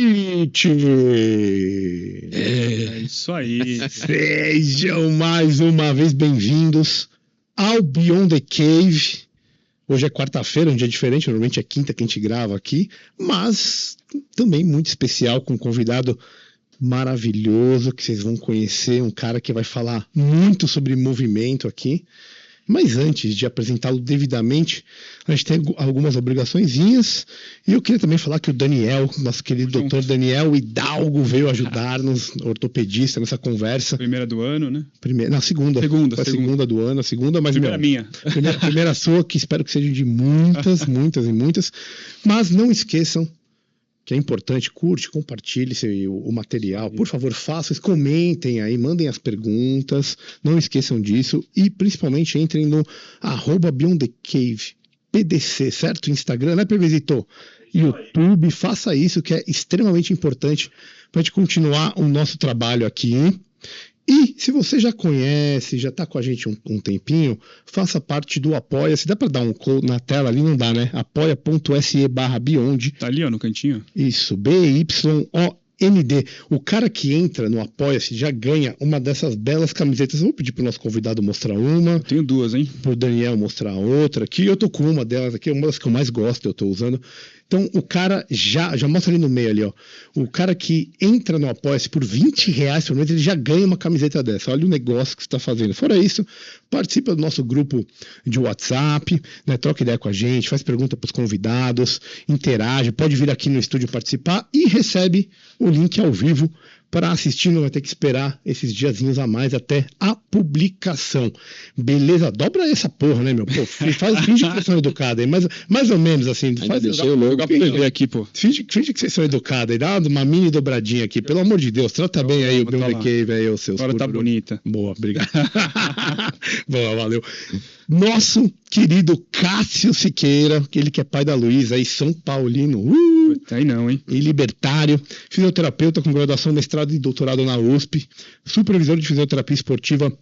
noite! É isso aí. Sejam mais uma vez bem-vindos ao Beyond the Cave. Hoje é quarta-feira, um dia diferente, normalmente é quinta que a gente grava aqui, mas também muito especial, com um convidado maravilhoso que vocês vão conhecer, um cara que vai falar muito sobre movimento aqui. Mas antes de apresentá-lo devidamente, a gente tem algumas obrigaçõezinhas. E eu queria também falar que o Daniel, nosso querido doutor Daniel Hidalgo, veio ajudar-nos, ortopedista, nessa conversa. Primeira do ano, né? Na segunda. Foi a segunda do ano, a segunda, mas primeira minha. Primeira sua, que espero que seja de muitas, muitas e muitas. Mas não esqueçam que é importante, curte, compartilhe o material, por favor, façam, comentem aí, mandem as perguntas, não esqueçam disso e principalmente entrem no @BeyondTheCave, PDC, certo? Instagram, né, PVzito? YouTube, faça isso que é extremamente importante para a gente continuar o nosso trabalho aqui. E se você já conhece, já está com a gente um tempinho, faça parte do Apoia-se. Dá para dar um call na tela ali? Não dá, né? apoia.se/Beyond. Tá ali, ó, no cantinho. Isso, BYOND. O cara que entra no Apoia-se já ganha uma dessas belas camisetas. Eu vou pedir pro nosso convidado mostrar uma. Eu tenho duas, hein? Pro Daniel mostrar outra. Aqui eu tô com uma delas aqui, uma das que eu mais gosto, eu tô usando. Então o cara já mostra ali no meio ali, ó. O cara que entra no Apoia-se por R$20 por mês, ele já ganha uma camiseta dessa. Olha o negócio que você está fazendo. Fora isso, participa do nosso grupo de WhatsApp, né? Troca ideia com a gente, faz pergunta para os convidados, interage, pode vir aqui no estúdio participar e recebe o link ao vivo para assistir, não vai ter que esperar esses diazinhos a mais até a publicação. Beleza? Dobra essa porra, né, meu? Pô, finge que vocês são educados aí, mais ou menos assim. Deixei o logo pra ver aqui, pô. Finge que vocês são educados aí, dá uma mini dobradinha aqui, pelo amor de Deus, trata bem aí o Beyond the Cave aí, os seus. Agora tá bonita. Boa, obrigado. Boa, valeu. Nosso querido Cássio Siqueira, ele que é pai da Luísa aí, São Paulino. Tá aí não, hein? E libertário, fisioterapeuta com graduação, mestrado e doutorado na USP, supervisor de fisioterapia esportiva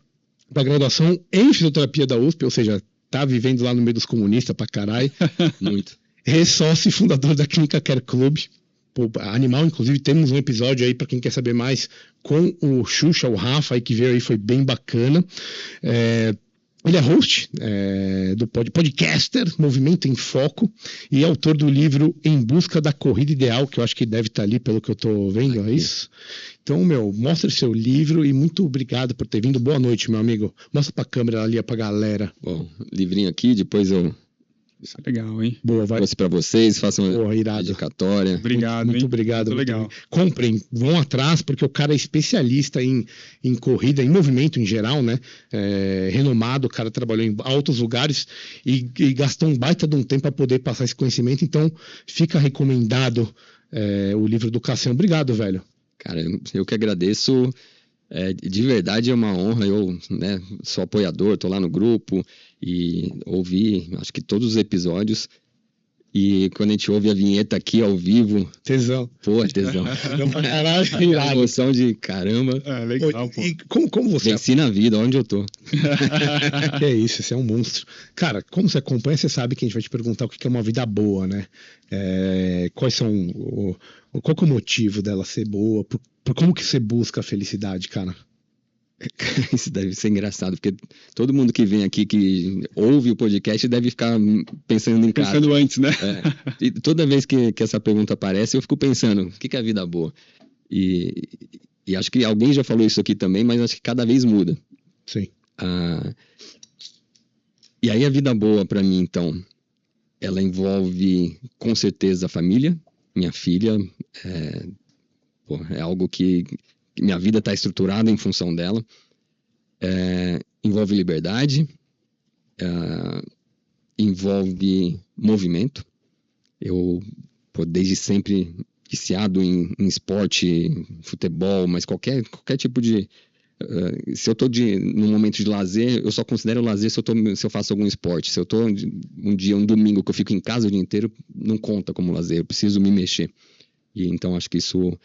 da graduação em fisioterapia da USP, ou seja, tá vivendo lá no meio dos comunistas pra caralho. Muito. Sócio e fundador da Clínica Care Club. Pô, animal, inclusive, temos um episódio aí para quem quer saber mais com o Xuxa, o Rafa, aí que veio aí, foi bem bacana. Ele é host do podcaster Movimento em Foco e autor do livro Em Busca da Corrida Ideal, que eu acho que deve estar ali pelo que eu estou vendo, é isso? Então, mostre seu livro e muito obrigado por ter vindo. Boa noite, meu amigo. Mostra pra câmera ali, pra galera. Bom, livrinho aqui, depois eu... Isso é legal, hein? Boa, vai. Trouxe pra vocês, façam uma dedicatória. Obrigado, muito hein? Obrigado. Muito legal. Comprem, vão atrás, porque o cara é especialista em corrida, em movimento em geral, né? Renomado, o cara trabalhou em altos lugares e gastou um baita de um tempo para poder passar esse conhecimento. Então, fica recomendado o livro do Cassião. Obrigado, velho. Cara, eu que agradeço. De verdade é uma honra, eu, né, sou apoiador, tô lá no grupo e ouvi, acho que todos os episódios, e quando a gente ouve a vinheta aqui ao vivo... Tesão. Pô, tesão. Caralho, irado. Emoção de caramba. Legal, pô. E como você... Venci na vida, onde eu tô. Que é isso, você é um monstro. Cara, como você acompanha, você sabe que a gente vai te perguntar o que é uma vida boa, né? Qual que é o motivo dela ser boa? Por como que você busca a felicidade, cara? Isso deve ser engraçado, porque todo mundo que vem aqui, que ouve o podcast, deve ficar pensando em casa. Pensando antes, né? E toda vez que essa pergunta aparece, eu fico pensando, o que é a vida boa? E acho que alguém já falou isso aqui também, mas acho que cada vez muda. Sim. E aí a vida boa para mim, então, ela envolve, com certeza, a família. Minha filha é algo que minha vida está estruturada em função dela. Envolve liberdade, envolve movimento. Eu, desde sempre, viciado em esporte, futebol, mas qualquer tipo de... se eu estou num momento de lazer, eu só considero lazer se eu faço algum esporte. Se eu estou um domingo que eu fico em casa o dia inteiro, não conta como lazer, eu preciso me mexer. E então acho que isso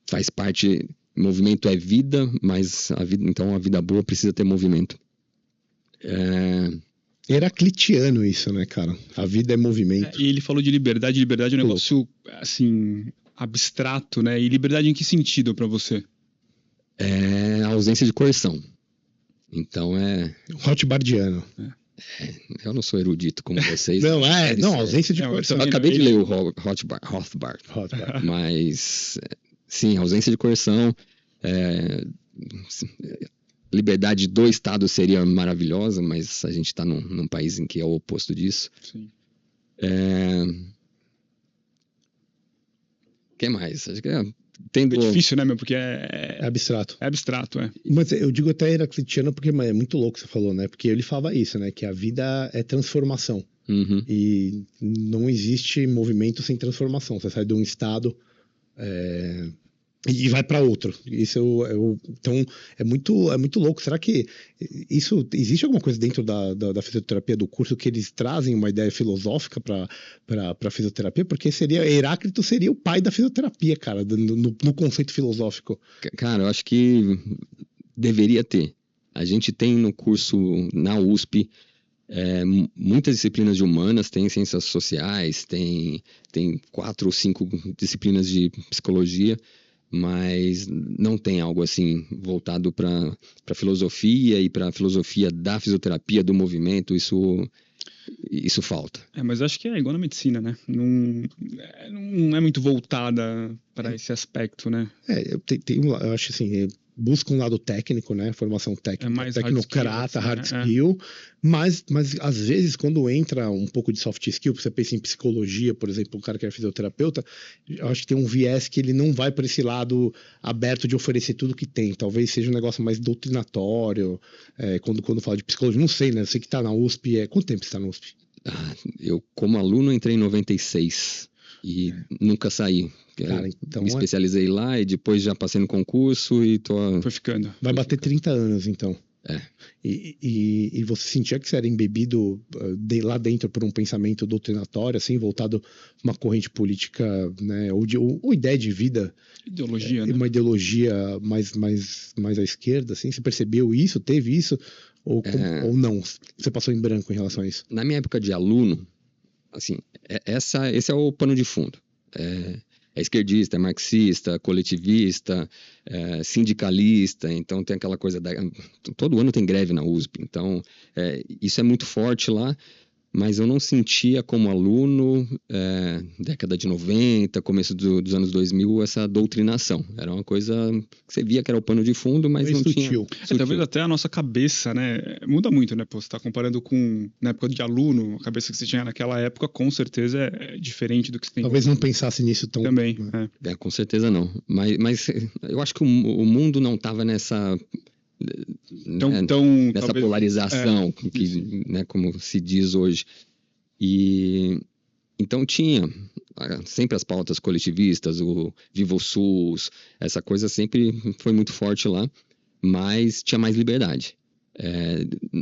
faz parte... Movimento é vida, mas então a vida boa precisa ter movimento. Heraclitiano isso, né, cara? A vida é movimento. E ele falou de liberdade. Liberdade é um negócio, assim, abstrato, né? E liberdade em que sentido para você? É a ausência de coerção. Então Rothbardiano. eu não sou erudito como vocês. Não, Deve não, ser. ausência de Não, eu coerção. também Eu acabei de ler o Rothbard. Rothbard, mas sim, ausência de coerção, liberdade do Estado seria maravilhosa, mas a gente está num país em que é o oposto disso. Sim. Que mais? Acho que É difícil, né, meu? Porque É abstrato. é abstrato, é. Mas eu digo até heraclitiano porque é muito louco o que você falou, né? Porque ele falava isso, né? Que a vida é transformação. Uhum. E não existe movimento sem transformação. Você sai de um estado e vai para outro. Então é muito louco. Será que isso existe alguma coisa dentro da fisioterapia do curso que eles trazem uma ideia filosófica para fisioterapia? Porque Heráclito seria o pai da fisioterapia, cara, no conceito filosófico. Cara, eu acho que deveria ter. A gente tem no curso na USP muitas disciplinas de humanas, tem ciências sociais, tem 4 ou 5 disciplinas de psicologia, mas não tem algo assim voltado para filosofia e para a filosofia da fisioterapia, do movimento. Isso falta. Mas acho que é igual na medicina, né? Não é muito voltada para esse aspecto, né? Eu acho assim, busca um lado técnico, né? Formação técnica, mais tecnocrata, hard skill, skill, mas às vezes quando entra um pouco de soft skill, você pensa em psicologia, por exemplo, um cara que é fisioterapeuta, eu acho que tem um viés que ele não vai para esse lado aberto de oferecer tudo que tem. Talvez seja um negócio mais doutrinatório, quando fala de psicologia, não sei, né? Eu sei que tá na USP. Quanto tempo você tá na USP? Eu, como aluno, entrei em 96 e nunca saí. Cara, então me especializei lá e depois já passei no concurso e tô... Foi ficando. Vai bater 30 anos, então. E você sentia que você era embebido lá dentro por um pensamento doutrinatório, assim, voltado a uma corrente política, né? Ou ideia de vida. Ideologia, né? Uma ideologia mais à esquerda, assim. Você percebeu isso? Teve isso? Ou não? Você passou em branco em relação a isso? Na minha época de aluno, assim, esse é o pano de fundo. É esquerdista, é marxista, coletivista, sindicalista, então tem aquela coisa todo ano tem greve na USP, então isso é muito forte lá, mas eu não sentia como aluno, década de 90, começo dos anos 2000, essa doutrinação. Era uma coisa que você via que era o pano de fundo, mas não sutil. tinha... Talvez até a nossa cabeça, né, muda muito, né? Pô, você tá comparando com, na época de aluno, a cabeça que você tinha naquela época, com certeza é diferente do que você tem. Talvez não pensasse nisso tão... Também, com certeza não. Mas eu acho que o mundo não estava nessa... nessa talvez, polarização, né, como se diz hoje. E então tinha sempre as pautas coletivistas, o Viva o SUS, essa coisa sempre foi muito forte lá, mas tinha mais liberdade.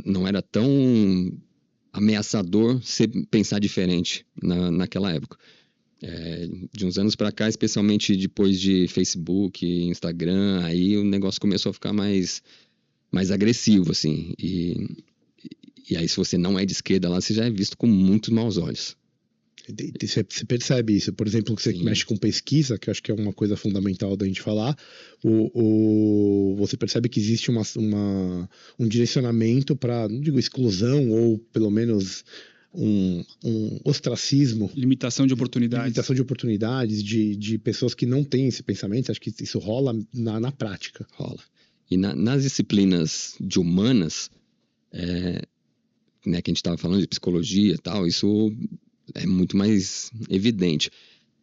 Não era tão ameaçador você pensar diferente naquela época. De uns anos para cá, especialmente depois de Facebook, Instagram, aí o negócio começou a ficar mais agressivo, assim. E aí, se você não é de esquerda lá, você já é visto com muitos maus olhos. Você percebe isso, por exemplo, que você mexe com pesquisa, que eu acho que é uma coisa fundamental da gente falar, você percebe que existe um direcionamento para, não digo exclusão, ou pelo menos um ostracismo. Limitação de oportunidades. De pessoas que não têm esse pensamento. Acho que isso rola na prática. Rola. E nas disciplinas de humanas, né, que a gente estava falando de psicologia e tal, isso é muito mais evidente.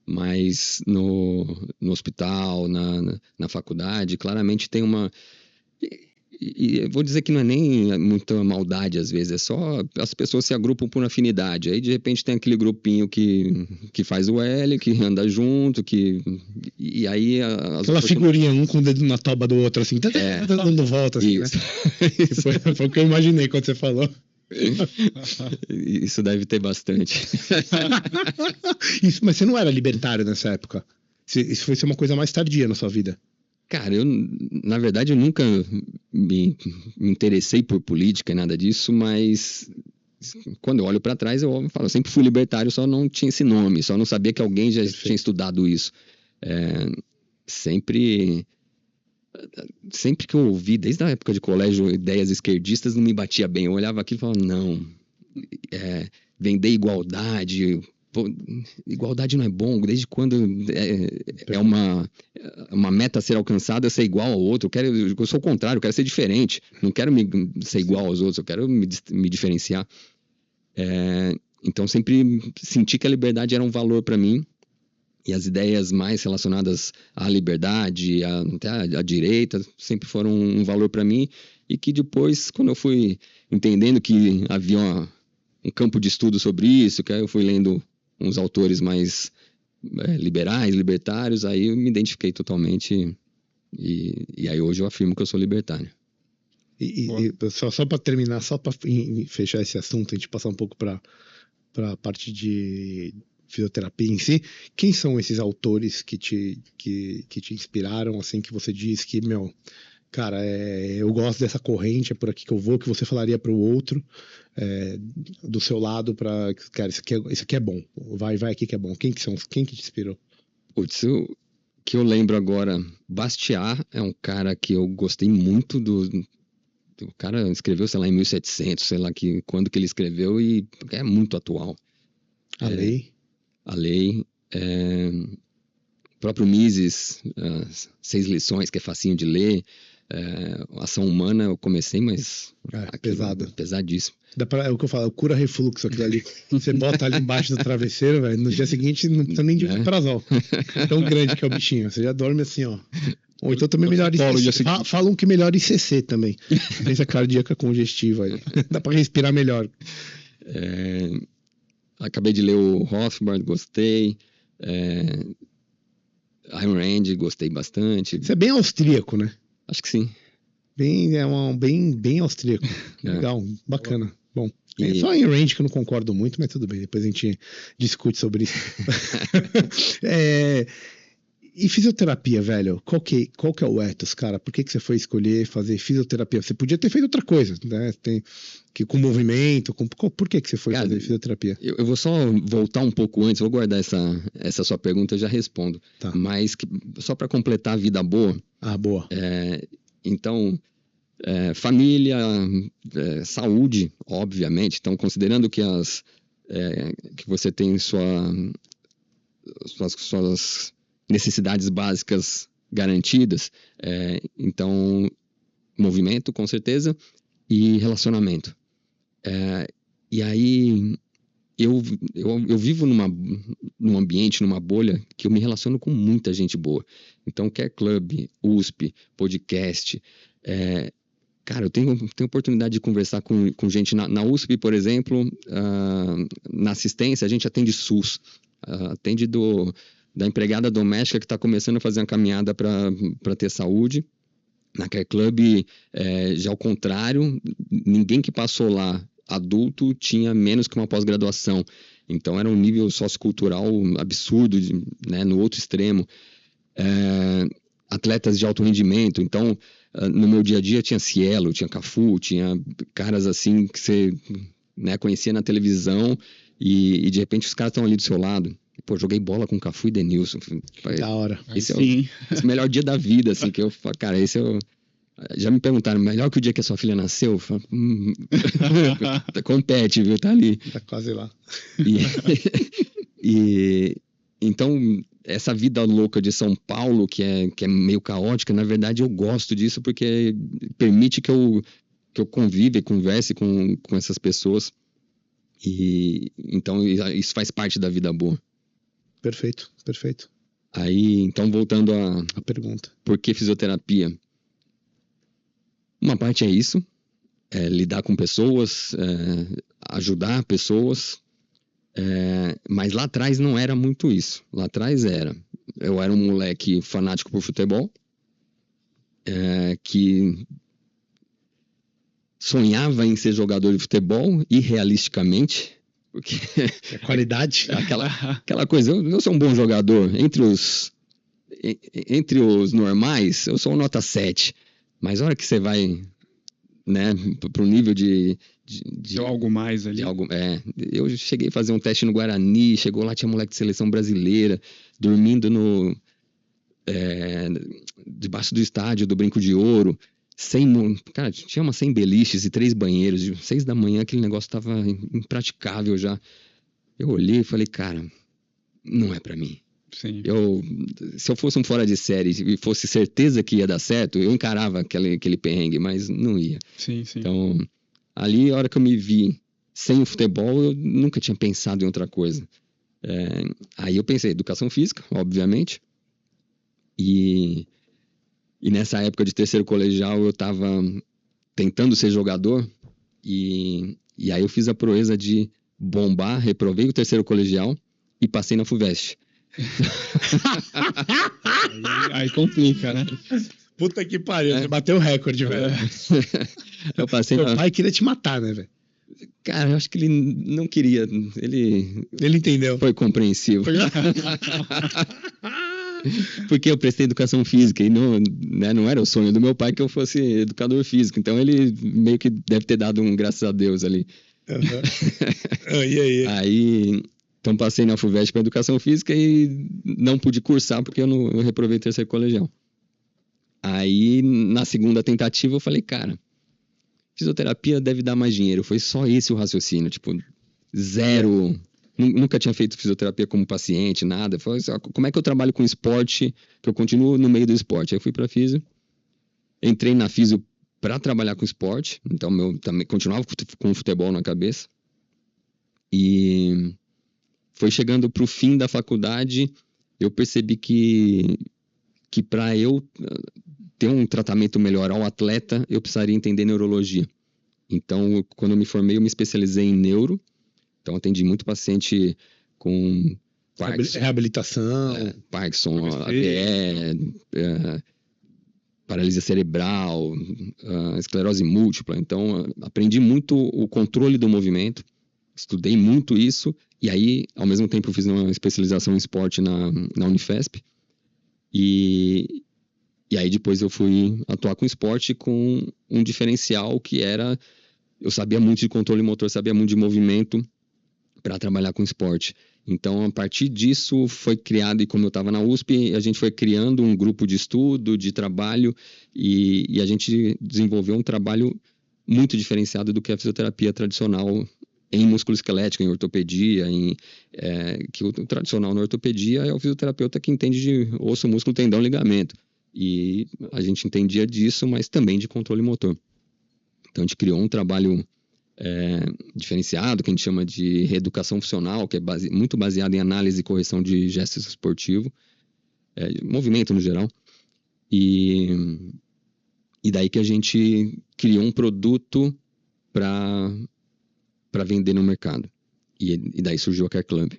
Mas no hospital, na faculdade, claramente tem uma... E eu vou dizer que não é nem muita maldade às vezes, é só as pessoas se agrupam por afinidade. Aí de repente tem aquele grupinho que faz o L, que anda junto, e aí... Aquela figurinha, um com o dedo na toba do outro, assim, dando volta. Assim, isso. Né? Foi o que eu imaginei quando você falou. Isso deve ter bastante. Mas você não era libertário nessa época? Isso foi uma coisa mais tardia na sua vida? Cara, na verdade, eu nunca me interessei por política e nada disso, mas quando eu olho para trás, eu falo, eu sempre fui libertário, só não tinha esse nome, só não sabia que alguém já tinha estudado isso. Sempre que eu ouvi, desde a época de colégio, ideias esquerdistas, não me batia bem. Eu olhava aquilo e falava, não, vender igualdade, pô, igualdade não é bom. Desde quando é uma meta a ser alcançada, ser igual ao outro? Eu sou o contrário, eu quero ser diferente. Não quero ser igual aos outros, eu quero me diferenciar. Então, sempre senti que a liberdade era um valor para mim. E as ideias mais relacionadas à liberdade, até à direita, sempre foram um valor para mim. E que depois, quando eu fui entendendo que havia um campo de estudo sobre isso, que aí eu fui lendo uns autores mais liberais, libertários, aí eu me identifiquei totalmente. E aí hoje eu afirmo que eu sou libertário. Só para terminar, só para fechar esse assunto, a gente passar um pouco para a parte de fisioterapia em si, quem são esses autores que te inspiraram, assim, que você diz que, cara, eu gosto dessa corrente, é por aqui que eu vou, que você falaria para o outro, do seu lado, para, cara, isso aqui é bom, vai aqui que é bom. Quem que te inspirou? Putz, que eu lembro agora, Bastiat é um cara que eu gostei muito o cara escreveu, sei lá, em 1700, sei lá quando que ele escreveu, e é muito atual. A Lei. O próprio Mises, 6 lições, que é facinho de ler. Ação Humana eu comecei, mas pesado. Pesadíssimo. É o que eu falo, cura refluxo aquilo ali. Você bota ali embaixo do travesseiro, velho, no dia seguinte não precisa nem de omeprazol. Tão grande que é o bichinho. Você já dorme assim, ó. Ou então também melhora ICC. Falam que melhora ICC também. Doença cardíaca congestiva. Dá pra respirar melhor. Acabei de ler o Rothbard, gostei. Ayn Rand, gostei bastante. Você é bem austríaco, né? Acho que sim. Bem austríaco. Legal, bacana. Bom, só em Range que eu não concordo muito, mas tudo bem, depois a gente discute sobre isso. E fisioterapia, velho? Qual que é o ethos, cara? Por que você foi escolher fazer fisioterapia? Você podia ter feito outra coisa, né? Com movimento, por que você foi fazer fisioterapia? Eu vou só voltar um pouco antes, vou guardar essa sua pergunta, eu já respondo. Tá. Mas só para completar a vida boa. Boa. Então, família, saúde, obviamente. Então, considerando que que você tem suas necessidades básicas garantidas, então, movimento, com certeza, e relacionamento. E aí, eu vivo num ambiente, numa bolha, que eu me relaciono com muita gente boa. Então, quer clube, USP, podcast. Cara, eu tenho oportunidade de conversar com gente na USP, por exemplo, na assistência, a gente atende SUS, atende da empregada doméstica que está começando a fazer uma caminhada para ter saúde. Na Care Club, já ao contrário, ninguém que passou lá adulto tinha menos que uma pós-graduação. Então, era um nível sociocultural absurdo, né, no outro extremo. Atletas de alto rendimento. Então, no meu dia a dia tinha Cielo, tinha Cafu, tinha caras assim que você, né, conhecia na televisão e de repente os caras estão ali do seu lado. Pô, joguei bola com Cafu e Denilson. Da hora. Esse é o melhor dia da vida, assim, que eu falo, cara, esse é o... Já me perguntaram, melhor que o dia que a sua filha nasceu? Eu falo, compete, viu? Tá ali. Tá quase lá. Então, essa vida louca de São Paulo, que é meio caótica, na verdade eu gosto disso porque permite que eu conviva e converse com essas pessoas. Então, isso faz parte da vida boa. Perfeito. Aí, então, voltando a pergunta. Por que fisioterapia? Uma parte é isso, lidar com pessoas, ajudar pessoas, mas lá atrás não era muito isso. Lá atrás eu era um moleque fanático por futebol, que sonhava em ser jogador de futebol, irrealisticamente, porque qualidade, aquela coisa, eu sou um bom jogador, entre os normais, eu sou nota 7. Mas a hora que você vai, né, para o nível de algo mais ali. Eu cheguei a fazer um teste no Guarani, chegou lá, tinha moleque de seleção brasileira, dormindo debaixo do estádio, do Brinco de Ouro, cara, tinha umas 100 beliches e 3 banheiros, de 6 da manhã aquele negócio estava impraticável já. Eu olhei e falei, cara, não é para mim. Sim. Se eu fosse um fora de série e fosse certeza que ia dar certo, eu encarava aquele perrengue, mas não ia. Sim. Então, ali, a hora que eu me vi sem o futebol, eu nunca tinha pensado em outra coisa. Aí eu pensei, educação física, obviamente. E nessa época de terceiro colegial, eu estava tentando ser jogador. E aí eu fiz a proeza de bombar, reprovei o terceiro colegial e passei na FUVEST. aí complica, né? Puta que pariu, você bateu o recorde, velho. Eu passei Seu pai queria te matar, né, velho? Cara, eu acho que ele não queria. Ele entendeu. Foi compreensivo. Porque eu prestei educação física e não era o sonho do meu pai que eu fosse educador físico. Então ele meio que deve ter dado um graças a Deus ali. E aí? Aí, então passei na FUVEST para educação física e não pude cursar porque eu reprovei o terceiro colegial. Aí, na segunda tentativa, eu falei, cara, fisioterapia deve dar mais dinheiro. Foi só esse o raciocínio, tipo, zero. Nunca tinha feito fisioterapia como paciente, nada. Foi só, como é que eu trabalho com esporte, que eu continuo no meio do esporte? Aí eu fui para físio, entrei na físio para trabalhar com esporte, então eu também continuava com futebol na cabeça. E foi chegando para o fim da faculdade, eu percebi que para eu ter um tratamento melhor ao atleta, eu precisaria entender neurologia. Então, quando eu me formei, eu me especializei em neuro. Então, atendi muito paciente com Parkinson, reabilitação, Parkinson, AVE, paralisia cerebral, esclerose múltipla. Então, aprendi muito o controle do movimento, estudei muito isso, e aí, ao mesmo tempo, eu fiz uma especialização em esporte na Unifesp. E aí depois eu fui atuar com esporte com um diferencial que era, eu sabia muito de controle motor, sabia muito de movimento para trabalhar com esporte. Então, a partir disso foi criado, e como eu estava na USP, a gente foi criando um grupo de estudo, de trabalho, e a gente desenvolveu um trabalho muito diferenciado do que a fisioterapia tradicional em músculo-esquelético, em ortopedia, que o tradicional na ortopedia é o fisioterapeuta que entende de osso, músculo, tendão, ligamento. E a gente entendia disso, mas também de controle motor. Então, a gente criou um trabalho diferenciado, que a gente chama de reeducação funcional, que é muito baseado em análise e correção de gestos esportivos, movimento no geral. E daí que a gente criou um produto para vender no mercado. E daí surgiu a Care Club.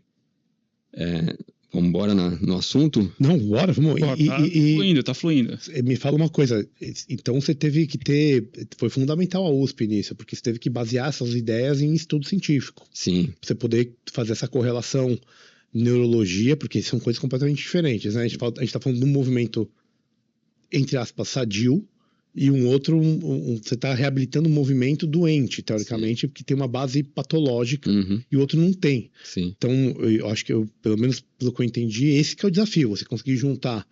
Vamos embora no assunto? Não, bora, vamos. Tá fluindo. Me fala uma coisa, então você teve que foi fundamental a USP nisso, porque você teve que basear essas ideias em estudo científico. Sim. Pra você poder fazer essa correlação neurologia, porque são coisas completamente diferentes, né? A gente tá falando de um movimento, entre aspas, sadio, e um outro, você está reabilitando um movimento doente, teoricamente, porque tem uma base patológica, e o outro não tem. Sim. Então, eu acho que, pelo menos pelo que eu entendi, esse que é o desafio, você conseguir juntar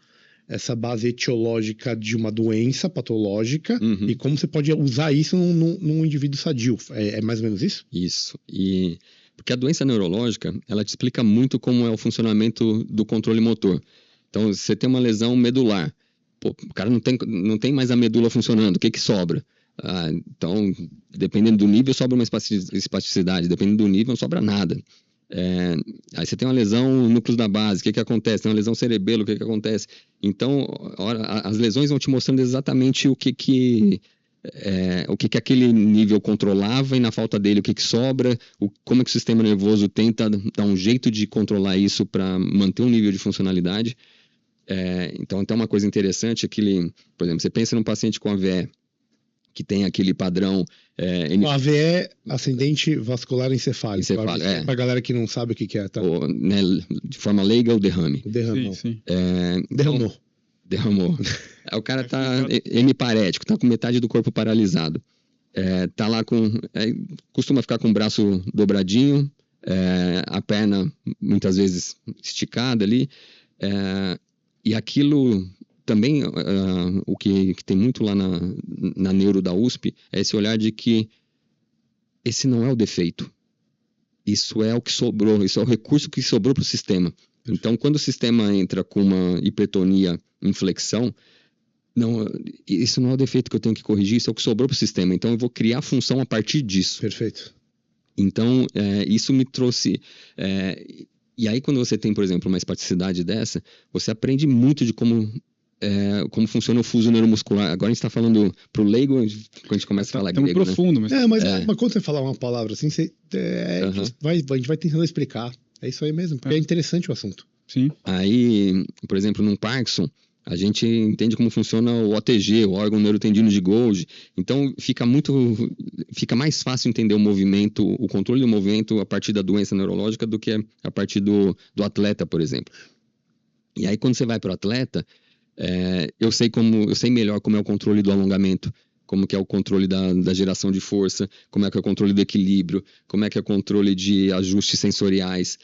essa base etiológica de uma doença patológica e como você pode usar isso num indivíduo sadio. É mais ou menos isso? Isso. Porque a doença neurológica, ela te explica muito como é o funcionamento do controle motor. Então, você tem uma lesão medular. Pô, o cara não tem mais a medula funcionando, o que sobra? Então, dependendo do nível, sobra uma espasticidade, dependendo do nível, não sobra nada. Aí você tem uma lesão no núcleo da base, o que acontece? Tem uma lesão cerebelo, o que acontece? Então, as lesões vão te mostrando exatamente o que aquele nível controlava, e na falta dele, o que sobra, como é que o sistema nervoso tenta dar um jeito de controlar isso para manter um nível de funcionalidade. Então, tem uma coisa interessante, por exemplo, você pensa num paciente com AVE, que tem aquele padrão... AVE é ascendente vascular encefálico. Para a galera que não sabe o que é, tá? Né, de forma leiga, o derrame. Derramou. Sim. Derramou. O cara tá hemiparético, tá com metade do corpo paralisado. Tá lá costuma ficar com o braço dobradinho, a perna muitas vezes esticada ali, E aquilo também, o que tem muito lá na neuro da USP, é esse olhar de que esse não é o defeito. Isso é o que sobrou, isso é o recurso que sobrou para o sistema. Então, quando o sistema entra com uma hipertonia em flexão, isso não é o defeito que eu tenho que corrigir, isso é o que sobrou para o sistema. Então, eu vou criar função a partir disso. Perfeito. Então, isso me trouxe... e aí, quando você tem, por exemplo, uma espasticidade dessa, você aprende muito de como funciona o fuso neuromuscular. Agora a gente está falando pro leigo, quando a gente começa a falar grego, profundo, né? mas... Mas quando você falar uma palavra assim, a gente vai tentando explicar. É isso aí mesmo, porque é interessante o assunto. Sim. Aí, por exemplo, no Parkinson, a gente entende como funciona o OTG, o órgão neurotendino de Golgi. Então, fica mais fácil entender o movimento, o controle do movimento a partir da doença neurológica do que a partir do atleta, por exemplo. E aí, quando você vai para o atleta, eu sei melhor como é o controle do alongamento, como que é o controle da geração de força, como é que é o controle do equilíbrio, como é que é o controle de ajustes sensoriais.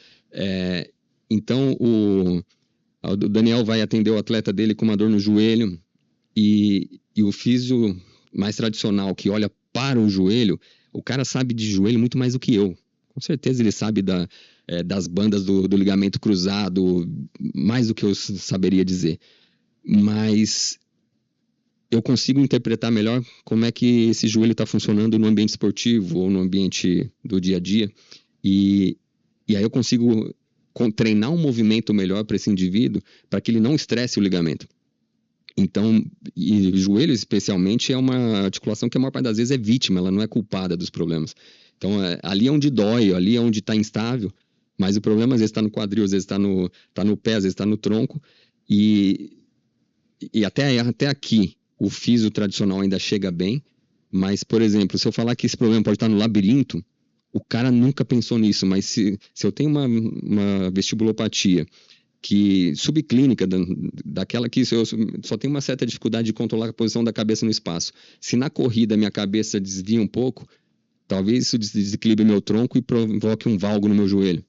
Então, o Daniel vai atender o atleta dele com uma dor no joelho e o físio mais tradicional que olha para o joelho, o cara sabe de joelho muito mais do que eu. Com certeza ele sabe das bandas do ligamento cruzado, mais do que eu saberia dizer. Mas eu consigo interpretar melhor como é que esse joelho está funcionando no ambiente esportivo ou no ambiente do dia a dia. E aí eu consigo treinar um movimento melhor para esse indivíduo, para que ele não estresse o ligamento. Então, e o joelho especialmente é uma articulação que a maior parte das vezes é vítima, ela não é culpada dos problemas. Então, ali é onde dói, ali é onde está instável, mas o problema às vezes está no quadril, às vezes está no pé, às vezes está no tronco, e até aqui o físio tradicional ainda chega bem, mas, por exemplo, se eu falar que esse problema pode estar no labirinto, o cara nunca pensou nisso, mas se eu tenho uma vestibulopatia subclínica, daquela que eu só tenho uma certa dificuldade de controlar a posição da cabeça no espaço, se na corrida minha cabeça desvia um pouco, talvez isso desequilibre meu tronco e provoque um valgo no meu joelho.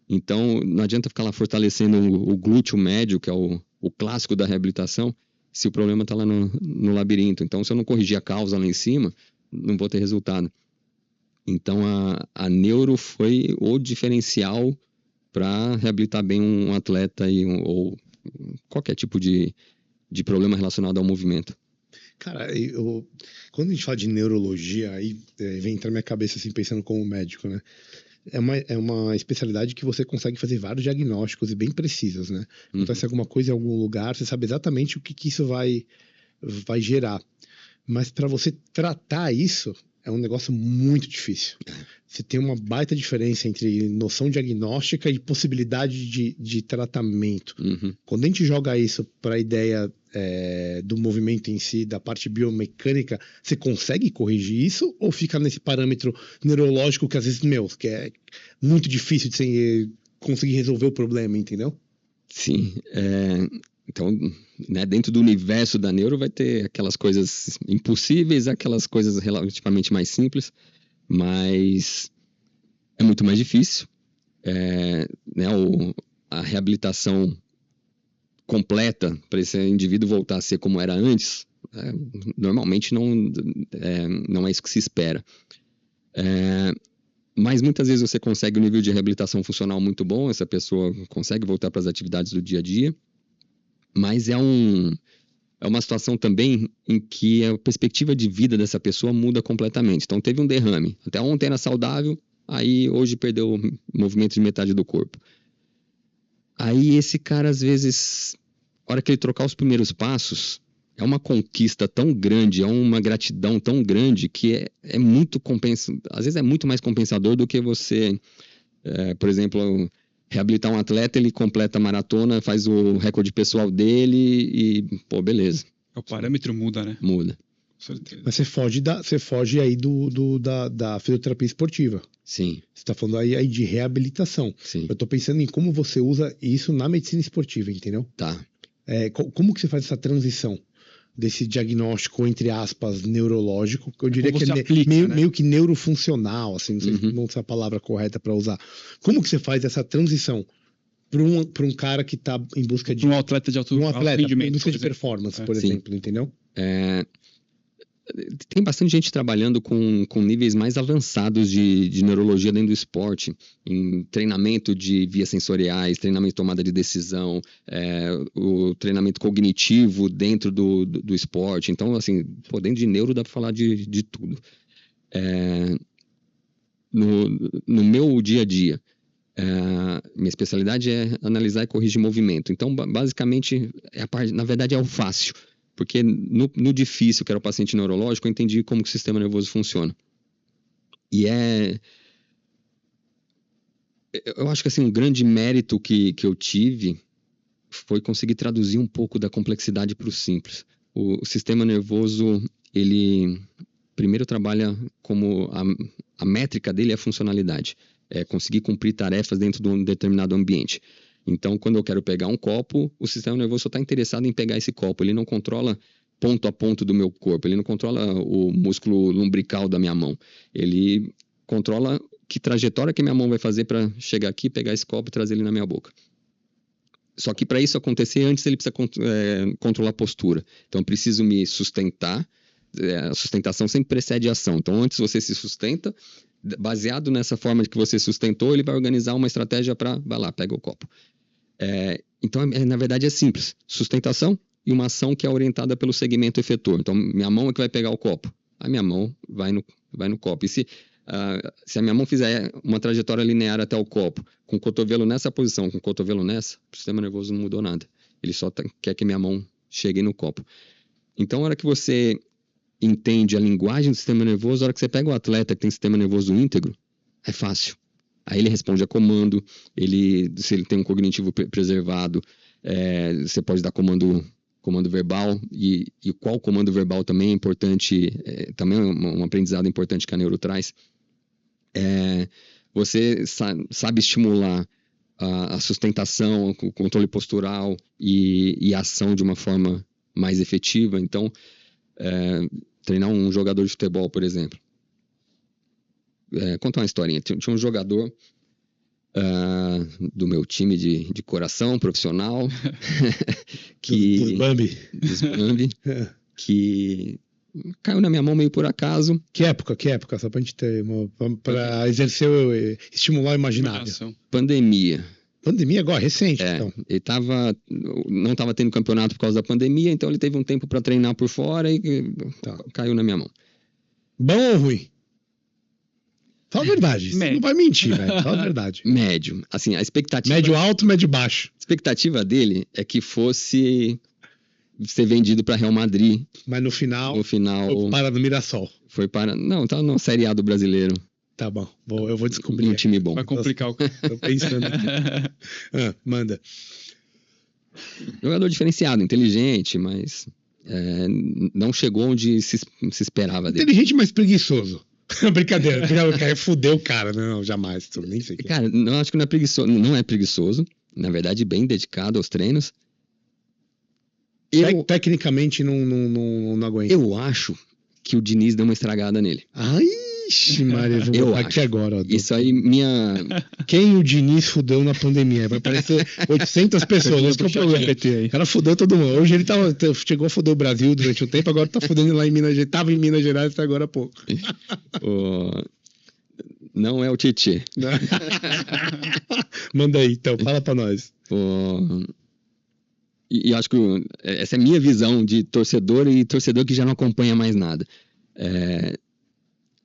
Então, não adianta ficar lá fortalecendo o glúteo médio, que é o clássico da reabilitação, se o problema está lá no labirinto. Então, se eu não corrigir a causa lá em cima, não vou ter resultado. Então, a neuro foi o diferencial para reabilitar bem um atleta ou qualquer tipo de problema relacionado ao movimento. Cara, quando a gente fala de neurologia, aí vem entrar na minha cabeça assim, pensando como médico, né? É uma especialidade que você consegue fazer vários diagnósticos e bem precisos, né? Acontece alguma coisa em algum lugar, você sabe exatamente o que isso vai gerar. Mas para você tratar isso, é um negócio muito difícil. Você tem uma baita diferença entre noção diagnóstica e possibilidade de tratamento. Quando a gente joga isso para a ideia do movimento em si, da parte biomecânica, você consegue corrigir isso ou fica nesse parâmetro neurológico que às vezes, que é muito difícil de você conseguir resolver o problema, entendeu? Sim, então, né, dentro do universo da neuro vai ter aquelas coisas impossíveis, aquelas coisas relativamente mais simples, mas é muito mais difícil. Né, a reabilitação completa para esse indivíduo voltar a ser como era antes, normalmente não é isso que se espera. Mas muitas vezes você consegue um nível de reabilitação funcional muito bom, essa pessoa consegue voltar para as atividades do dia a dia, mas é uma situação também em que a perspectiva de vida dessa pessoa muda completamente. Então, teve um derrame. Até ontem era saudável, aí hoje perdeu o movimento de metade do corpo. Aí esse cara, às vezes, na hora que ele trocar os primeiros passos, é uma conquista tão grande, é uma gratidão tão grande que é muito às vezes é muito mais compensador do que você, por exemplo, reabilitar um atleta, ele completa a maratona, faz o recorde pessoal dele e, pô, beleza. O parâmetro muda, né? Muda. Com certeza. Mas você foge aí da fisioterapia esportiva. Sim. Você está falando aí de reabilitação. Sim. Eu estou pensando em como você usa isso na medicina esportiva, entendeu? Tá. Como que você faz essa transição desse diagnóstico, entre aspas, neurológico, que eu diria que é meio que neurofuncional, assim, não sei se é a palavra correta para usar. Como que você faz essa transição para um cara que está em busca de... Um atleta de alto rendimento. Em busca de performance, por exemplo, entendeu? Tem bastante gente trabalhando com níveis mais avançados de neurologia dentro do esporte, em treinamento de vias sensoriais, treinamento de tomada de decisão, o treinamento cognitivo dentro do esporte. Então, assim, dentro de neuro dá para falar de tudo. No meu dia a dia, minha especialidade é analisar e corrigir movimento. Então, basicamente, na verdade, é o fácil. Porque no difícil, que era o paciente neurológico, eu entendi como que o sistema nervoso funciona. E eu acho que assim, um grande mérito que eu tive foi conseguir traduzir um pouco da complexidade para o simples. O sistema nervoso, ele primeiro trabalha como a métrica dele é a funcionalidade. É conseguir cumprir tarefas dentro de um determinado ambiente. Então, quando eu quero pegar um copo, o sistema nervoso só está interessado em pegar esse copo. Ele não controla ponto a ponto do meu corpo. Ele não controla o músculo lombrical da minha mão. Ele controla que trajetória que minha mão vai fazer para chegar aqui, pegar esse copo e trazer ele na minha boca. Só que para isso acontecer, antes ele precisa controlar a postura. Então, eu preciso me sustentar. A sustentação sempre precede a ação. Então, antes você se sustenta, baseado nessa forma que você sustentou, ele vai organizar uma estratégia para, vai lá, pega o copo. Então, na verdade, é simples. Sustentação e uma ação que é orientada pelo segmento efetor. Então, minha mão é que vai pegar o copo. A minha mão vai no copo. E se a minha mão fizer uma trajetória linear até o copo, com o cotovelo nessa posição, com o cotovelo nessa, o sistema nervoso não mudou nada. Ele só quer que minha mão chegue no copo. Então, a hora que você entende a linguagem do sistema nervoso, a hora que você pega o atleta que tem sistema nervoso íntegro, é fácil. Aí ele responde a comando, se ele tem um cognitivo preservado, você pode dar comando verbal, e qual comando verbal também é importante, também é um aprendizado importante que a neuro traz. Você sabe estimular a sustentação, o controle postural e a ação de uma forma mais efetiva. Então, treinar um jogador de futebol, por exemplo. Contar uma historinha. Tinha um jogador do meu time de coração profissional dos Bambi, que caiu na minha mão meio por acaso. Que época? Só pra gente ter para exercer, estimular o imaginário. Pandemia agora, recente. Então. Ele não estava tendo campeonato por causa da pandemia, então ele teve um tempo para treinar por fora e caiu na minha mão. Bom ou ruim? Fala a verdade. Você não vai mentir, velho. Fala a verdade. Médio. Assim, a expectativa... Médio alto, médio baixo. A expectativa dele é que fosse ser vendido para Real Madrid. Mas no final foi para no Mirassol. Não, tá na Série A do Brasileiro. Tá bom, eu vou descobrir. Um time bom. Vai complicar o... Tô pensando. Manda. Jogador diferenciado, inteligente, mas não chegou onde se esperava dele. Inteligente, mas preguiçoso. Brincadeira, fudeu o cara. Não, jamais. Nem sei. Cara, não acho que não é preguiçoso. Na verdade, bem dedicado aos treinos. Tecnicamente não aguenta. Eu acho que o Diniz deu uma estragada nele. Ixi, Maria, vou botar aqui agora. Isso aí, Quem o Diniz fudeu na pandemia? Vai aparecer 800 pessoas. Esse que é o problema. O cara fudeu todo mundo. Hoje ele chegou a fuder o Brasil durante um tempo, agora tá fudendo lá em Minas Gerais. Tava em Minas Gerais até agora há pouco. Não é o Tietê. Manda aí, então. Fala pra nós. E acho que essa é a minha visão de torcedor e torcedor que já não acompanha mais nada.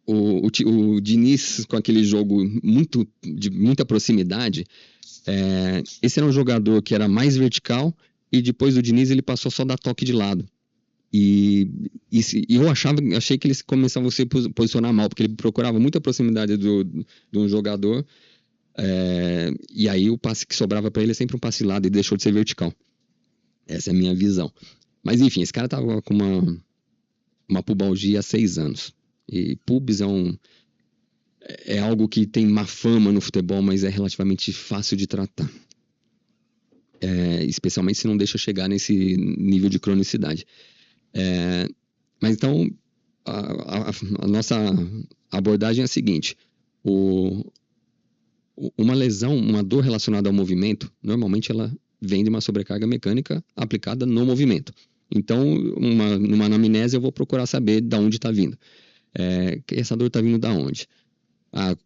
O Diniz, com aquele jogo de muita proximidade, esse era um jogador que era mais vertical e depois do Diniz ele passou só a dar toque de lado. E eu achei que ele começava a se posicionar mal, porque ele procurava muita proximidade de um jogador, e aí o passe que sobrava para ele é sempre um passe lado e deixou de ser vertical. Essa é a minha visão. Mas enfim, esse cara tava com uma pubalgia há 6 anos. E pubs é algo que tem má fama no futebol, mas é relativamente fácil de tratar. Especialmente se não deixa chegar nesse nível de cronicidade. Mas então, a nossa abordagem é a seguinte. uma lesão, uma dor relacionada ao movimento, normalmente ela vem de uma sobrecarga mecânica aplicada no movimento. Então, numa anamnese, eu vou procurar saber de onde está vindo. Essa dor está vindo de onde?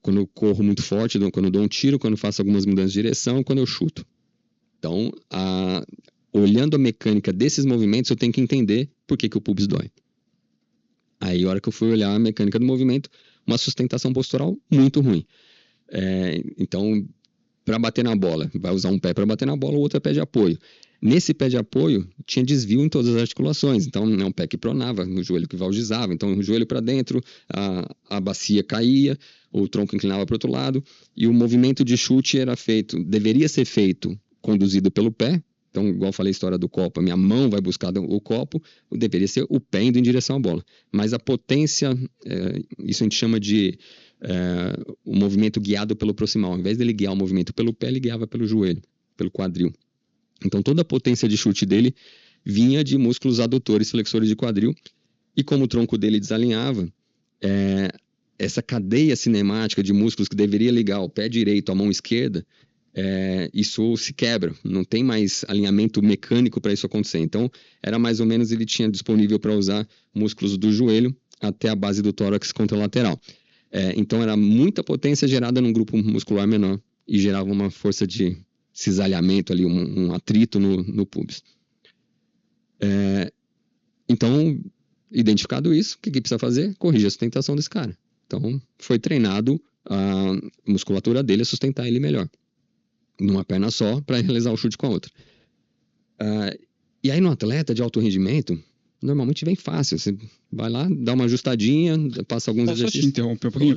Quando eu corro muito forte, quando eu dou um tiro, quando eu faço algumas mudanças de direção, quando eu chuto. Então, olhando a mecânica desses movimentos, eu tenho que entender por que o pubis dói. Aí, a hora que eu fui olhar a mecânica do movimento, uma sustentação postural muito ruim. Então, para bater na bola, vai usar um pé para bater na bola, o outro é pé de apoio. Nesse pé de apoio, tinha desvio em todas as articulações. Então, é um pé que pronava, o joelho que valgizava. Então, o joelho para dentro, a bacia caía, o tronco inclinava para o outro lado. E o movimento de chute deveria ser feito conduzido pelo pé. Então, igual eu falei a história do copo, a minha mão vai buscar o copo, deveria ser o pé indo em direção à bola. Mas a potência, isso a gente chama de o movimento guiado pelo proximal. Ao invés dele guiar o movimento pelo pé, ele guiava pelo joelho, pelo quadril. Então, toda a potência de chute dele vinha de músculos adutores, flexores de quadril. E como o tronco dele desalinhava, essa cadeia cinemática de músculos que deveria ligar o pé direito à mão esquerda, isso se quebra. Não tem mais alinhamento mecânico para isso acontecer. Então, era mais ou menos, ele tinha disponível para usar músculos do joelho até a base do tórax contralateral. Então, era muita potência gerada num grupo muscular menor e gerava uma força de cisalhamento ali, um atrito no pubis. Então, identificado isso, o que precisa fazer? Corrigir a sustentação desse cara. Então, foi treinado a musculatura dele a sustentar ele melhor. Numa perna só, para realizar o chute com a outra. E aí, no atleta de alto rendimento, normalmente vem fácil. Você vai lá, dá uma ajustadinha, passa alguns exercícios. Posso te interromper um pouquinho?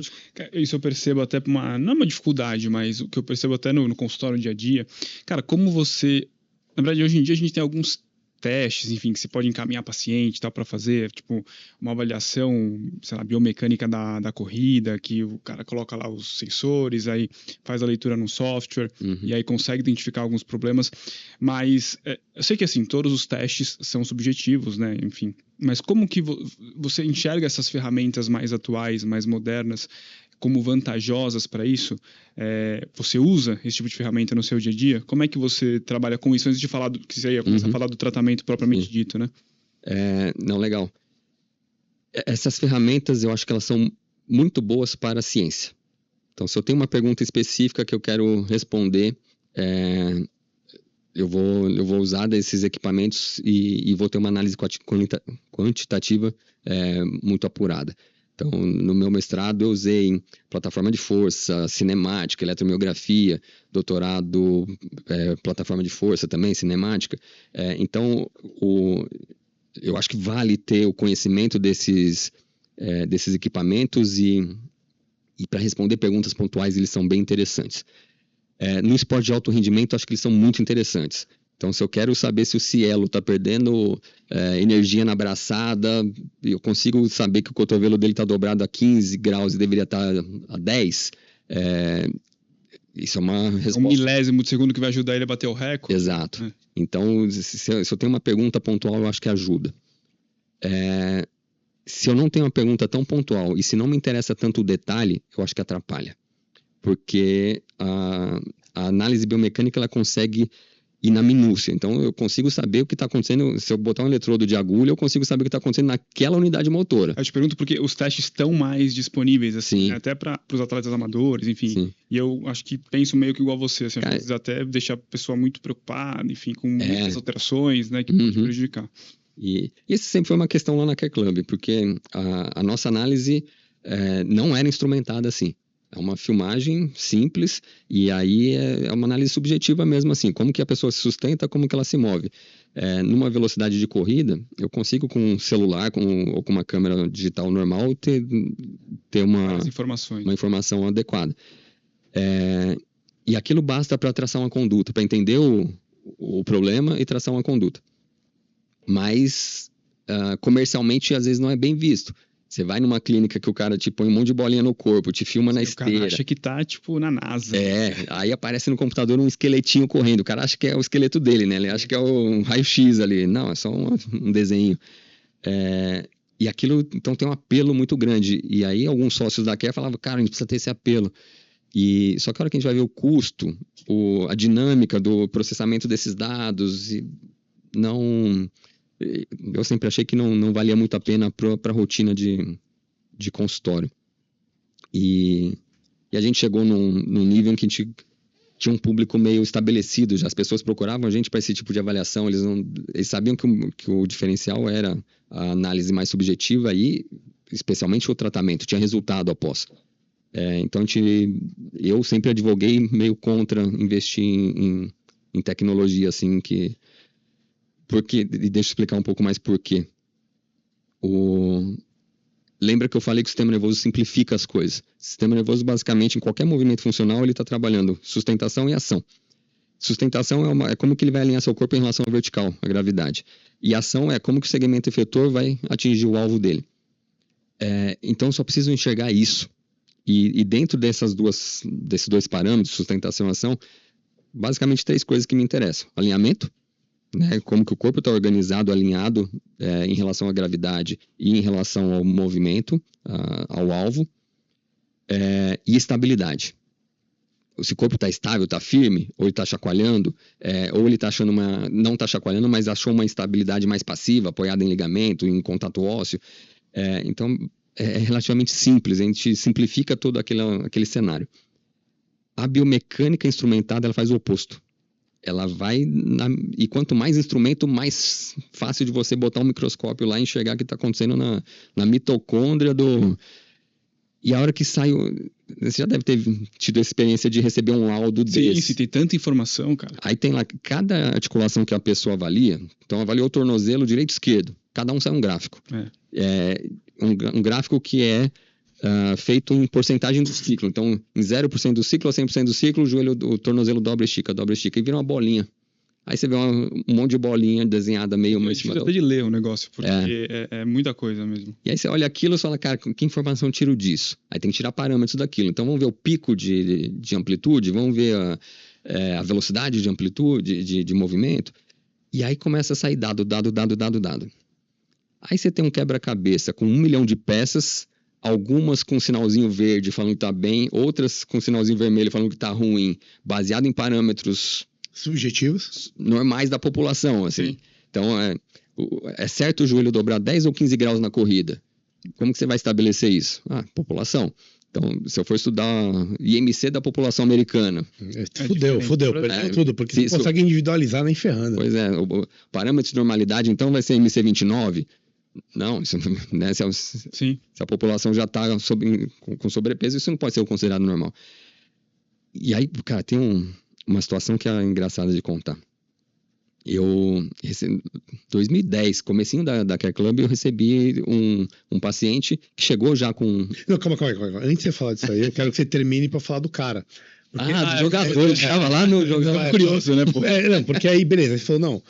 Isso eu percebo até não é uma dificuldade, mas o que eu percebo até no consultório no dia a dia. Cara, como você... Na verdade, hoje em dia a gente tem alguns testes, enfim, que você pode encaminhar paciente para fazer, tipo, uma avaliação, sei lá, biomecânica da corrida, que o cara coloca lá os sensores, aí faz a leitura no software, e aí consegue identificar alguns problemas, mas eu sei que, assim, todos os testes são subjetivos, né, enfim, mas como que você enxerga essas ferramentas mais atuais, mais modernas, como vantajosas para isso? Você usa esse tipo de ferramenta no seu dia a dia? Como é que você trabalha com isso? Antes de falar que você ia começar a falar do tratamento propriamente dito, né? Não, legal. Essas ferramentas, eu acho que elas são muito boas para a ciência. Então, se eu tenho uma pergunta específica que eu quero responder, eu vou usar desses equipamentos e vou ter uma análise quantitativa muito apurada. Então, no meu mestrado, eu usei plataforma de força, cinemática, eletromiografia, doutorado, plataforma de força também, cinemática. Então, eu acho que vale ter o conhecimento desses equipamentos e para responder perguntas pontuais, eles são bem interessantes. No esporte de alto rendimento, acho que eles são muito interessantes. Então, se eu quero saber se o Cielo está perdendo energia na braçada, eu consigo saber que o cotovelo dele está dobrado a 15 graus e deveria estar a 10, isso é uma resposta. 1 milésimo de segundo que vai ajudar ele a bater o recorde. Exato. Então, se eu tenho uma pergunta pontual, eu acho que ajuda. Se eu não tenho uma pergunta tão pontual e se não me interessa tanto o detalhe, eu acho que atrapalha. Porque a análise biomecânica, ela consegue ir na minúcia. Então, eu consigo saber o que está acontecendo. Se eu botar um eletrodo de agulha, eu consigo saber o que está acontecendo naquela unidade motora. Eu te pergunto porque os testes estão mais disponíveis, assim, Sim. Até para os atletas amadores, enfim. Sim. E eu acho que penso meio que igual a você. Assim, às vezes até deixar a pessoa muito preocupada, enfim, com muitas alterações, né, que pode prejudicar. E isso sempre foi uma questão lá na Care Club, porque a nossa análise não era instrumentada assim. É uma filmagem simples e aí é uma análise subjetiva mesmo assim. Como que a pessoa se sustenta, como que ela se move. Numa velocidade de corrida, eu consigo com um celular ou com uma câmera digital normal ter uma informação adequada. E aquilo basta para traçar uma conduta, para entender o problema e traçar uma conduta. Mas comercialmente às vezes não é bem visto. Você vai numa clínica que o cara te põe um monte de bolinha no corpo, te filma na esteira. O cara acha que tá, tipo, na NASA. Aí aparece no computador um esqueletinho correndo. O cara acha que é o esqueleto dele, né? Ele acha que é o raio-x ali. Não, é só um desenho. E aquilo, então, tem um apelo muito grande. E aí alguns sócios da Care falavam, cara, a gente precisa ter esse apelo. Só que a hora que a gente vai ver o custo, a dinâmica do processamento desses dados, eu sempre achei que não valia muito a pena para a rotina de consultório. E a gente chegou num nível em que a gente tinha um público meio estabelecido, já as pessoas procuravam a gente para esse tipo de avaliação, eles sabiam que o diferencial era a análise mais subjetiva e especialmente o tratamento, tinha resultado após. Então eu sempre advoguei meio contra investir em tecnologia, assim, e deixa eu explicar um pouco mais por quê. Lembra que eu falei que o sistema nervoso simplifica as coisas. O sistema nervoso, basicamente, em qualquer movimento funcional, ele está trabalhando sustentação e ação. Sustentação é como que ele vai alinhar seu corpo em relação à vertical, à gravidade. E ação é como que o segmento efetor vai atingir o alvo dele. Então, eu só preciso enxergar isso. E dentro desses dois parâmetros, sustentação e ação, basicamente 3 coisas que me interessam. Alinhamento, né, como que o corpo está organizado, alinhado em relação à gravidade e em relação ao movimento, ao alvo, e estabilidade. Se o corpo está estável, está firme, ou ele está chacoalhando, ou ele está achando não está chacoalhando, mas achou uma estabilidade mais passiva, apoiada em ligamento, em contato ósseo. Então, é relativamente simples, a gente simplifica todo aquele cenário. A biomecânica instrumentada, ela faz o oposto. Ela vai, e quanto mais instrumento, mais fácil de você botar um microscópio lá e enxergar o que está acontecendo na mitocôndria E a hora que sai, você já deve ter tido a experiência de receber um laudo desse. Sim, tem tanta informação, cara. Aí tem lá, cada articulação que a pessoa avalia, então avaliou o tornozelo direito e esquerdo, cada um sai um gráfico. Um gráfico que é feito em porcentagem do ciclo. Então, em 0% do ciclo a 100% do ciclo, o tornozelo dobra, estica, e vira uma bolinha. Aí você vê um monte de bolinha desenhada meio... É difícil até de ler o negócio, porque é muita coisa mesmo. E aí você olha aquilo e fala, cara, que informação eu tiro disso? Aí tem que tirar parâmetros daquilo. Então, vamos ver o pico de amplitude, vamos ver a velocidade de amplitude, de movimento. E aí começa a sair dado. Aí você tem um quebra-cabeça com 1 milhão de peças, algumas com sinalzinho verde falando que está bem, outras com sinalzinho vermelho falando que está ruim, baseado em parâmetros subjetivos normais da população, assim. Sim. Então, é certo o joelho dobrar 10 ou 15 graus na corrida. Como que você vai estabelecer isso? População. Então, se eu for estudar IMC da população americana... Fudeu, perdeu tudo, porque você consegue individualizar nem ferrando. Pois é, o parâmetro de normalidade, então, vai ser IMC 29... Não, isso, né, se a população já está com sobrepeso, isso não pode ser considerado normal. E aí, cara, tem uma situação que é engraçada de contar. Em 2010, comecinho da Care Club, eu recebi um paciente que chegou já com... Não, calma. Antes de você falar disso aí, eu quero que você termine para falar do cara. Porque, do jogador, ele estava lá no jogador. Curioso, né, pô? Não, porque aí, beleza, ele falou, não,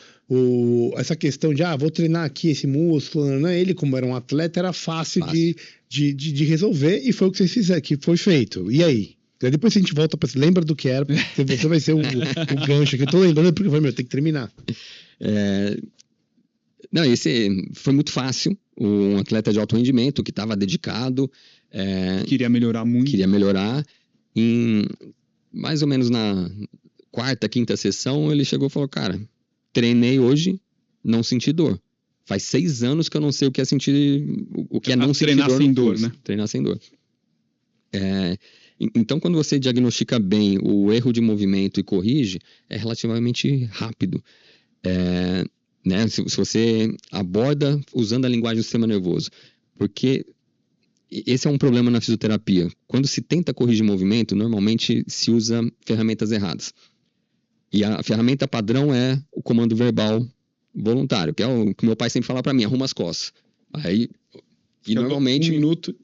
essa questão de, vou treinar aqui esse músculo, né? Ele, como era um atleta, era fácil. De resolver, e foi o que vocês fizeram, que foi feito. E aí? Depois a gente volta para... Lembra do que era, você vai ser o gancho aqui. Eu tô lembrando porque eu falei, tem que terminar. Não, esse foi muito fácil. Um atleta de alto rendimento que estava dedicado. Queria melhorar muito. Queria melhorar. Mais ou menos na 4ª, 5ª sessão, ele chegou e falou, cara, treinei hoje, não senti dor. Faz 6 anos que eu não sei o que é sentir, o que é não sentir dor. Treinar sem dor, né? Treinar sem dor. Então, quando você diagnostica bem o erro de movimento e corrige, é relativamente rápido. Né? Se você aborda usando a linguagem do sistema nervoso. Porque esse é um problema na fisioterapia. Quando se tenta corrigir movimento, normalmente se usa ferramentas erradas. E a ferramenta padrão é o comando verbal voluntário, que é o que meu pai sempre fala para mim, arruma as costas. E normalmente... 1 minuto...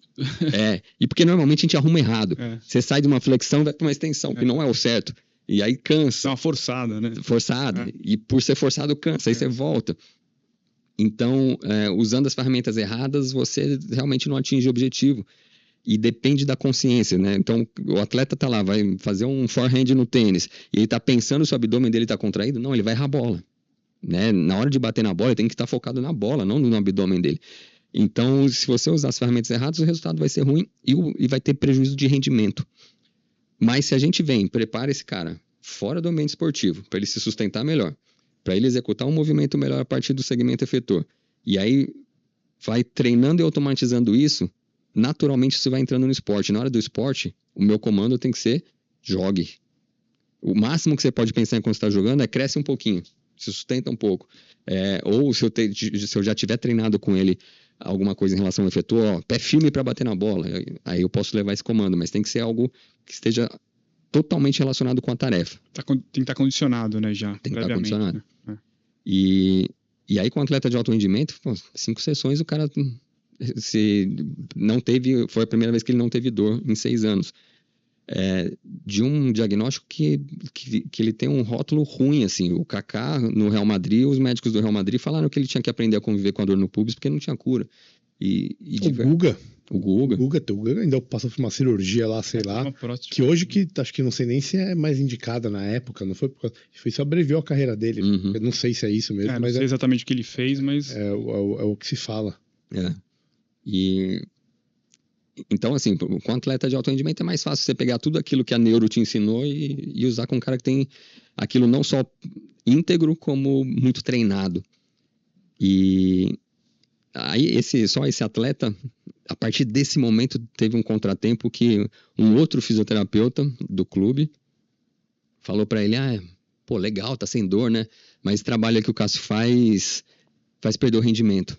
e porque normalmente a gente arruma errado. Você sai de uma flexão e vai para uma extensão, que não é o certo. E aí cansa. É uma forçada, né? Forçada. E por ser forçado, cansa. Aí você volta. Então, usando as ferramentas erradas, você realmente não atinge o objetivo. E depende da consciência, né? Então, o atleta tá lá, vai fazer um forehand no tênis, e ele tá pensando se o abdômen dele tá contraído? Não, ele vai errar a bola. Né? Na hora de bater na bola, ele tem que estar focado na bola, não no abdômen dele. Então, se você usar as ferramentas erradas, o resultado vai ser ruim e vai ter prejuízo de rendimento. Mas se a gente prepara esse cara fora do ambiente esportivo, para ele se sustentar melhor, para ele executar um movimento melhor a partir do segmento efetor, e aí vai treinando e automatizando isso, naturalmente você vai entrando no esporte. Na hora do esporte, o meu comando tem que ser jogue. O máximo que você pode pensar enquanto está jogando é cresce um pouquinho, se sustenta um pouco. Ou se eu já tiver treinado com ele alguma coisa em relação ao efetor, pé firme para bater na bola, aí eu posso levar esse comando, mas tem que ser algo que esteja totalmente relacionado com a tarefa. Tem que estar condicionado, né, já. Tem que estar condicionado. Né? E aí com o atleta de alto rendimento, 5 sessões o cara foi a primeira vez que ele não teve dor em 6 anos. De um diagnóstico que ele tem um rótulo ruim, assim. O Kaká no Real Madrid, os médicos do Real Madrid falaram que ele tinha que aprender a conviver com a dor no pubis porque não tinha cura. O Guga ainda passou por uma cirurgia lá, sei lá, que hoje acho que não sei nem se é mais indicada na época, não foi isso abreviou a carreira dele. Eu não sei se é isso mesmo, mas não sei exatamente o que ele fez, mas é o que se fala. Então, assim, com atleta de alto rendimento é mais fácil você pegar tudo aquilo que a neuro te ensinou e usar com um cara que tem aquilo não só íntegro, como muito treinado. E aí, só esse atleta, a partir desse momento, teve um contratempo que um outro fisioterapeuta do clube falou pra ele, legal, tá sem dor, né? Mas esse trabalho que o Cássio faz perder o rendimento.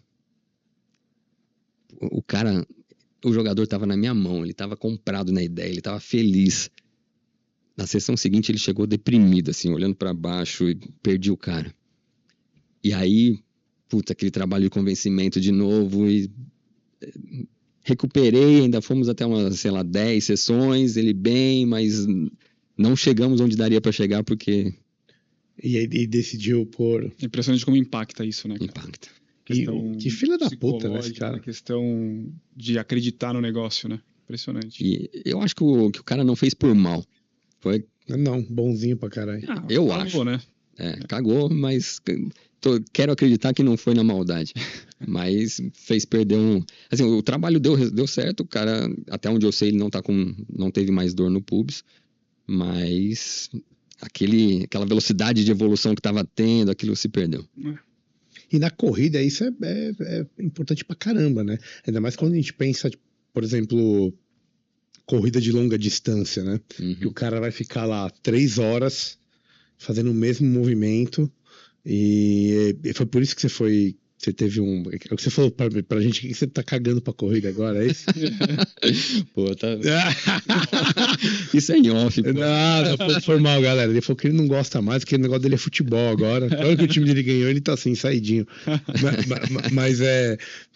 O jogador estava na minha mão, ele estava comprado na ideia, ele estava feliz. Na sessão seguinte, ele chegou deprimido, assim, olhando para baixo, e perdi o cara. E aí, aquele trabalho de convencimento de novo, e recuperei, ainda fomos até umas, 10 sessões, ele bem, mas não chegamos onde daria para chegar, porque... E aí decidiu por... Impressionante como impacta isso, né, cara? Impacta. Que filha da puta, né, esse cara? A questão de acreditar no negócio, né? Impressionante. E eu acho que o cara não fez por mal. Foi... Não, bonzinho pra caralho. Eu acho. Né? Cagou, mas quero acreditar que não foi na maldade. Mas fez perder Assim, o trabalho deu certo, o cara, até onde eu sei, ele não teve mais dor no pubis, mas aquela velocidade de evolução que estava tendo, aquilo se perdeu. E na corrida isso é importante pra caramba, né? Ainda mais quando a gente pensa, por exemplo, corrida de longa distância, né? Que o cara vai ficar lá 3 horas fazendo o mesmo movimento e foi por isso que você teve o que você falou pra gente, que você tá cagando pra corrida agora, é isso? Pô, tá... Isso é em off, pô. Não, foi mal, galera. Ele falou que ele não gosta mais, porque o negócio dele é futebol agora. Agora que o time dele ganhou, ele tá assim, saidinho. Mas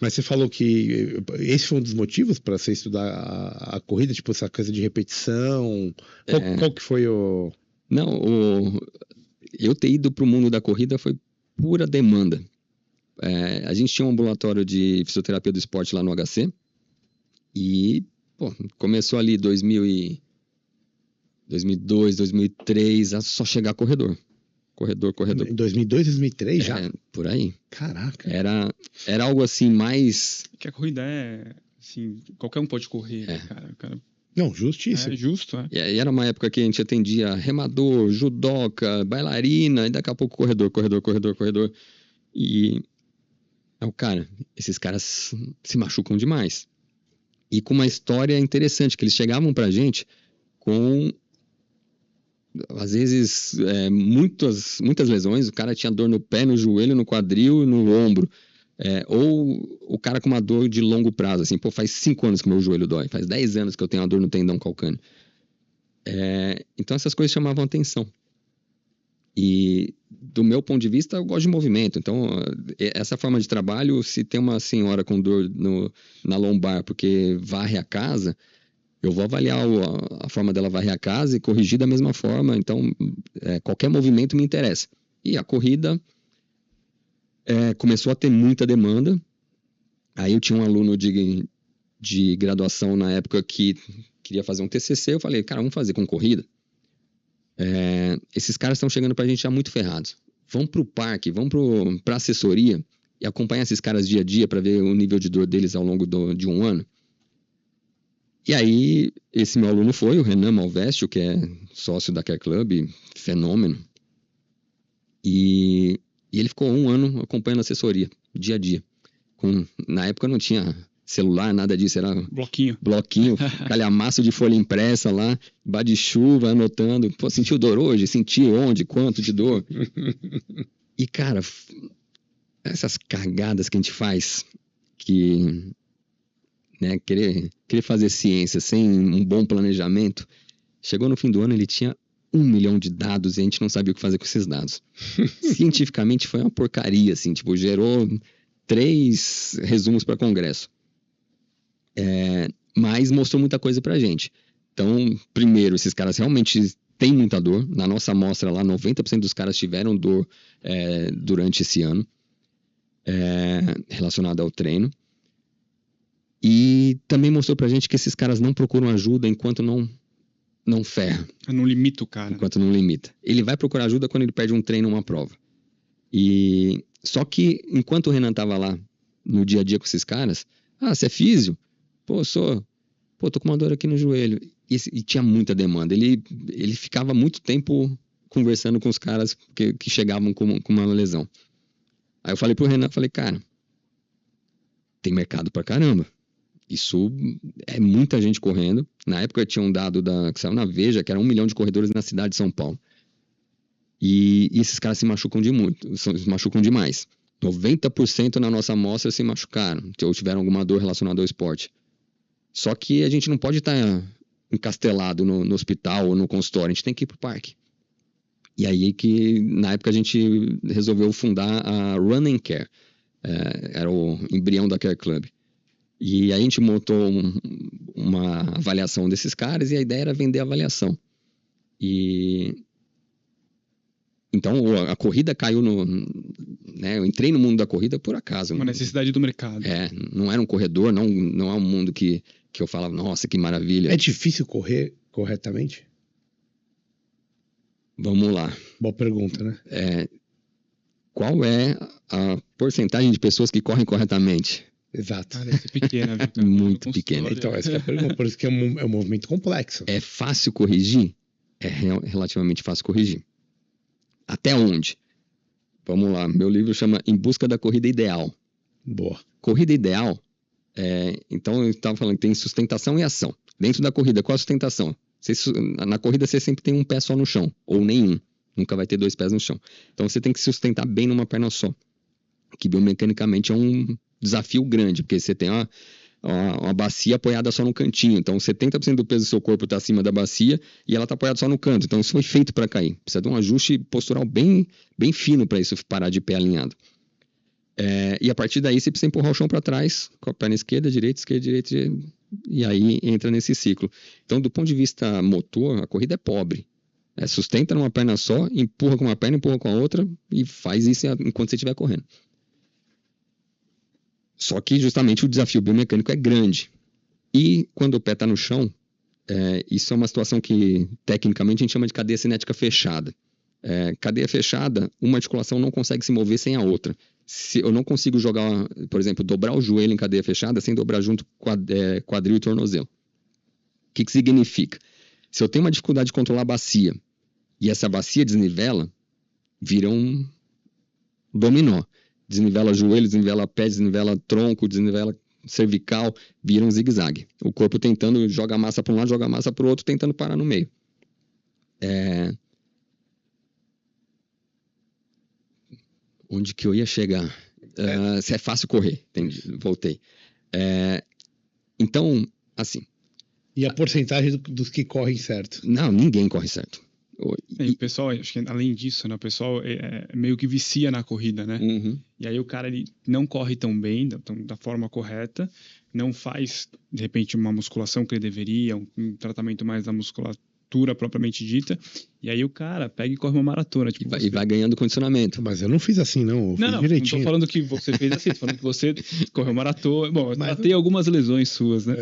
você falou que esse foi um dos motivos pra você estudar a corrida, tipo essa coisa de repetição. Qual que foi o... Não, eu ter ido pro mundo da corrida foi pura demanda. A gente tinha um ambulatório de fisioterapia do esporte lá no HC e começou ali 2002, 2003 a só chegar corredor. Em 2002, 2003 já? Por aí. Caraca. Era algo assim mais... Que a corrida assim, qualquer um pode correr, cara. Não, justíssimo. É justo, E era uma época que a gente atendia remador, judoca, bailarina, e daqui a pouco corredor. E... cara, esses caras se machucam demais. E com uma história interessante, que eles chegavam pra gente com, às vezes, muitas lesões. O cara tinha dor no pé, no joelho, no quadril, no ombro. Ou o cara com uma dor de longo prazo, assim, faz 5 anos que meu joelho dói, faz 10 anos que eu tenho uma dor no tendão calcâneo. Então essas coisas chamavam atenção. E do meu ponto de vista, eu gosto de movimento. Então, essa forma de trabalho, se tem uma senhora com dor na lombar porque varre a casa, eu vou avaliar a forma dela varrer a casa e corrigir da mesma forma. Então, qualquer movimento me interessa. E a corrida começou a ter muita demanda. Aí eu tinha um aluno de graduação na época que queria fazer um TCC. Eu falei, cara, vamos fazer com corrida? Esses caras estão chegando pra gente já muito ferrados. Vão pro parque, vão pra assessoria e acompanhar esses caras dia a dia para ver o nível de dor deles ao longo de um ano. E aí, esse meu aluno foi, o Renan Malvestio, que é sócio da Care Club, fenômeno. E ele ficou 1 ano acompanhando a assessoria, dia a dia. Na época não tinha celular, nada disso, era bloquinho, calhamaço de folha impressa lá, debaixo de chuva, anotando. Pô, sentiu dor hoje? Senti onde? Quanto de dor? E, cara, essas cagadas que a gente faz, que, né, querer fazer ciência sem um bom planejamento, chegou no fim do ano, ele tinha 1 milhão de dados e a gente não sabia o que fazer com esses dados. Cientificamente foi uma porcaria, assim, tipo, gerou 3 resumos para congresso. Mas mostrou muita coisa pra gente. Então, primeiro, esses caras realmente têm muita dor. Na nossa amostra lá, 90% dos caras tiveram dor durante esse ano, relacionada ao treino. E também mostrou pra gente que esses caras não procuram ajuda enquanto não ferra. Não limita o cara. Enquanto não limita. Ele vai procurar ajuda quando ele perde um treino ou uma prova. Só que, enquanto o Renan tava lá, no dia a dia com esses caras, você é físio? Tô com uma dor aqui no joelho. E tinha muita demanda. Ele ficava muito tempo conversando com os caras que chegavam com uma lesão. Aí eu falei pro Renan, cara, tem mercado pra caramba. Isso é muita gente correndo. Na época tinha um dado que saiu na Veja, que era 1 milhão de corredores na cidade de São Paulo. E esses caras se machucam demais. 90% na nossa amostra se machucaram, ou tiveram alguma dor relacionada ao esporte. Só que a gente não pode estar encastelado no hospital ou no consultório, a gente tem que ir pro parque. E aí que, na época, a gente resolveu fundar a Run and Care. Era o embrião da Care Club. E aí a gente montou uma avaliação desses caras e a ideia era vender a avaliação. Então, a corrida caiu né, eu entrei no mundo da corrida por acaso. Uma necessidade do mercado. Não era um corredor, não é um mundo que eu falava, nossa, que maravilha. É difícil correr corretamente? Vamos lá. Boa pergunta, né? Qual é a porcentagem de pessoas que correm corretamente? Exato. Parece pequena, Victor. Muito pequena. Então, essa é a pergunta. Por isso que é um movimento complexo. É fácil corrigir? É relativamente fácil corrigir. Até onde? Vamos lá. Meu livro chama Em Busca da Corrida Ideal. Boa. Corrida ideal, então eu estava falando que tem sustentação e ação. Dentro da corrida, qual a sustentação? Na corrida você sempre tem um pé só no chão, ou nenhum. Nunca vai ter 2 pés no chão. Então você tem que se sustentar bem numa perna só. Que biomecanicamente é um desafio grande, porque você tem uma bacia apoiada só no cantinho. Então 70% do peso do seu corpo está acima da bacia e ela está apoiada só no canto. Então isso foi feito para cair. Precisa de um ajuste postural bem, bem fino para isso parar de pé alinhado. E a partir daí você precisa empurrar o chão para trás, com a perna esquerda, direita, e aí entra nesse ciclo. Então, do ponto de vista motor, a corrida é pobre. Sustenta numa perna só, empurra com uma perna, empurra com a outra e faz isso enquanto você estiver correndo. Só que justamente o desafio biomecânico é grande. E quando o pé está no chão, isso é uma situação que tecnicamente a gente chama de cadeia cinética fechada. Cadeia fechada, uma articulação não consegue se mover sem a outra. Se eu não consigo jogar, por exemplo, dobrar o joelho em cadeia fechada sem dobrar junto quadril e tornozelo. O que significa? Se eu tenho uma dificuldade de controlar a bacia e essa bacia desnivela, vira um dominó. Desnivela joelho, desnivela pé, desnivela tronco, desnivela cervical, vira um zigue-zague. O corpo tentando jogar massa para um lado, jogar massa para o outro, tentando parar no meio. Onde que eu ia chegar? Se é fácil correr, entendi, voltei. Então, assim... E a porcentagem dos que correm certo? Não, ninguém corre certo. E o pessoal, acho que além disso, né, o pessoal meio que vicia na corrida, né? Uhum. E aí o cara ele não corre tão bem, da forma correta, não faz, de repente, uma musculação que ele deveria, um tratamento mais da musculatura propriamente dita, e aí o cara pega e corre uma maratona. Tipo, e vai ganhando condicionamento. Mas eu não fiz assim, não. Eu fiz direitinho. Não tô falando que você fez assim, tô falando que você correu maratona. Bom, eu tratei algumas lesões suas, né?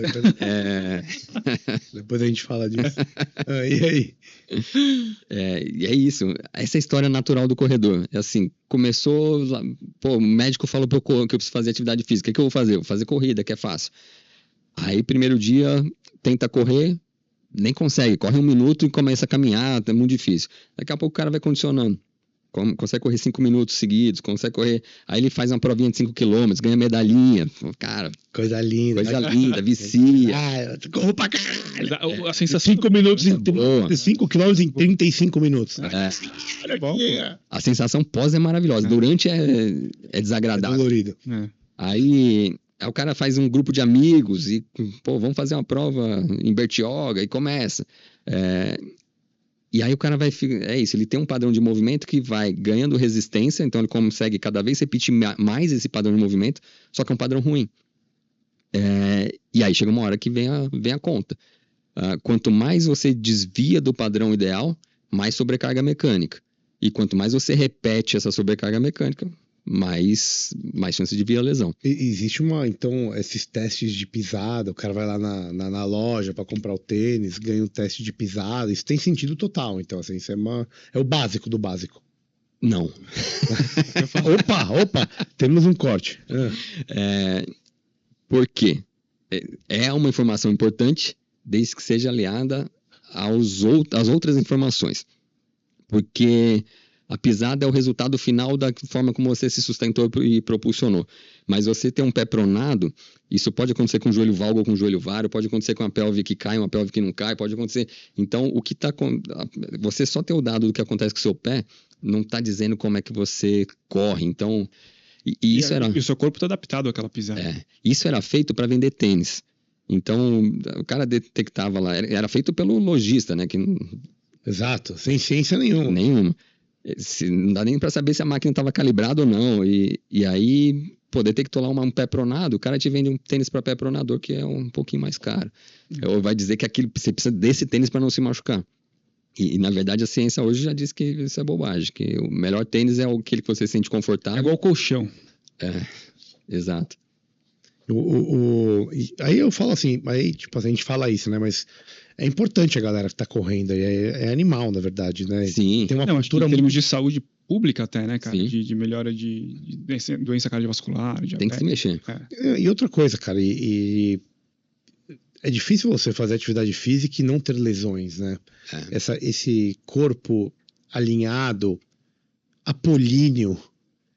Depois a gente fala disso. E aí? E é isso. Essa é a história natural do corredor. É assim, começou... o médico falou que eu preciso fazer atividade física. O que eu vou fazer? Vou fazer corrida, que é fácil. Aí, primeiro dia, tenta correr, nem consegue. Corre 1 minuto e começa a caminhar, é muito difícil. Daqui a pouco o cara vai condicionando. Consegue correr 5 minutos seguidos, consegue correr. Aí ele faz uma provinha de 5 km, ganha medalhinha. Cara, Coisa linda. vicia. Eu corro pra caralho. A sensação 5 minutos em boa. 5 km em 35 minutos. É. bom. A sensação pós é maravilhosa. Durante é É desagradável. dolorido. Aí o cara faz um grupo de amigos e, pô, vamos fazer uma prova em Bertioga e começa. E aí o cara vai... É isso, ele tem um padrão de movimento que vai ganhando resistência, então ele consegue cada vez repetir mais esse padrão de movimento, só que é um padrão ruim. E aí chega uma hora que vem a conta. Quanto mais você desvia do padrão ideal, mais sobrecarga mecânica. E quanto mais você repete essa sobrecarga mecânica, mais chance de vir a lesão. Existe então, esses testes de pisada, o cara vai lá na loja para comprar o tênis, ganha um teste de pisada, isso tem sentido total, então, assim, isso é o básico do básico. Não. Opa, temos um corte. Por quê? É uma informação importante, desde que seja aliada às outras informações. Porque a pisada é o resultado final da forma como você se sustentou e propulsionou. Mas você ter um pé pronado, isso pode acontecer com o joelho valgo ou com o joelho varo, pode acontecer com uma pelve que cai, uma pelve que não cai, pode acontecer... Então, você só ter o dado do que acontece com o seu pé, não está dizendo como é que você corre. Então, E o seu corpo está adaptado àquela pisada. Isso era feito para vender tênis. Então, o cara detectava lá, era feito pelo lojista, né? Exato, sem ciência nenhuma. Não dá nem para saber se a máquina estava calibrada ou não. E aí, detectou lá um pé pronado, o cara te vende um tênis para pé pronador que é um pouquinho mais caro. Ou vai dizer que você precisa desse tênis para não se machucar. E, na verdade, a ciência hoje já diz que isso é bobagem, que o melhor tênis é aquele que você se sente confortável. É igual colchão. Exato. Aí eu falo assim, tipo, a gente fala isso, né? Mas é importante a galera que tá correndo aí, é animal, na verdade, né? Sim. Tem uma Acho que cultura em termos de saúde pública até, né, cara? Sim. De melhora de doença cardiovascular, Tem que se mexer. E outra coisa, cara, é difícil você fazer atividade física e não ter lesões, né? Esse corpo alinhado, apolíneo,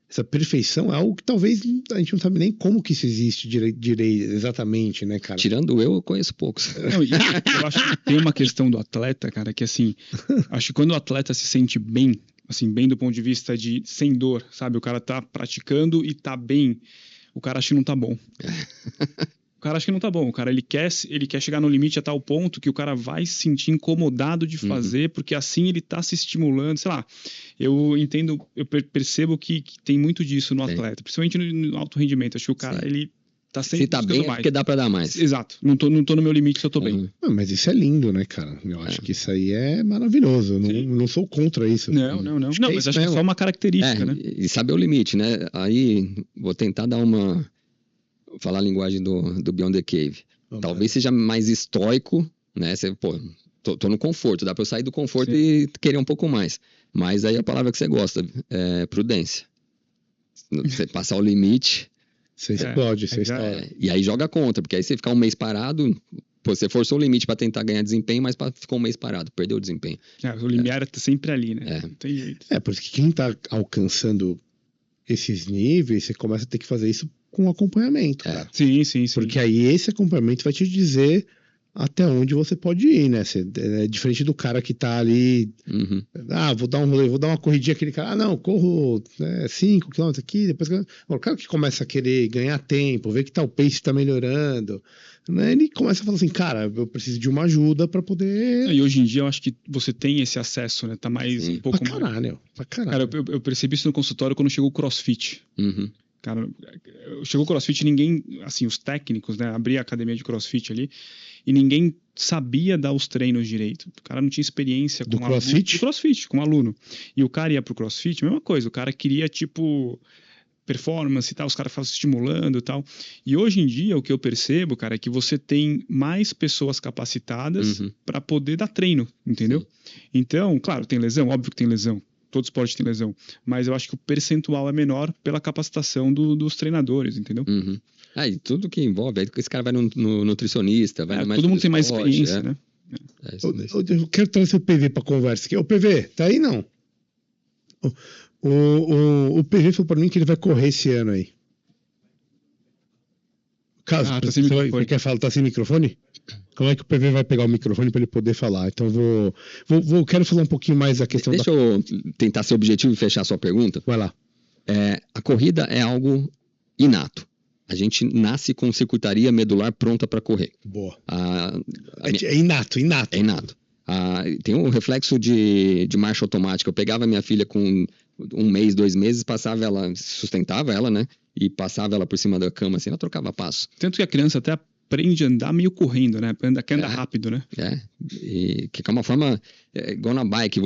essa perfeição é algo que talvez a gente não sabe nem como que isso existe direito exatamente, né, cara? Tirando eu conheço poucos. Não, eu acho que tem uma questão do atleta, cara, que assim, acho que quando o atleta se sente bem, assim, bem do ponto de vista de sem dor, sabe? O cara tá praticando e tá bem, o cara acha que não tá bom. O cara acha que não tá bom. O cara, ele quer chegar no limite a tal ponto que o cara vai se sentir incomodado de fazer, porque assim ele tá se estimulando, sei lá. Eu entendo, eu percebo que tem muito disso no atleta, principalmente no alto rendimento. Acho que o cara, ele tá sempre se tá bem, é porque dá pra dar mais. Exato. Não tô no meu limite se eu tô bem. Mas isso é lindo, né, cara? Eu acho que isso aí é maravilhoso. Não sou contra isso. Não, mas acho que é só uma característica, né? E saber o limite, né? Aí, vou tentar falar a linguagem do Beyond the Cave. Talvez seja mais estoico, né? Você, tô no conforto, dá pra eu sair do conforto e querer um pouco mais. Mas aí a palavra que você gosta é prudência. Você passar o limite... Você explode, você estoura. E aí joga contra, porque aí você ficar um mês parado... você forçou o limite para tentar ganhar desempenho, mas ficou um mês parado, perdeu o desempenho. O limiar tá sempre ali, né? Não tem jeito. Porque quem tá alcançando esses níveis, você começa a ter que fazer isso com acompanhamento, cara. Sim. Porque aí esse acompanhamento vai te dizer até onde você pode ir, né? É diferente do cara que tá ali... vou dar um rolê, vou dar uma corridinha, aquele cara... não, corro 5 km aqui, depois... O cara que começa a querer ganhar tempo, ver que o pace tá melhorando... né? Ele começa a falar assim, cara, eu preciso de uma ajuda para poder... E hoje em dia eu acho que você tem esse acesso, né? Tá mais um pouco pra caralho. Cara, eu percebi isso no consultório quando chegou o CrossFit. Cara, chegou o CrossFit, ninguém, assim, os técnicos, né? Abri a academia de CrossFit ali e ninguém sabia dar os treinos direito. O cara não tinha experiência com CrossFit? Do CrossFit, com aluno. E o cara ia pro CrossFit, mesma coisa. O cara queria, tipo... performance e tal, os caras estavam se estimulando e tal. E hoje em dia, o que eu percebo, cara, é que você tem mais pessoas capacitadas para poder dar treino, entendeu? Então, claro, tem lesão, óbvio que tem lesão. Todo esporte tem lesão. Mas eu acho que o percentual é menor pela capacitação dos treinadores, entendeu? E tudo que envolve, aí esse cara vai no nutricionista, vai no médico todo mundo do tem mais esporte, experiência, né? Eu quero trazer o PV para conversa aqui. O PV, tá aí não? O PV falou para mim que ele vai correr esse ano aí. Caso, tá sem microfone. quer falar, tá sem microfone? Como é que o PV vai pegar o microfone para ele poder falar? Então quero falar um pouquinho mais da questão Deixa eu tentar ser objetivo e fechar a sua pergunta. Vai lá. A corrida é algo inato. A gente nasce com circuitaria medular pronta para correr. Boa. É inato. É inato. Tem um reflexo de marcha automática. Eu pegava minha filha com 1 mês, 2 meses, sustentava ela, né? E passava ela por cima da cama, assim, ela trocava passo. Tanto que a criança até aprende a andar meio correndo, né? Quer andar rápido, né? Que é uma forma, igual na bike,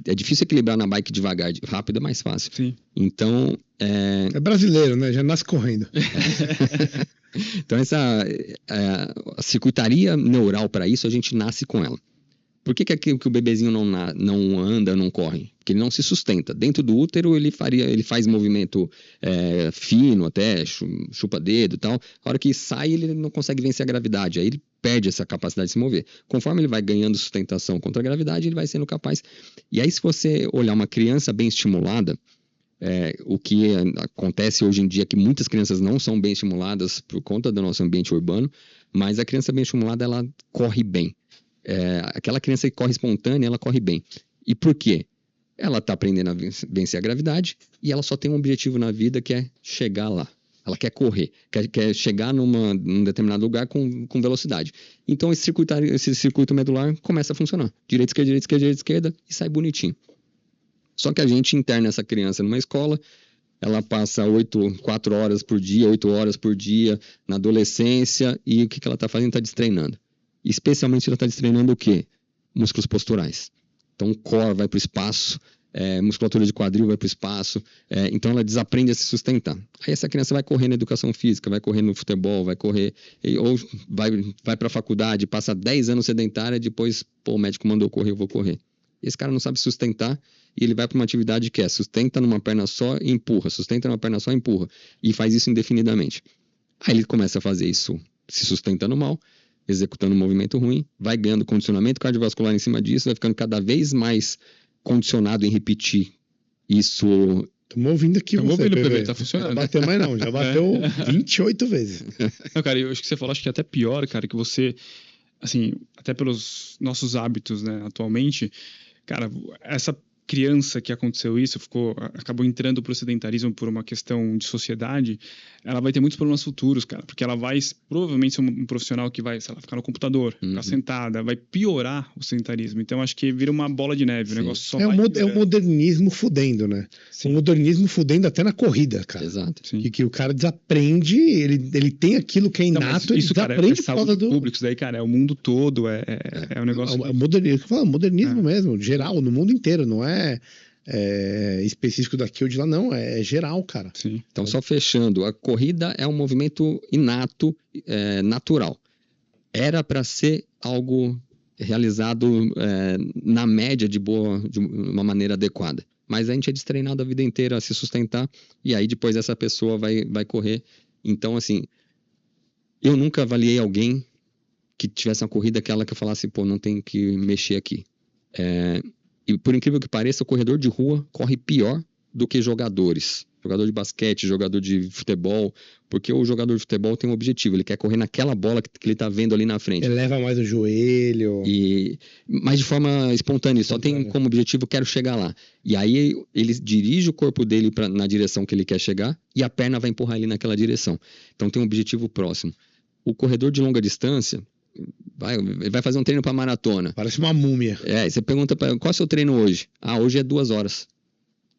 é difícil equilibrar na bike devagar, rápido é mais fácil. Sim. Então, é brasileiro, né? Já nasce correndo. Então, a circuitaria neural para isso, a gente nasce com ela. Por que o bebezinho não anda, não corre? Porque ele não se sustenta. Dentro do útero, ele faz movimento fino até, chupa dedo e tal. A hora que sai, ele não consegue vencer a gravidade. Aí ele perde essa capacidade de se mover. Conforme ele vai ganhando sustentação contra a gravidade, ele vai sendo capaz. E aí, se você olhar uma criança bem estimulada, o que acontece hoje em dia é que muitas crianças não são bem estimuladas por conta do nosso ambiente urbano, mas a criança bem estimulada, ela corre bem. Aquela criança que corre espontânea, ela corre bem. E por quê? Ela está aprendendo a vencer a gravidade e ela só tem um objetivo na vida, que é chegar lá. Ela quer correr, quer chegar num determinado lugar com velocidade. Então esse circuito medular começa a funcionar. Direita, esquerda, direita, esquerda, direita, esquerda, e sai bonitinho. Só que a gente interna essa criança numa escola, ela passa 4 horas por dia, 8 horas por dia na adolescência, e o que ela está fazendo? Está destreinando. Especialmente ela está destreinando o quê? Músculos posturais. Então o core vai para o espaço, musculatura de quadril vai para o espaço, então ela desaprende a se sustentar. Aí essa criança vai correr na educação física, vai correr no futebol, vai correr, ou vai para a faculdade, passa 10 anos sedentária, depois, o médico mandou correr, eu vou correr. Esse cara não sabe sustentar e ele vai para uma atividade que sustenta numa perna só e empurra, sustenta numa perna só e empurra, e faz isso indefinidamente. Aí ele começa a fazer isso se sustentando mal, executando um movimento ruim, vai ganhando condicionamento cardiovascular em cima disso, vai ficando cada vez mais condicionado em repetir isso. Estamos ouvindo aqui você, PV. Tá funcionando. Não bateu mais não, já bateu 28 vezes. Não, cara, eu acho que você falou, acho que é até pior, cara, que você, assim, até pelos nossos hábitos, né, atualmente, cara, essa criança que aconteceu isso, acabou entrando pro sedentarismo por uma questão de sociedade, ela vai ter muitos problemas futuros, cara, porque ela vai provavelmente ser um profissional que vai, sei lá, ficar no computador, ficar sentada, vai piorar o sedentarismo. Então acho que vira uma bola de neve, o negócio só vai é o modernismo fudendo, né? Sim. O modernismo fudendo até na corrida, cara. Exato. Que o cara desaprende, ele tem aquilo que é inato, isso, ele desaprende por causa do público, isso daí, cara, é o mundo todo, é um negócio... É modernismo mesmo, geral, no mundo inteiro, não é específico daqui ou de lá, não, é geral, cara. Sim. Então, só fechando, a corrida é um movimento inato, natural. Era para ser algo realizado na média de uma maneira adequada. Mas a gente é destreinado a vida inteira a se sustentar, e aí depois essa pessoa vai correr. Então, assim, eu nunca avaliei alguém que tivesse uma corrida que eu falasse, não tem que mexer aqui. E por incrível que pareça, o corredor de rua corre pior do que jogadores. Jogador de basquete, jogador de futebol, porque o jogador de futebol tem um objetivo, ele quer correr naquela bola que ele está vendo ali na frente. Ele leva mais o joelho. Mas de forma espontânea, só tem como objetivo, quero chegar lá. E aí ele dirige o corpo dele na direção que ele quer chegar, e a perna vai empurrar ele naquela direção. Então tem um objetivo próximo. O corredor de longa distância, vai fazer um treino para maratona. Parece uma múmia. Você pergunta para ele, qual é o seu treino hoje? Hoje é 2 horas.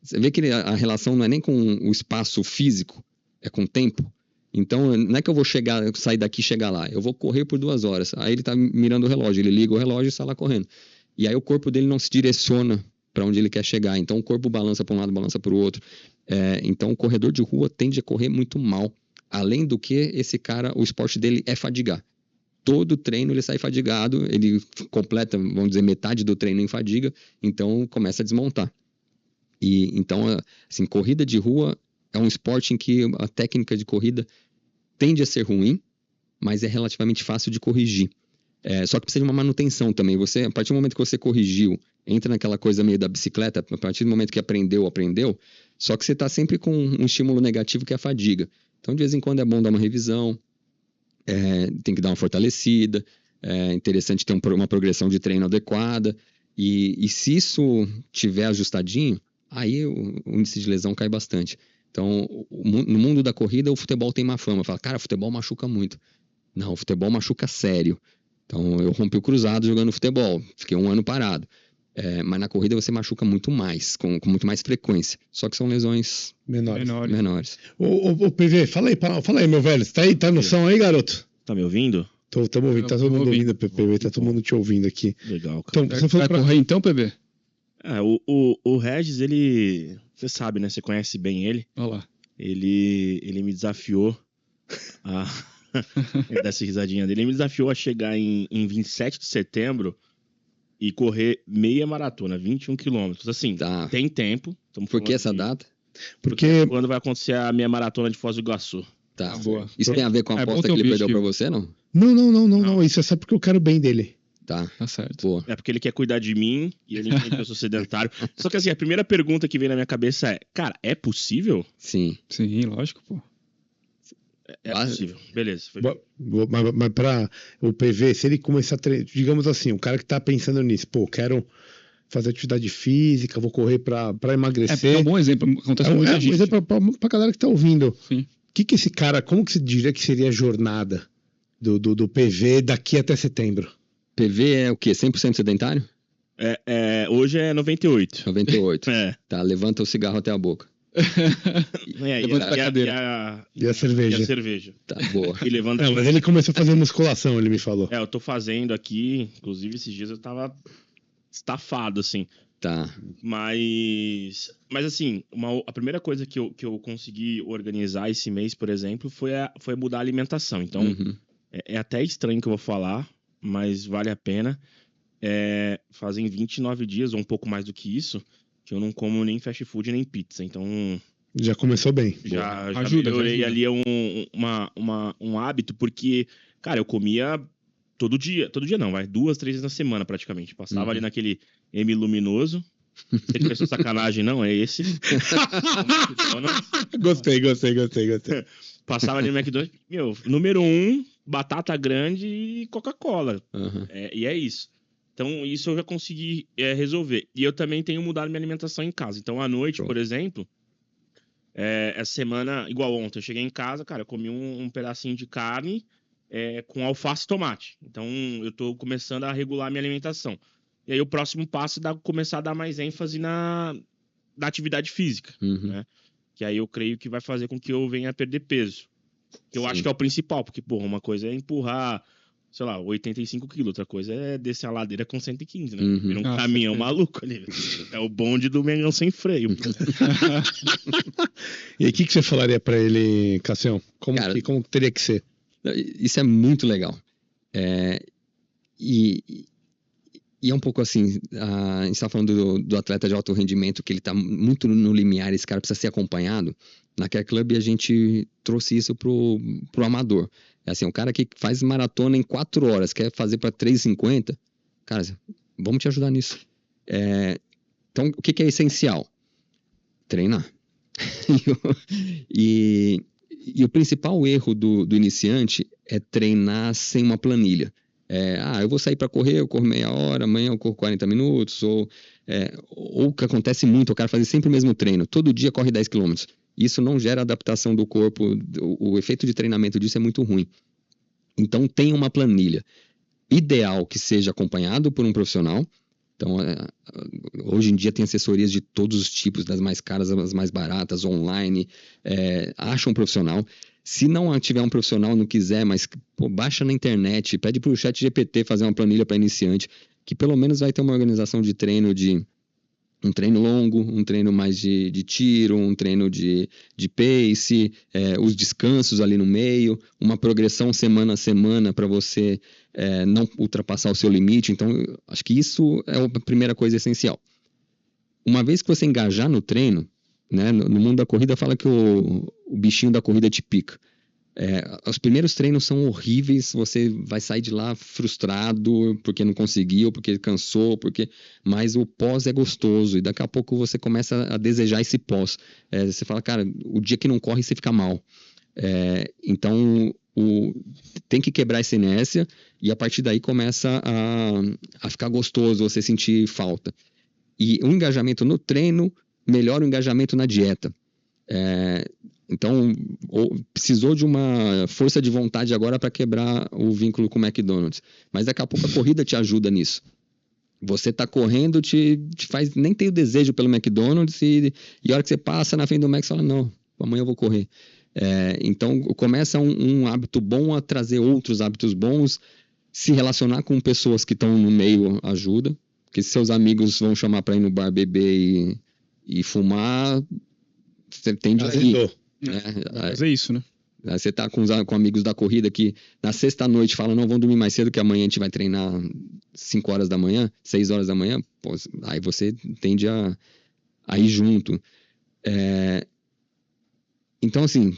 Você vê que a relação não é nem com o espaço físico, é com o tempo. Então, não é que eu vou sair daqui e chegar lá. Eu vou correr por 2 horas. Aí ele tá mirando o relógio, ele liga o relógio e sai lá correndo. E aí o corpo dele não se direciona para onde ele quer chegar. Então, o corpo balança para um lado, balança para o outro. Então, o corredor de rua tende a correr muito mal. Além do que, esse cara, o esporte dele é fadigar. Todo treino ele sai fadigado, ele completa, vamos dizer, metade do treino em fadiga, então começa a desmontar. E então, assim, corrida de rua é um esporte em que a técnica de corrida tende a ser ruim, mas é relativamente fácil de corrigir. Só que precisa de uma manutenção também. Você, a partir do momento que você corrigiu, entra naquela coisa meio da bicicleta, a partir do momento que aprendeu. Só que você está sempre com um estímulo negativo que é a fadiga. Então, de vez em quando é bom dar uma revisão, tem que dar uma fortalecida, é interessante ter uma progressão de treino adequada. E se isso tiver ajustadinho, aí o índice de lesão cai bastante. Então, no mundo da corrida, o futebol tem má fama. Fala, cara, futebol machuca muito. Não, o futebol machuca sério. Então, eu rompi o cruzado jogando futebol. Fiquei 1 ano parado. Mas na corrida você machuca muito mais, com muito mais frequência. Só que são lesões menores. Ô, PV, fala aí, meu velho. Você tá aí? Tá no som aí, garoto? Tá me ouvindo? Tamo ouvindo, tá todo mundo ouvindo, PV. Tá todo mundo te ouvindo aqui. Legal, cara. Então, você falou Vai correr então, PV? O Regis, ele... Você sabe, né? Você conhece bem ele. Olha lá. Ele me desafiou a... dessa risadinha dele. Ele me desafiou a chegar em 27 de setembro e correr meia maratona, 21 quilômetros. Assim, tem tempo. Por que essa data? Porque quando vai acontecer a meia maratona de Foz do Iguaçu. Tá, boa. Isso tem a ver com a aposta que ele perdeu pra você, não? Não. Isso é só porque eu quero o bem dele. Tá certo. Boa. É porque ele quer cuidar de mim e ele entende que eu sou sedentário. Só que assim, a primeira pergunta que vem na minha cabeça é, cara, é possível? Sim, lógico, pô. É possível. Beleza. Mas para o PV, se ele começar a treinar, digamos assim, o cara que tá pensando nisso, quero fazer atividade física, vou correr para emagrecer. É um bom exemplo, acontece com muita gente. Um exemplo pra galera que tá ouvindo. Sim. Que esse cara, como que você diria que seria a jornada do PV daqui até setembro? PV é o quê? 100% sedentário? Hoje é 98. 98. Tá, levanta o cigarro até a boca. E a cerveja. E a cerveja. Tá, boa. E levanta... Mas ele começou a fazer musculação, ele me falou. Eu tô fazendo aqui, inclusive esses dias eu tava estafado, assim. Tá. Mas assim, a primeira coisa que eu consegui organizar esse mês, por exemplo, foi mudar a alimentação. Então, é até estranho que eu vou falar, mas vale a pena. Fazem 29 dias, ou um pouco mais do que isso, que eu não como nem fast food, nem pizza. Então... Já começou bem. Já melhorei ali um hábito, porque, cara, eu comia todo dia não, 2, 3 vezes na semana praticamente. Passava ali naquele M luminoso. Você que pensou sacanagem, não? É esse. Gostei. Passava ali no McDonald's. Número 1, batata grande e Coca-Cola. E é isso. Então, isso eu já consegui resolver. E eu também tenho mudado minha alimentação em casa. Então, à noite, por exemplo, essa semana, igual ontem, eu cheguei em casa, cara, eu comi um pedacinho de carne com alface e tomate. Então, eu tô começando a regular minha alimentação. E aí, o próximo passo é começar a dar mais ênfase na atividade física, né? Que aí eu creio que vai fazer com que eu venha a perder peso. Que eu acho que é o principal, porque, uma coisa é empurrar, sei lá, 85 quilos, outra coisa é descer a ladeira com 115, né? Vira um caminhão maluco ali. É o bonde do Mengão sem freio. E aí, o que você falaria pra ele, Cassião? Como teria que ser? Isso é muito legal. E é um pouco assim, a gente está falando do atleta de alto rendimento, que ele está muito no limiar, esse cara precisa ser acompanhado. Na Care Club a gente trouxe isso pro amador. É assim, o cara que faz maratona em 4 horas, quer fazer para 3,50, cara, vamos te ajudar nisso. Então, o que é essencial? Treinar. E o principal erro do iniciante é treinar sem uma planilha. Eu vou sair para correr, eu corro meia hora, amanhã eu corro 40 minutos, ou o que acontece muito, o cara fazer sempre o mesmo treino, todo dia corre 10 km. Isso não gera adaptação do corpo, o efeito de treinamento disso é muito ruim. Então, tem uma planilha. Ideal que seja acompanhado por um profissional. Então, hoje em dia tem assessorias de todos os tipos, das mais caras às mais baratas, online. Acha um profissional. Se não tiver um profissional, não quiser, mas baixa na internet, pede para o ChatGPT fazer uma planilha para iniciante, que pelo menos vai ter uma organização de treino um treino longo, um treino mais de tiro, um treino de pace, os descansos ali no meio, uma progressão semana a semana para você não ultrapassar o seu limite. Então, acho que isso é a primeira coisa essencial. Uma vez que você engajar no treino, né, no mundo da corrida fala que o bichinho da corrida te pica. Os primeiros treinos são horríveis, você vai sair de lá frustrado porque não conseguiu, porque cansou, mas o pós é gostoso e daqui a pouco você começa a desejar esse pós. Você fala, cara, o dia que não corre você fica mal. Então tem que quebrar essa inércia e a partir daí começa a ficar gostoso, você sentir falta. E o engajamento no treino melhora o engajamento na dieta. Então, precisou de uma força de vontade agora para quebrar o vínculo com o McDonald's. Mas daqui a pouco a corrida te ajuda nisso. Você tá correndo, te faz nem ter o desejo pelo McDonald's e a hora que você passa na frente do Mac, você fala, não, amanhã eu vou correr. Então, começa um hábito bom a trazer outros hábitos bons, se relacionar com pessoas que estão no meio ajuda, porque se seus amigos vão chamar para ir no bar beber e fumar, você tende a ir. Mas é isso, né? Você tá com amigos da corrida que na sexta-noite falam, não, vamos dormir mais cedo que amanhã a gente vai treinar 5 horas da manhã, 6 horas da manhã, pô, aí você tende a ir junto. Então, assim,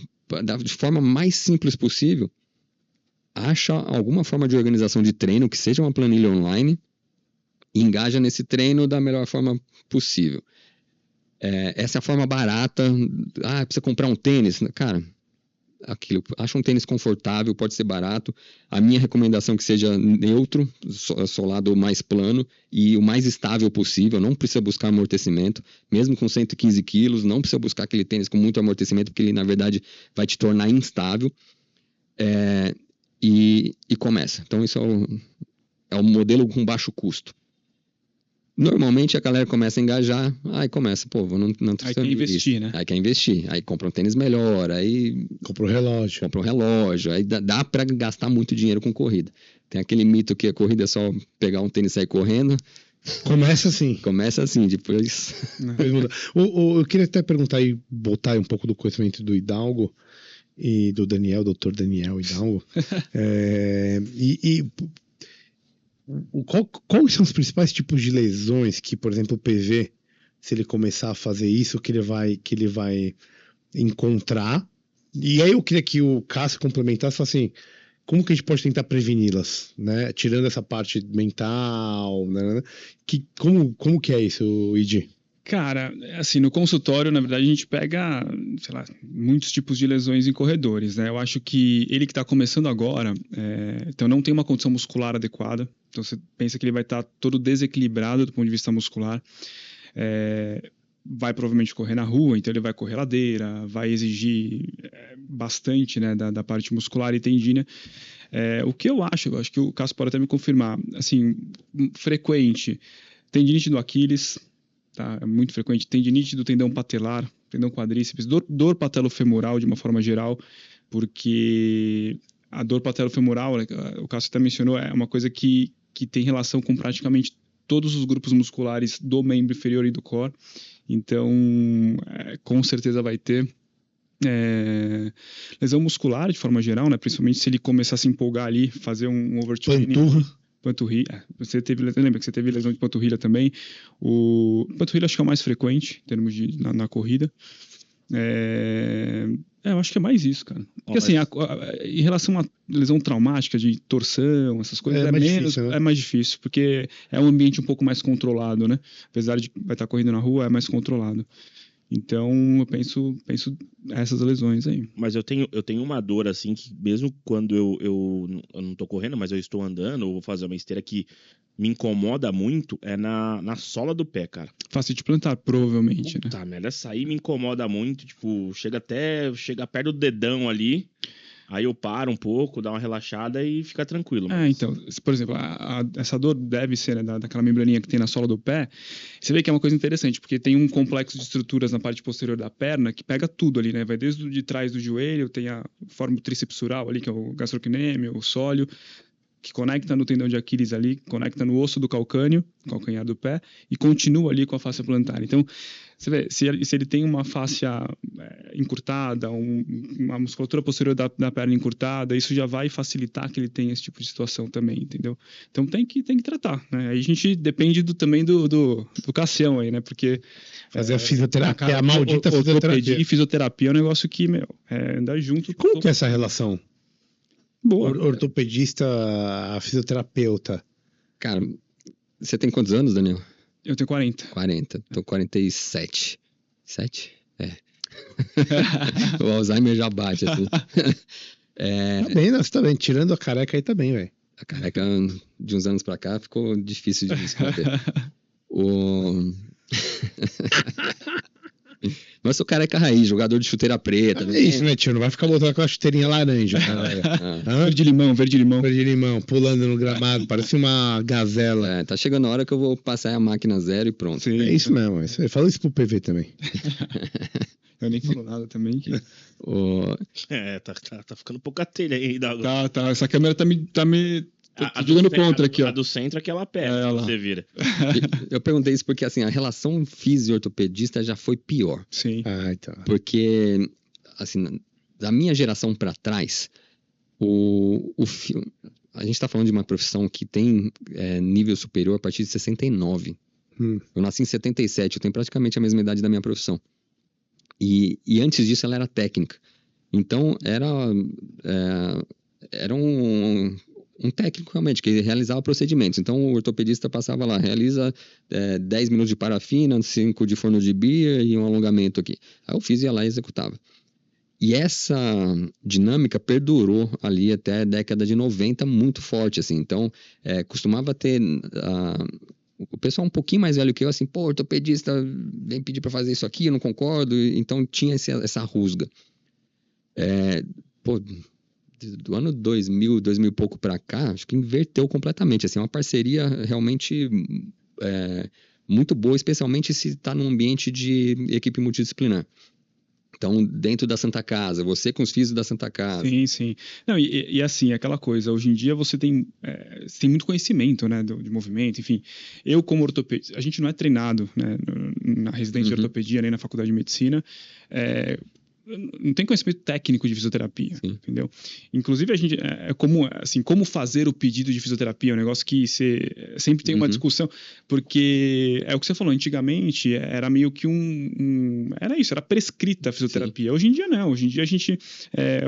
de forma mais simples possível, acha alguma forma de organização de treino, que seja uma planilha online, e engaja nesse treino da melhor forma possível. Essa é a forma barata. Precisa comprar um tênis. Cara, acha um tênis confortável, pode ser barato. A minha recomendação é que seja neutro, solado mais plano e o mais estável possível. Não precisa buscar amortecimento, mesmo com 115 quilos, não precisa buscar aquele tênis com muito amortecimento, porque ele, na verdade, vai te tornar instável. E começa. Então, isso é um modelo com baixo custo. Normalmente a galera começa a engajar, aí começa, pô, vou não aí quer investir, né? Aí quer investir, aí compra um tênis melhor, aí... Compra um relógio. Aí dá pra gastar muito dinheiro com corrida. Tem aquele mito que a corrida é só pegar um tênis e sair correndo. Começa assim. Começa assim, depois muda. Eu queria até perguntar e botar um pouco do conhecimento do Hidalgo e do Daniel, doutor Daniel Hidalgo. Quais são os principais tipos de lesões que, por exemplo, o PV, se ele começar a fazer isso, que ele vai encontrar? E aí eu queria que o Cássio complementasse, assim, como que a gente pode tentar preveni-las, né? Tirando essa parte mental, né? Como que é isso, Idi? Cara, assim, no consultório, na verdade, a gente pega, sei lá, muitos tipos de lesões em corredores, né? Eu acho que ele que está começando agora, então não tem uma condição muscular adequada, então você pensa que ele vai estar todo desequilibrado do ponto de vista muscular, vai provavelmente correr na rua, então ele vai correr ladeira, vai exigir bastante, né, da parte muscular e tendínea. O que eu acho que o Cássio pode até me confirmar, assim, frequente, tendinite do Aquiles, tá? É muito frequente, tendinite do tendão patelar, tendão quadríceps, dor patelofemoral de uma forma geral, porque a dor patelofemoral, né, o Cássio até mencionou, é uma coisa que tem relação com praticamente todos os grupos musculares do membro inferior e do core, então com certeza vai ter lesão muscular de forma geral, né? Principalmente se ele começar a se empolgar ali, fazer um overtraining. Panturrilha. Lembra que você teve lesão de panturrilha também? O panturrilha acho que é o mais frequente em termos de na corrida. Eu acho que é mais isso, cara. Porque assim, em relação a lesão traumática de torção, essas coisas, é difícil, né? É mais difícil, porque é um ambiente um pouco mais controlado, né? Apesar de vai estar correndo na rua, é mais controlado. Então, eu penso essas lesões aí. Mas eu tenho uma dor, assim, que mesmo quando eu não tô correndo, mas eu estou andando, ou vou fazer uma esteira que me incomoda muito, é na sola do pé, cara. Fascite plantar, provavelmente, Puta, né? Essa aí me incomoda muito, tipo, chega perto do dedão ali, aí eu paro um pouco, dá uma relaxada e fica tranquilo. Mas... então, por exemplo, essa dor deve ser, né, daquela membraninha que tem na sola do pé. Você vê que é uma coisa interessante, porque tem um complexo de estruturas na parte posterior da perna que pega tudo ali, né? Vai desde de trás do joelho, forma o tríceps sural ali, que é o gastrocnêmio, o sóleo, que conecta no tendão de Aquiles ali, conecta no osso do calcâneo, calcanhar do pé, e continua ali com a fáscia plantar. Então, você vê, se ele tem uma fáscia encurtada, uma musculatura posterior da perna encurtada, isso já vai facilitar que ele tenha esse tipo de situação também, entendeu? Então tem que tratar, né? Aí a gente depende também do Cassião aí, né? Porque... Fazer a fisioterapia, a maldita fisioterapia. E fisioterapia é um negócio que, andar junto... Como que é essa relação? Boa. Ortopedista a fisioterapeuta. Cara, você tem quantos anos, Daniel? Eu tenho 40. 40. Tô 47. 7? É. O Alzheimer já bate, assim. Tá bem, você tá bem. Tirando a careca aí, tá bem, velho. A careca, de uns anos pra cá, ficou difícil de esconder. Mas eu sou careca raiz, jogador de chuteira preta. É isso, né, tio? Não vai ficar botando aquela chuteirinha laranja. Verde limão. Verde limão, pulando no gramado, parece uma gazela. Tá chegando a hora que eu vou passar a máquina zero e pronto. Sim, é isso mesmo. Fala isso pro PV também. Eu nem falo nada também. Tá ficando um pouco a telha aí. Tá. Essa câmera tá me jogando contra aqui, ó. A do centro é aquela perto, você vira. Eu perguntei isso porque, assim, a relação fisio-ortopedista já foi pior. Sim. Então. Porque, assim, da minha geração para trás, a gente tá falando de uma profissão que tem nível superior a partir de 69. Eu nasci em 77, eu tenho praticamente a mesma idade da minha profissão. E antes disso ela era técnica. Então, era um técnico realmente que realizava procedimentos. Então o ortopedista passava lá, realiza 10 minutos de parafina, 5 de forno de Beer e um alongamento aqui. Aí o fisio ia lá e executava. E essa dinâmica perdurou ali até a década de 90 muito forte, assim. Então costumava ter o pessoal um pouquinho mais velho que eu, assim, pô, ortopedista vem pedir para fazer isso aqui, eu não concordo. Então tinha essa rusga. Do ano 2000 e pouco para cá, acho que inverteu completamente. Assim, uma parceria realmente muito boa, especialmente se está num ambiente de equipe multidisciplinar. Então, dentro da Santa Casa, você com os fisios da Santa Casa. Sim. Não, e assim, aquela coisa, hoje em dia você tem muito conhecimento, né, de movimento, enfim. Eu, como ortopedista, a gente não é treinado, né, na residência de ortopedia, nem na faculdade de medicina, não tem conhecimento técnico de fisioterapia, entendeu? Inclusive, a gente como fazer o pedido de fisioterapia, é um negócio que você sempre tem uma discussão, porque é o que você falou, antigamente era meio que era prescrita a fisioterapia. Hoje em dia não, hoje em dia a gente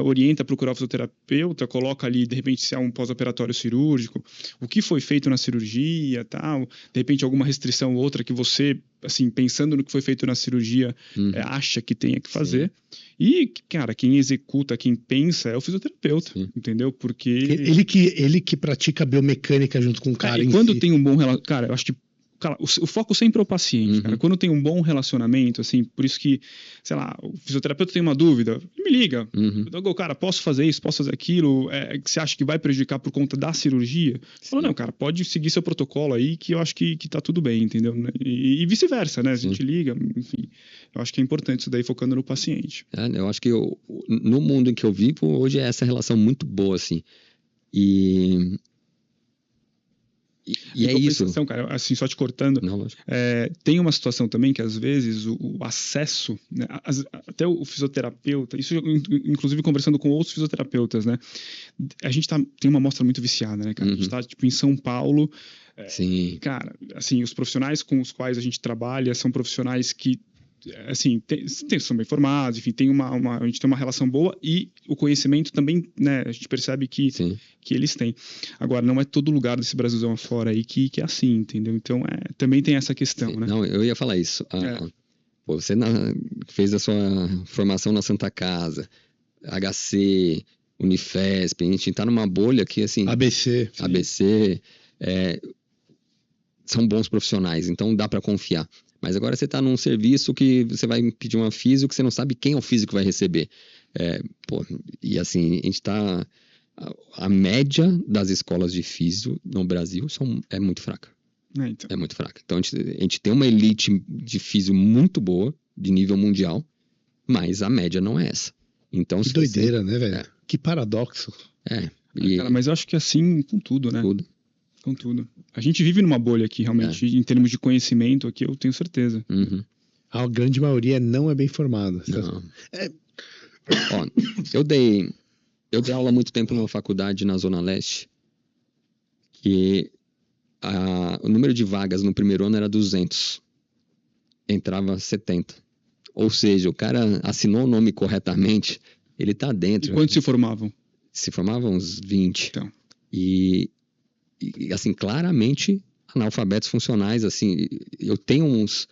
orienta a procurar o fisioterapeuta, coloca ali, de repente, se é um pós-operatório cirúrgico, o que foi feito na cirurgia, tal, de repente alguma restrição ou outra que você, assim, pensando no que foi feito na cirurgia, acha que tenha que fazer. E, cara, quem executa, quem pensa é o fisioterapeuta, entendeu? Porque... Ele que pratica biomecânica junto com o cara. E quando tem um bom relacionamento... Cara, eu acho que o foco sempre é o paciente, cara. Quando tem um bom relacionamento, assim, por isso que, sei lá, o fisioterapeuta tem uma dúvida, me liga. Cara, posso fazer isso, posso fazer aquilo, que você acha que vai prejudicar por conta da cirurgia? Falou, não, cara, pode seguir seu protocolo aí, que eu acho que tá tudo bem, entendeu? E vice-versa, né? A gente liga, enfim. Eu acho que é importante isso daí, focando no paciente. Eu acho que no mundo em que eu vivo, hoje é essa relação muito boa, assim. E é isso. Cara, assim, só te cortando, tem uma situação também que às vezes o acesso, né, até o fisioterapeuta, isso inclusive conversando com outros fisioterapeutas, né, a gente tem uma amostra muito viciada, né, cara? A gente tá tipo em São Paulo, cara, assim, os profissionais com os quais a gente trabalha são profissionais que, assim, são bem formados, enfim, a gente tem uma relação boa e o conhecimento também, né, a gente percebe que eles têm. Agora, não é todo lugar desse Brasilzão afora aí que é assim, entendeu? Então, também tem essa questão, né? Não, eu ia falar isso. Você fez a sua formação na Santa Casa, HC, Unifesp, a gente tá numa bolha que, assim... ABC, são bons profissionais, então dá para confiar. Mas agora você está num serviço que você vai pedir uma físio que você não sabe quem é o físio que vai receber. E assim, a gente está... A média das escolas de físio no Brasil é muito fraca. Então. É muito fraca. Então a gente tem uma elite de físio muito boa, de nível mundial, mas a média não é essa. Então, que doideira, né, velho? Que paradoxo. Cara, mas eu acho que assim com tudo, né? Tudo. Com tudo. A gente vive numa bolha aqui, realmente, em termos de conhecimento aqui, eu tenho certeza. Uhum. A grande maioria não é bem formada. Não. Ó, eu dei aula há muito tempo numa faculdade na Zona Leste, que o número de vagas no primeiro ano era 200. Entrava 70. Ou seja, o cara assinou o nome corretamente, ele tá dentro. E quantos se formavam? Se formavam uns 20. Então. E assim, claramente, analfabetos funcionais, assim, eu tenho uns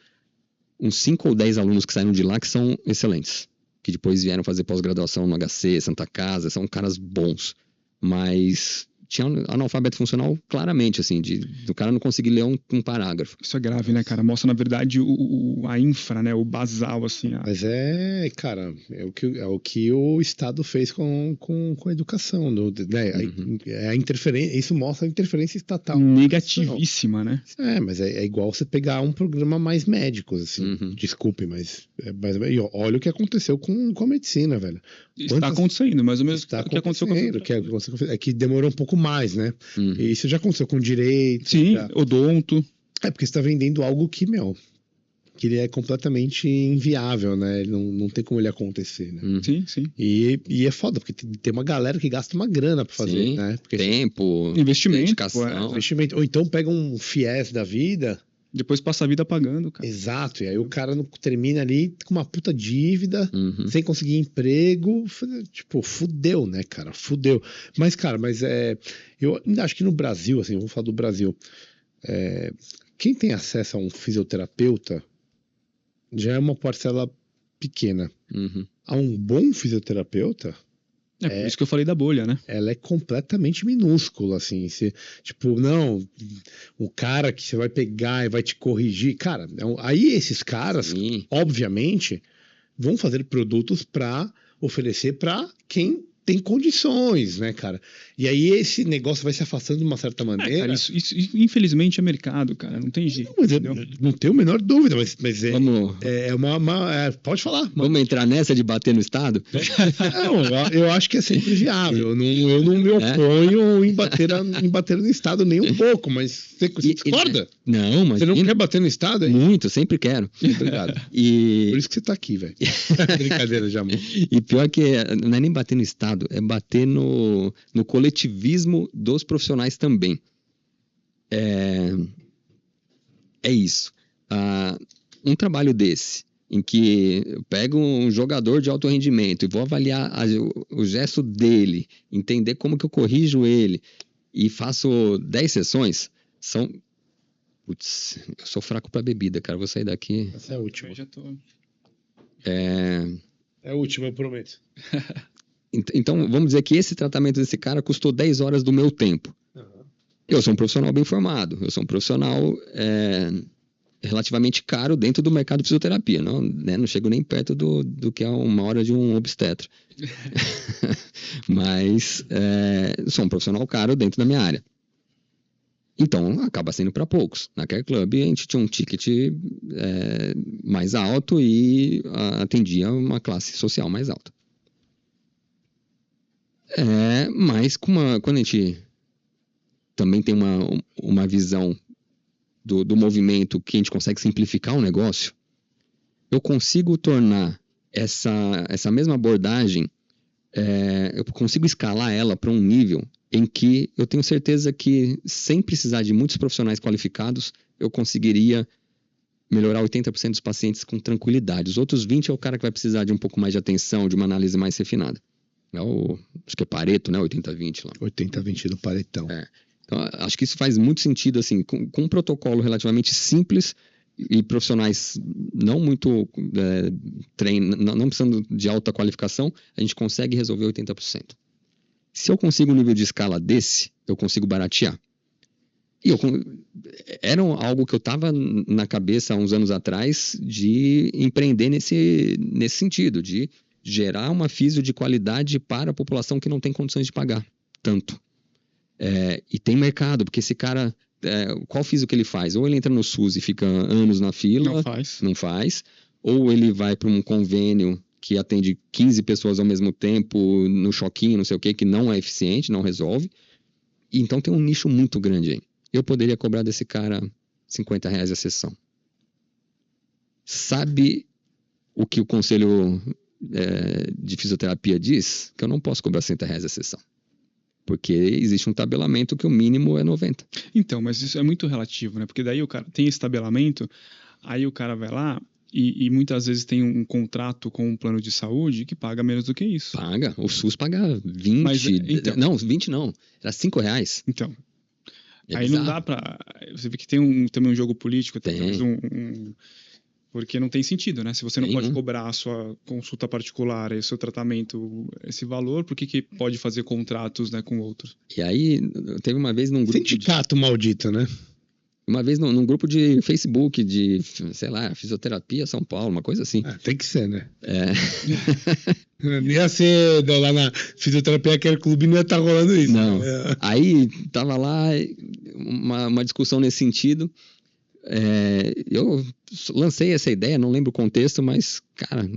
5 ou 10 alunos que saíram de lá que são excelentes, que depois vieram fazer pós-graduação no HC, Santa Casa, são caras bons, mas tinha analfabeto funcional claramente, assim, do cara não conseguir ler um parágrafo. Isso é grave, né, cara? Mostra, na verdade, a infra, né? O basal, assim. Mas cara, é o que o Estado fez com a educação, né? A interferência, isso mostra a interferência estatal. Negativíssima, né? Mas é igual você pegar um programa mais médico, assim. Desculpe, mas olha o que aconteceu com a medicina, velho. Está acontecendo, mais ou menos o que aconteceu com a que demorou um pouco mais, né? E isso já aconteceu com direito. Sim, odonto. Porque você tá vendendo algo que ele é completamente inviável, né? Não tem como ele acontecer, né? Sim, sim. E é foda, porque tem uma galera que gasta uma grana pra fazer, sim, né? Porque tempo, investimento, dedicação. Investimento. Ou então pega um FIES da vida. Depois passa a vida pagando, cara. Exato, e aí o cara termina ali com uma puta dívida, sem conseguir emprego, tipo, fudeu, né, cara, fudeu. Mas, cara, eu ainda acho que no Brasil, assim, eu vou falar do Brasil, quem tem acesso a um fisioterapeuta já é uma parcela pequena. A um bom fisioterapeuta... Por isso que eu falei da bolha, né? Ela é completamente minúscula, assim. Não, o cara que você vai pegar e vai te corrigir. Cara, aí esses caras, obviamente, vão fazer produtos para oferecer para quem tem condições, né, cara? E aí esse negócio vai se afastando de uma certa maneira. Cara, isso infelizmente é mercado, cara. Não tem jeito. Não tenho a menor dúvida, mas Vamos... pode falar. Vamos entrar nessa de bater no Estado? Não, eu acho que é sempre viável. Eu não me oponho em bater no Estado nem um pouco, mas você discorda? Não, mas... Você não quer bater no Estado? Aí? Muito, sempre quero. Obrigado. Por isso que você tá aqui, velho. Brincadeira, já, amor. E pior que não é nem bater no Estado, é bater no coletivismo dos profissionais também. É isso. Um trabalho desse, em que eu pego um jogador de alto rendimento e vou avaliar o gesto dele, entender como que eu corrijo ele e faço 10 sessões, Putz, eu sou fraco pra bebida, cara. Vou sair daqui. Essa é a última. Eu já tô... É a última, eu prometo. Então, vamos dizer que esse tratamento desse cara custou 10 horas do meu tempo. Eu sou um profissional bem formado. Eu sou um profissional relativamente caro dentro do mercado de fisioterapia. Não chego nem perto do que é uma hora de um obstetra. Mas sou um profissional caro dentro da minha área. Então, acaba sendo para poucos. Na Care Club, a gente tinha um ticket mais alto e atendia uma classe social mais alta. Mas quando a gente também tem uma visão do movimento que a gente consegue simplificar o negócio, eu consigo tornar essa mesma abordagem, eu consigo escalar ela para um nível em que eu tenho certeza que, sem precisar de muitos profissionais qualificados, eu conseguiria melhorar 80% dos pacientes com tranquilidade. Os outros 20% é o cara que vai precisar de um pouco mais de atenção, de uma análise mais refinada. Acho que é Pareto, né? 80-20 lá. 80-20 do Paretão. Então, acho que isso faz muito sentido, assim, com um protocolo relativamente simples e profissionais não muito não precisando de alta qualificação, a gente consegue resolver 80%. Se eu consigo um nível de escala desse, eu consigo baratear. E era algo que eu estava na cabeça há uns anos atrás de empreender nesse sentido, de gerar uma físio de qualidade para a população que não tem condições de pagar tanto. E tem mercado, porque esse cara, qual físio que ele faz? Ou ele entra no SUS e fica anos na fila, não faz. Ou ele vai para um convênio que atende 15 pessoas ao mesmo tempo, no choquinho, não sei o que não é eficiente, não resolve. Então tem um nicho muito grande aí. Eu poderia cobrar desse cara R$50 a sessão. Sabe o que o conselho de fisioterapia diz? Que eu não posso cobrar R$60 a sessão. Porque existe um tabelamento que o mínimo é 90. Então, mas isso é muito relativo, né? Porque daí o cara tem esse tabelamento, aí o cara vai lá e muitas vezes tem um contrato com um plano de saúde que paga menos do que isso. Paga. O SUS paga 20. Mas, então, não, 20 não. Era R$5. Então. É aí bizarro. não dá pra... Você vê que tem também um jogo político, Tem. Porque não tem sentido, né? Se você não pode cobrar a sua consulta particular, o seu tratamento, esse valor, por que pode fazer contratos, né, com outros? E aí, teve uma vez num grupo... Sindicato maldito, né? Uma vez num grupo de Facebook de, sei lá, Fisioterapia São Paulo, uma coisa assim. Tem que ser, né? É. Não ia ser lá na Fisioterapia Aquele Clube, não ia estar rolando isso. Não. Né? Aí tava lá uma discussão nesse sentido. Eu lancei essa ideia, não lembro o contexto, mas, cara,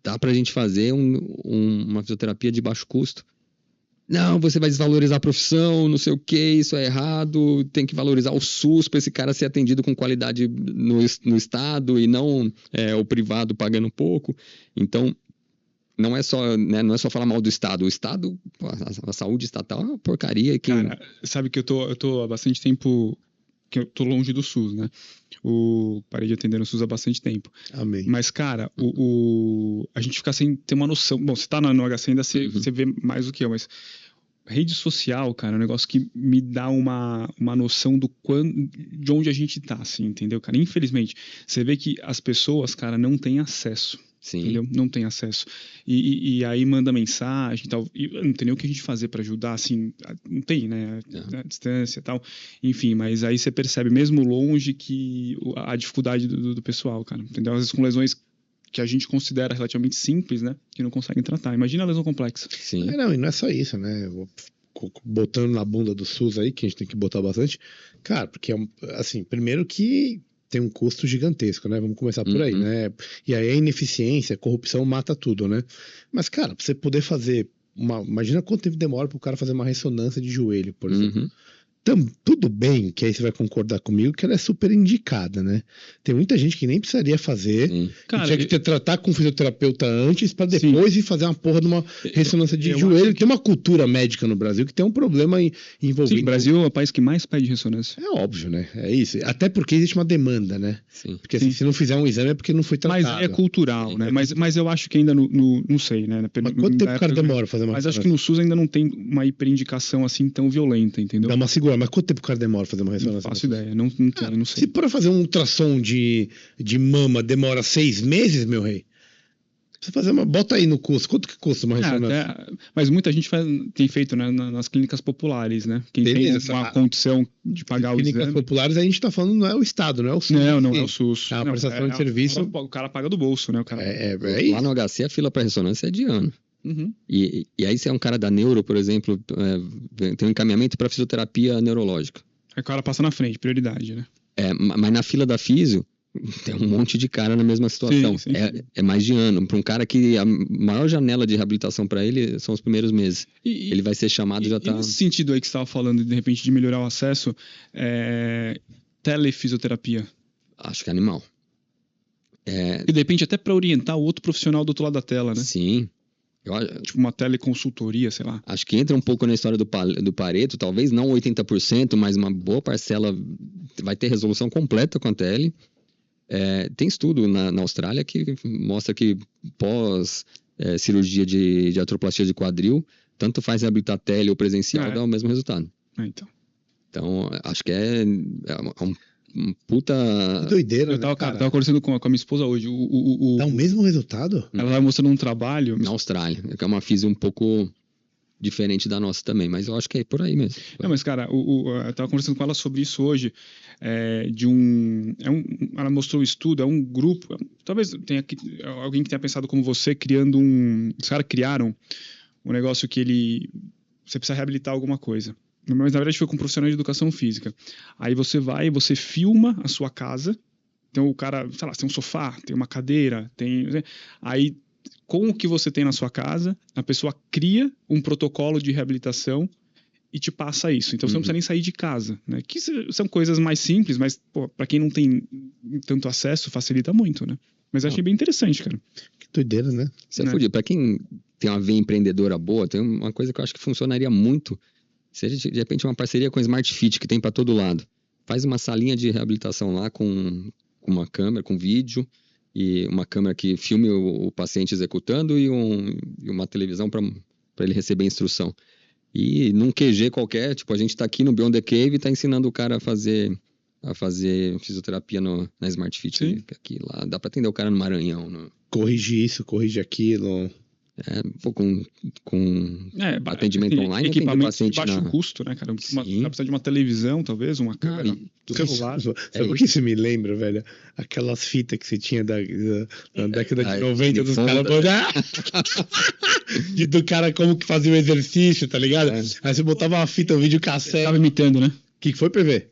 dá pra gente fazer uma fisioterapia de baixo custo. Não, você vai desvalorizar a profissão, não sei o que, isso é errado, tem que valorizar o SUS para esse cara ser atendido com qualidade no Estado e não o privado pagando pouco. Então, não é só, né, não é só falar mal do Estado. O Estado, a saúde estatal é uma porcaria. Cara, sabe que eu tô há bastante tempo... que eu tô longe do SUS, né? Parei de atender no SUS há bastante tempo. Amém. Mas, cara, a gente fica sem ter uma noção. Bom, você tá no HC ainda, você vê mais do que eu, mas rede social, cara, é um negócio que me dá uma noção de onde a gente tá, assim, entendeu, cara? Infelizmente, você vê que as pessoas, cara, não têm acesso. Sim. Entendeu? Não tem acesso. E aí manda mensagem e tal. E não tem nem o que a gente fazer para ajudar, assim. Não tem, né? A distância e tal. Enfim, mas aí você percebe, mesmo longe, que a dificuldade do pessoal, cara. Entendeu? Às vezes com lesões que a gente considera relativamente simples, né? Que não conseguem tratar. Imagina a lesão complexa. Sim. Não, e não é só isso, né? Botando na bunda do SUS aí, que a gente tem que botar bastante. Cara, porque, assim, primeiro que tem um custo gigantesco, né? Vamos começar por aí, né? E aí a ineficiência, a corrupção mata tudo, né? Mas, cara, pra você poder fazer imagina quanto tempo demora pro cara fazer uma ressonância de joelho, por exemplo. Tudo bem, que aí você vai concordar comigo que ela é super indicada, né? Tem muita gente que nem precisaria fazer, cara, tinha que tratar com um fisioterapeuta antes para depois ir fazer uma porra de uma ressonância de joelho. Tem uma cultura médica no Brasil que tem um problema envolvido. Sim, o Brasil é o país que mais pede ressonância. É óbvio, né? É isso. Até porque existe uma demanda, né? Sim. Porque assim, se não fizer um exame é porque não foi tratado. Mas é cultural, né? Mas eu acho que ainda não sei, né? Mas quanto tempo o cara demora pra fazer uma Mas acho que no SUS ainda não tem uma hiperindicação assim tão violenta, entendeu? Dá uma segura, mas quanto tempo o cara demora pra fazer uma ressonância? Não faço ideia, não sei. Se para fazer um ultrassom de mama demora 6 meses, meu rei, você fazer bota aí no custo. Quanto que custa uma ressonância? Mas muita gente tem feito, né, nas clínicas populares, né? Quem tem uma condição de pagar o exame. Clínicas populares a gente tá falando não é o Estado, não é o SUS. Não é o SUS. É uma prestação de serviço. O cara paga do bolso, né? O cara... isso. Lá no HC a fila para ressonância é de ano. E aí se é um cara da neuro, por exemplo, tem um encaminhamento para fisioterapia neurológica. Aí o cara passa na frente, prioridade, né? Mas na fila da físio tem um monte de cara na mesma situação. Sim. É mais de ano. Para um cara que a maior janela de reabilitação para ele são os primeiros meses. Ele vai ser chamado e já tá... nesse sentido aí que você estava falando, de repente, de melhorar o acesso, telefisioterapia. Acho que é animal. E de repente até para orientar o outro profissional do outro lado da tela, né? Sim. Tipo uma teleconsultoria, sei lá. Acho que entra um pouco na história do Pareto, talvez não 80%, mas uma boa parcela vai ter resolução completa com a tele. Tem estudo na Austrália que mostra que pós cirurgia de artroplastia de quadril, tanto faz reabilitar tele ou presencial, dá o mesmo resultado. Então, acho que é um puta... Doideira, eu tava conversando com a minha esposa hoje. Dá o mesmo resultado? Ela vai mostrando um trabalho... Na Austrália, que é uma físio um pouco diferente da nossa também, mas eu acho que é por aí mesmo. Não, mas cara, eu tava conversando com ela sobre isso hoje, ela mostrou um estudo, é um grupo, talvez tenha alguém que tenha pensado como você, criando os caras criaram um negócio que você precisa reabilitar alguma coisa. Mas na verdade foi com um profissional de educação física. Aí você filma a sua casa. Então o cara, sei lá, tem um sofá, tem uma cadeira, aí com o que você tem na sua casa, a pessoa cria um protocolo de reabilitação e te passa isso. Então, você não precisa nem sair de casa, né? Que são coisas mais simples, mas, para quem não tem tanto acesso, facilita muito, né? Mas eu achei bem interessante, cara. Que doideira, né? Você é fudido. Pra quem tem uma veia empreendedora boa, tem uma coisa que eu acho que funcionaria muito. Seja, de repente, uma parceria com a Smart Fit, que tem pra todo lado. Faz uma salinha de reabilitação lá com uma câmera, com vídeo, e uma câmera que filme o paciente executando e uma televisão para ele receber instrução. E num QG qualquer, tipo, a gente tá aqui no Beyond the Cave e tá ensinando o cara a fazer fisioterapia na Smart Fit. Sim. Aqui, lá, dá pra atender o cara no Maranhão. Corrige isso, corrige aquilo. Com atendimento online, equipamento de baixo custo, né, cara? Precisa de uma televisão, talvez, uma câmera. Celular. Sabe o que isso me lembra, velho? Aquelas fitas que você tinha da década de 90 dos caras. Do cara como que fazia o exercício, tá ligado? Aí você botava uma fita, um videocassete. Tava imitando, né? O que foi, PV?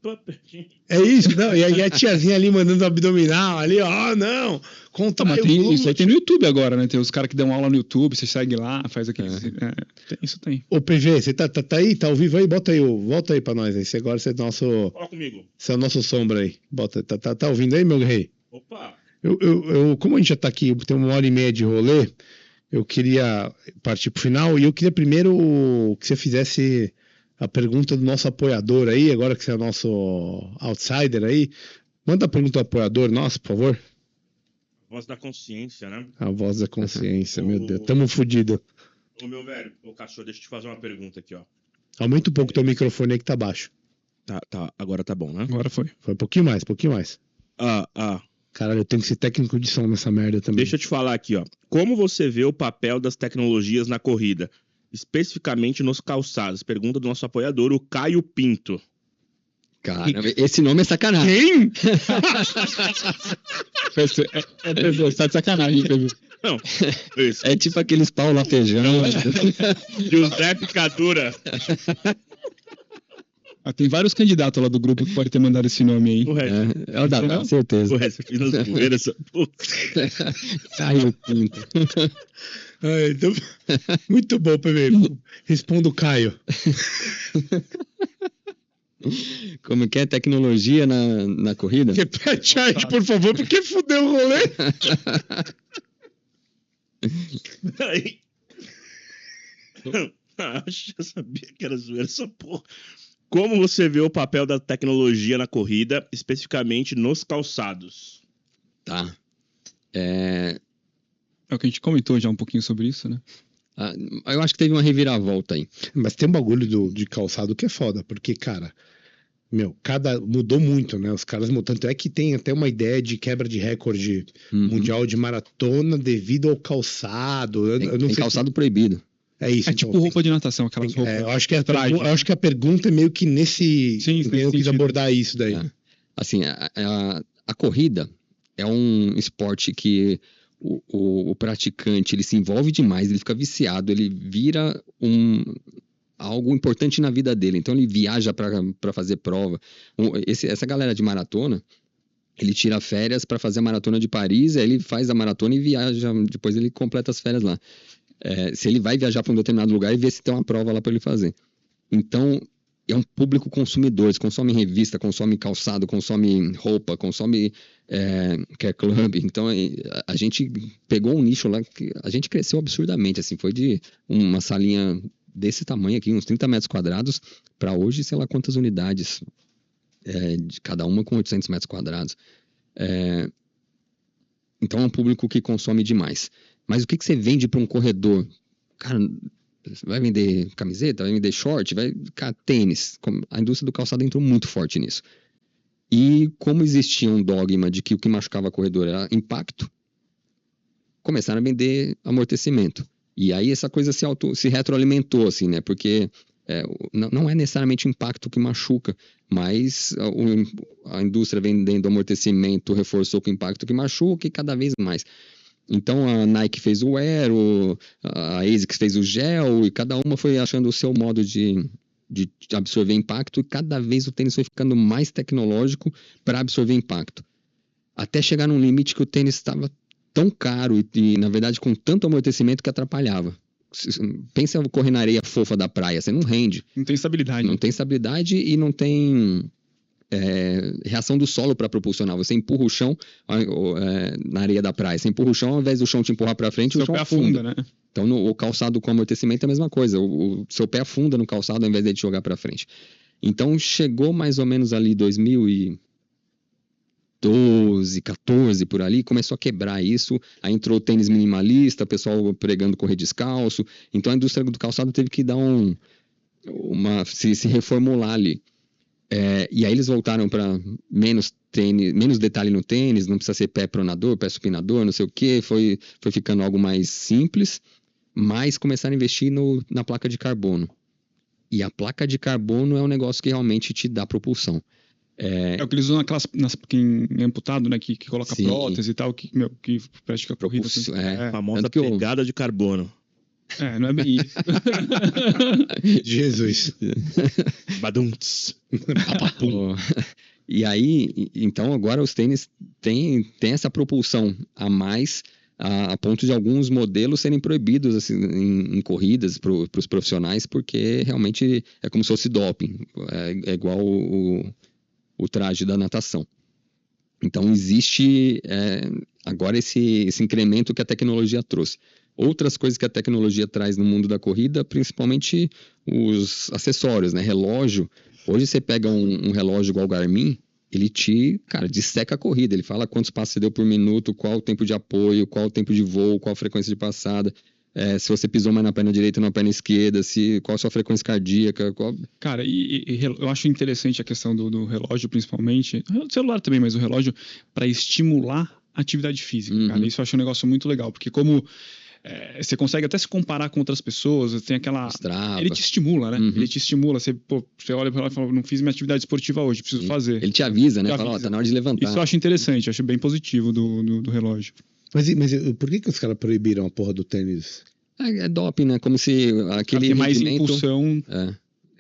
Tô pertinho. É isso, não. E aí a tiazinha ali mandando abdominal ali, ó, não. Isso aí tem no YouTube agora, né? Tem os caras que dão aula no YouTube, você segue lá, faz aquele. Isso tem. Ô, PV, você tá aí? Tá ao vivo aí? Volta aí pra nós aí. Agora você é nosso. Fala comigo. Você é o nosso sombra aí. Bota, tá ouvindo aí, meu rei? Opa! Como a gente já tá aqui, tem 1h30 de rolê, eu queria partir pro final e eu queria primeiro que você fizesse a pergunta do nosso apoiador aí, agora que você é o nosso outsider aí. Manda a pergunta do apoiador nosso, por favor. Voz da consciência, né? A voz da consciência, meu Deus. Tamo fudido. Ô, meu velho, cachorro, deixa eu te fazer uma pergunta aqui, ó. Aumenta um pouco o teu microfone aí que tá baixo. Tá. Agora tá bom, né? Agora foi. Foi um pouquinho mais. Caralho, eu tenho que ser técnico de som nessa merda também. Deixa eu te falar aqui, ó. Como você vê o papel das tecnologias na corrida? Especificamente nos calçados. Pergunta do nosso apoiador, o Caio Pinto. Caramba, esse nome é sacanagem. Quem? Tá de sacanagem, Pedro. Não, isso. É tipo aqueles pau lá feijão. José Picadura. Tem vários candidatos lá do grupo que podem ter mandado esse nome aí. O resto. É o da com certeza. O resto eu fiz nas poeiras. Caio Pinto. Então, muito bom, PV. Responda o Caio. Como que é tecnologia na corrida? Repete aí, por favor, porque fudeu o rolê. Peraí. Acho que eu sabia que era zoeira essa porra. Como você vê o papel da tecnologia na corrida, especificamente nos calçados? Tá. É o que a gente comentou já um pouquinho sobre isso, né? Eu acho que teve uma reviravolta aí. Mas tem um bagulho de calçado que é foda, porque, cara, mudou muito, né? Os caras mudam. Tanto é que tem até uma ideia de quebra de recorde mundial de maratona devido ao calçado. Tem calçado proibido. É isso. Então, tipo roupa de natação, aquelas roupas. Eu acho que a pergunta é meio que nesse. Sim, eu quis abordar isso daí. Assim, a corrida é um esporte que o praticante ele se envolve demais, ele fica viciado, ele vira algo importante na vida dele. Então ele viaja para fazer prova. Essa galera de maratona, ele tira férias para fazer a maratona de Paris, aí ele faz a maratona e viaja, depois ele completa as férias lá. Se ele vai viajar para um determinado lugar e ver se tem uma prova lá para ele fazer. Então, é um público consumidor, eles consomem revista, consomem calçado, consomem roupa, consomem care club. Então, a gente pegou um nicho lá que a gente cresceu absurdamente, assim, foi de uma salinha desse tamanho aqui, uns 30 metros quadrados, para hoje, sei lá quantas unidades, de cada uma com 800 metros quadrados. Então, é um público que consome demais. Mas o que você vende para um corredor? Cara, vai vender camiseta, vai vender short, tênis. A indústria do calçado entrou muito forte nisso. E como existia um dogma de que o que machucava corredor era impacto, começaram a vender amortecimento. E aí essa coisa se retroalimentou, assim, né? Porque não é necessariamente o impacto que machuca, mas a indústria vendendo amortecimento reforçou com o impacto que machuca e cada vez mais. Então a Nike fez o Aero, a ASICS fez o Gel, e cada uma foi achando o seu modo de absorver impacto, e cada vez o tênis foi ficando mais tecnológico para absorver impacto. Até chegar num limite que o tênis estava tão caro e, na verdade, com tanto amortecimento que atrapalhava. Pensa correr na areia fofa da praia, você não rende. Não tem estabilidade. Não tem estabilidade e não tem reação do solo para propulsionar. Você empurra o chão na areia da praia. Você empurra o chão, ao invés do chão te empurrar para frente, o chão afunda. Né? Então, o calçado com amortecimento é a mesma coisa. O seu pé afunda no calçado ao invés de te jogar para frente. Então, chegou mais ou menos ali 2012, 14, por ali, começou a quebrar isso. Aí entrou o tênis minimalista, o pessoal pregando correr descalço. Então, a indústria do calçado teve que dar se reformular ali. E aí eles voltaram para menos detalhe no tênis, não precisa ser pé pronador, pé supinador, não sei o que, foi ficando algo mais simples, mas começaram a investir na placa de carbono. E a placa de carbono é um negócio que realmente te dá propulsão. É o que eles usam quem é amputado, né, que coloca prótese e tal, que pratica corrida. A famosa pegada de carbono. Não é bem isso. Jesus. Badunts. E aí, então agora os tênis têm essa propulsão a mais, a ponto de alguns modelos serem proibidos assim, em corridas para os profissionais, porque realmente é como se fosse doping. É igual o traje da natação. Então existe agora esse incremento que a tecnologia trouxe. Outras coisas que a tecnologia traz no mundo da corrida, principalmente os acessórios, né? Relógio. Hoje você pega um relógio igual o Garmin, ele disseca a corrida. Ele fala quantos passos você deu por minuto, qual o tempo de apoio, qual o tempo de voo, qual a frequência de passada. Se você pisou mais na perna direita ou na perna esquerda, qual a sua frequência cardíaca. Cara, eu acho interessante a questão do relógio, principalmente. O celular também, mas o relógio para estimular a atividade física. Uhum. Cara, isso eu acho um negócio muito legal, porque como... você consegue até se comparar com outras pessoas, tem aquela... Strava. Ele te estimula, né? Uhum. Ele te estimula. Você olha para lá e fala, não fiz minha atividade esportiva hoje, preciso fazer. Ele te avisa, né? Fala, tá na hora de levantar. Isso eu acho interessante, eu acho bem positivo do relógio. Mas por que os caras proibiram a porra do tênis? É doping, né? Como se aquele tem mais impulsão...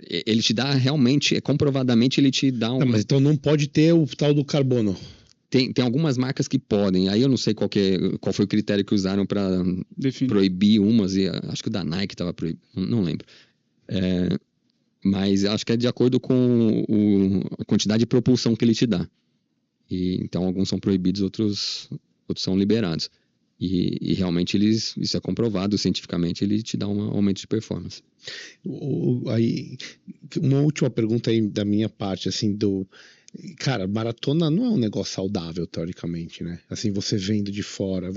Ele te dá realmente, comprovadamente ele te dá mas então não pode ter o tal do carbono. Tem algumas marcas que podem, aí eu não sei qual foi o critério que usaram para proibir umas, e acho que o da Nike estava proibido, não lembro. Mas acho que é de acordo com a quantidade de propulsão que ele te dá. Então alguns são proibidos, outros são liberados. E realmente isso é comprovado cientificamente, ele te dá um aumento de performance. Aí, uma última pergunta aí da minha parte, assim, Cara, maratona não é um negócio saudável, teoricamente, né? Assim, você vendo de fora,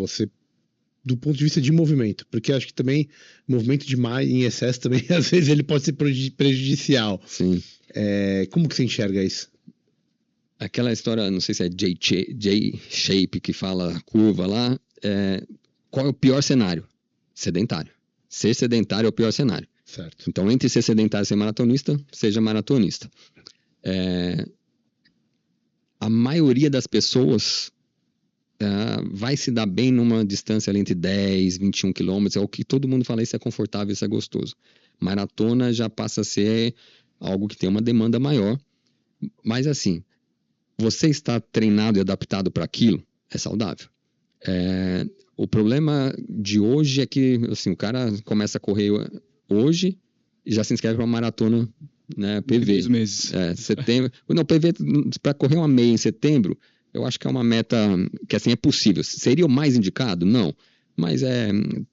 do ponto de vista de movimento, porque acho que também movimento demais em excesso também, às vezes ele pode ser prejudicial. Sim. Como que você enxerga isso? Aquela história, não sei se é J-shape, que fala curva lá, qual é o pior cenário? Sedentário. Ser sedentário é o pior cenário. Certo. Então, entre ser sedentário e ser maratonista, seja maratonista. A maioria das pessoas vai se dar bem numa distância ali entre 10, 21 quilômetros. É o que todo mundo fala, isso é confortável, isso é gostoso. Maratona já passa a ser algo que tem uma demanda maior. Mas assim, você está treinado e adaptado para aquilo, é saudável. O problema de hoje é que assim, o cara começa a correr hoje e já se inscreve para uma maratona, né, PV. 2 meses. Setembro. Não, PV, para correr uma meia em setembro, eu acho que é uma meta que assim é possível. Seria o mais indicado? Não. Mas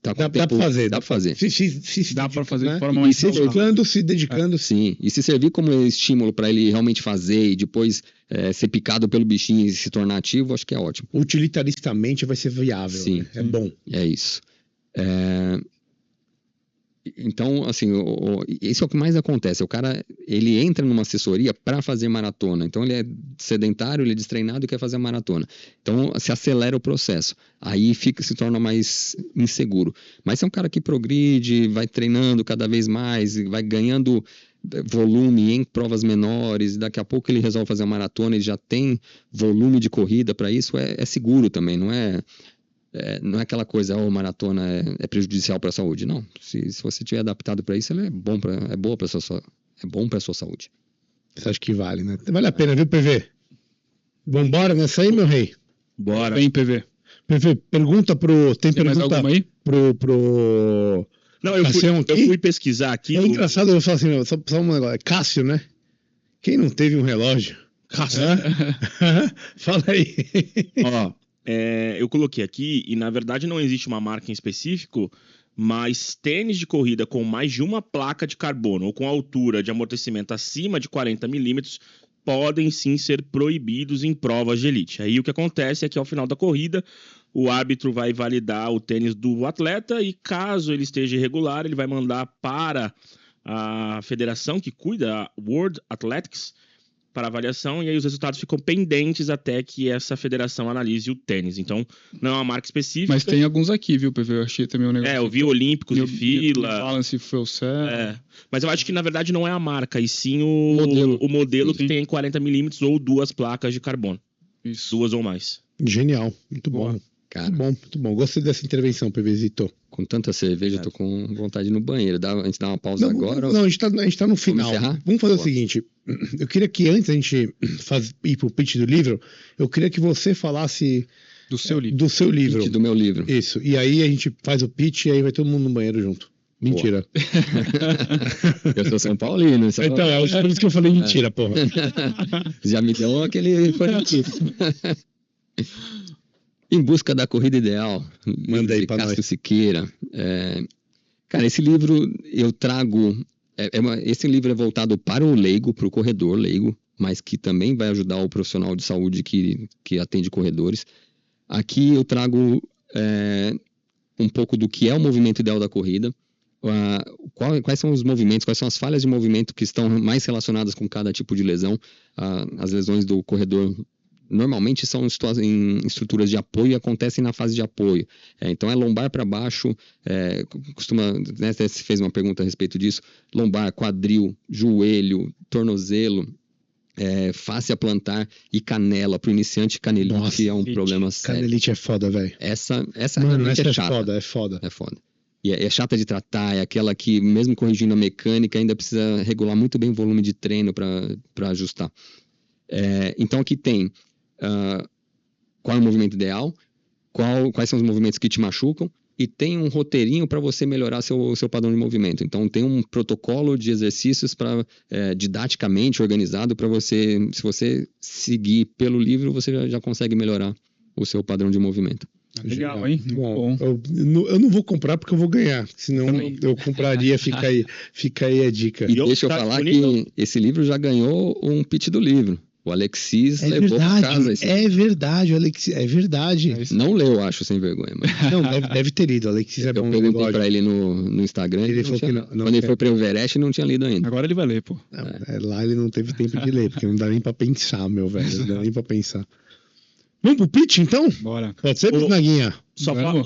dá para fazer. Dá para fazer. Dá para fazer, né? De forma mais se dedicando. Sim. E se servir como estímulo para ele realmente fazer e depois ser picado pelo bichinho e se tornar ativo, acho que é ótimo. Utilitaristamente vai ser viável. Sim. Né? É bom. É isso. Então, assim, isso é o que mais acontece. O cara, ele entra numa assessoria para fazer maratona. Então, ele é sedentário, ele é destreinado e quer fazer maratona. Então, se acelera o processo. Aí se torna mais inseguro. Mas se é um cara que progride, vai treinando cada vez mais, vai ganhando volume em provas menores, daqui a pouco ele resolve fazer uma maratona, ele já tem volume de corrida para isso, é seguro também, não é aquela coisa, maratona é prejudicial para a saúde. Não, se você estiver adaptado para isso, ela é bom para a sua saúde. Você acha que vale, né? Vale a pena, viu, PV? Vambora nessa aí, meu rei? Bora. Vem, PV. Pergunta pro... Tem mais pergunta alguma aí? pro... Não, eu fui pesquisar aqui. É engraçado, eu falo assim, só um negócio. É Cássio, né? Quem não teve um relógio? Cássio. Fala aí. Ó, eu coloquei aqui, e na verdade não existe uma marca em específico, mas tênis de corrida com mais de uma placa de carbono ou com altura de amortecimento acima de 40 milímetros podem sim ser proibidos em provas de elite. Aí o que acontece é que ao final da corrida, o árbitro vai validar o tênis do atleta e caso ele esteja irregular, ele vai mandar para a federação que cuida, a World Athletics, para avaliação, e aí os resultados ficam pendentes até que essa federação analise o tênis. Então, não é uma marca específica. Mas tem alguns aqui, viu, PV? Eu achei também um negócio. Eu vi Olímpicos de fila. Balance Fuel Cell. Mas eu acho que, na verdade, não é a marca, e sim o modelo que tem 40 milímetros ou 2 placas de carbono. Isso. 2 ou mais. Genial, muito bom. Cara, Muito bom. Gostei dessa intervenção, PVzito. com tanta cerveja, eu tô com vontade de ir no banheiro. A gente dá uma pausa agora? Não, a gente tá no final. Vamos fazer o seguinte. Eu queria que antes a gente ir pro pitch do livro, eu queria que você falasse do seu livro. Do seu livro. Pitch do meu livro. Isso. E aí a gente faz o pitch e aí vai todo mundo no banheiro junto. Mentira. Eu sou São Paulino. Então, é por isso que eu falei mentira, porra. Já me deu aquele... Em Busca da Corrida Ideal. Manda aí pra Cássio nós. Siqueira. Cara, esse livro eu trago... esse livro é voltado para o leigo, para o corredor leigo, mas que também vai ajudar o profissional de saúde que atende corredores. Aqui eu trago um pouco do que é o movimento ideal da corrida, quais são os movimentos, quais são as falhas de movimento que estão mais relacionadas com cada tipo de lesão. As lesões do corredor normalmente são em estruturas de apoio e acontecem na fase de apoio. Então é lombar para baixo, né, você fez uma pergunta a respeito disso, lombar, quadril, joelho, tornozelo, fáscia plantar e canela. Para o iniciante, canelite é um problema sério. Canelite é foda, velho. Essa Mano, realmente essa é chata. É foda. É foda. E é chata de tratar, é aquela que, mesmo corrigindo a mecânica, ainda precisa regular muito bem o volume de treino para ajustar. Então aqui tem qual é o movimento ideal, quais são os movimentos que te machucam, e tem um roteirinho para você melhorar seu padrão de movimento. Então tem um protocolo de exercícios didaticamente organizado para você, se você seguir pelo livro, você já consegue melhorar o seu padrão de movimento. Legal, hein? Bom. Eu não vou comprar porque eu vou ganhar, senão eu compraria, fica aí a dica. E deixa eu falar que esse livro já ganhou um pitch do livro. O Alexis levou para casa. É verdade, o Alexis, é verdade. Não leu, acho, sem vergonha. Mas... Não, deve ter lido, o Alexis é bom. Eu perguntei para ele no Instagram, ele falou que não, quando ele foi para o Everest, não tinha lido ainda. Agora ele vai ler, pô. Lá ele não teve tempo de ler, porque não dá nem para pensar, meu velho, não dá nem para pensar. Vamos pro pitch, então? Bora. Pode ser, Bisnaguinha?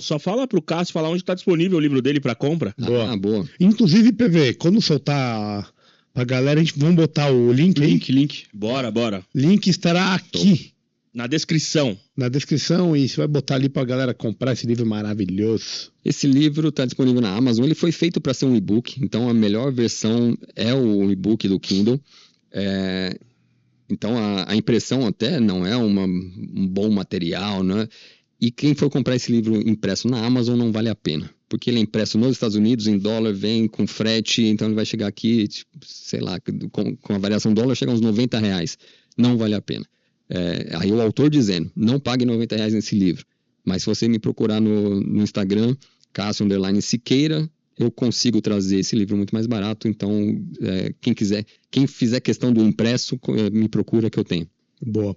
Só fala pro Cássio falar onde tá disponível o livro dele para compra. Boa. Inclusive, PV, quando soltar a galera, vamos botar o link aí? Link. Bora. Link estará aqui. Na descrição. E você vai botar ali pra galera comprar esse livro maravilhoso. Esse livro está disponível na Amazon. Ele foi feito para ser um e-book, então a melhor versão é o e-book do Kindle. Então a impressão até não é um bom material, né? E quem for comprar esse livro impresso na Amazon não vale a pena, porque ele é impresso nos Estados Unidos, em dólar, vem com frete, então ele vai chegar aqui, tipo, sei lá, com a variação dólar chega a uns R$90. Não vale a pena. Aí o autor dizendo, não pague R$90 nesse livro. Mas se você me procurar no Instagram, Cássio_Siqueira, eu consigo trazer esse livro muito mais barato. Então, quem fizer questão do impresso, me procura que eu tenho. Boa.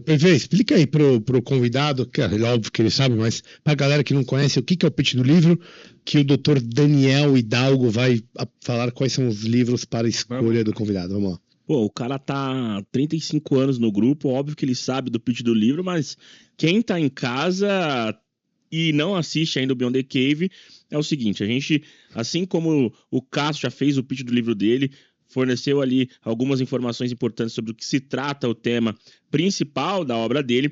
PV, explica aí pro convidado, que é óbvio que ele sabe, mas pra galera que não conhece, o que é o pitch do livro, que o Dr. Daniel Hidalgo vai falar quais são os livros para a escolha do convidado. Vamos lá. Pô, o cara tá há 35 anos no grupo, óbvio que ele sabe do pitch do livro, mas quem tá em casa e não assiste ainda o Beyond the Cave, é o seguinte, a gente, assim como o Cássio já fez o pitch do livro dele, forneceu ali algumas informações importantes sobre o que se trata o tema principal da obra dele,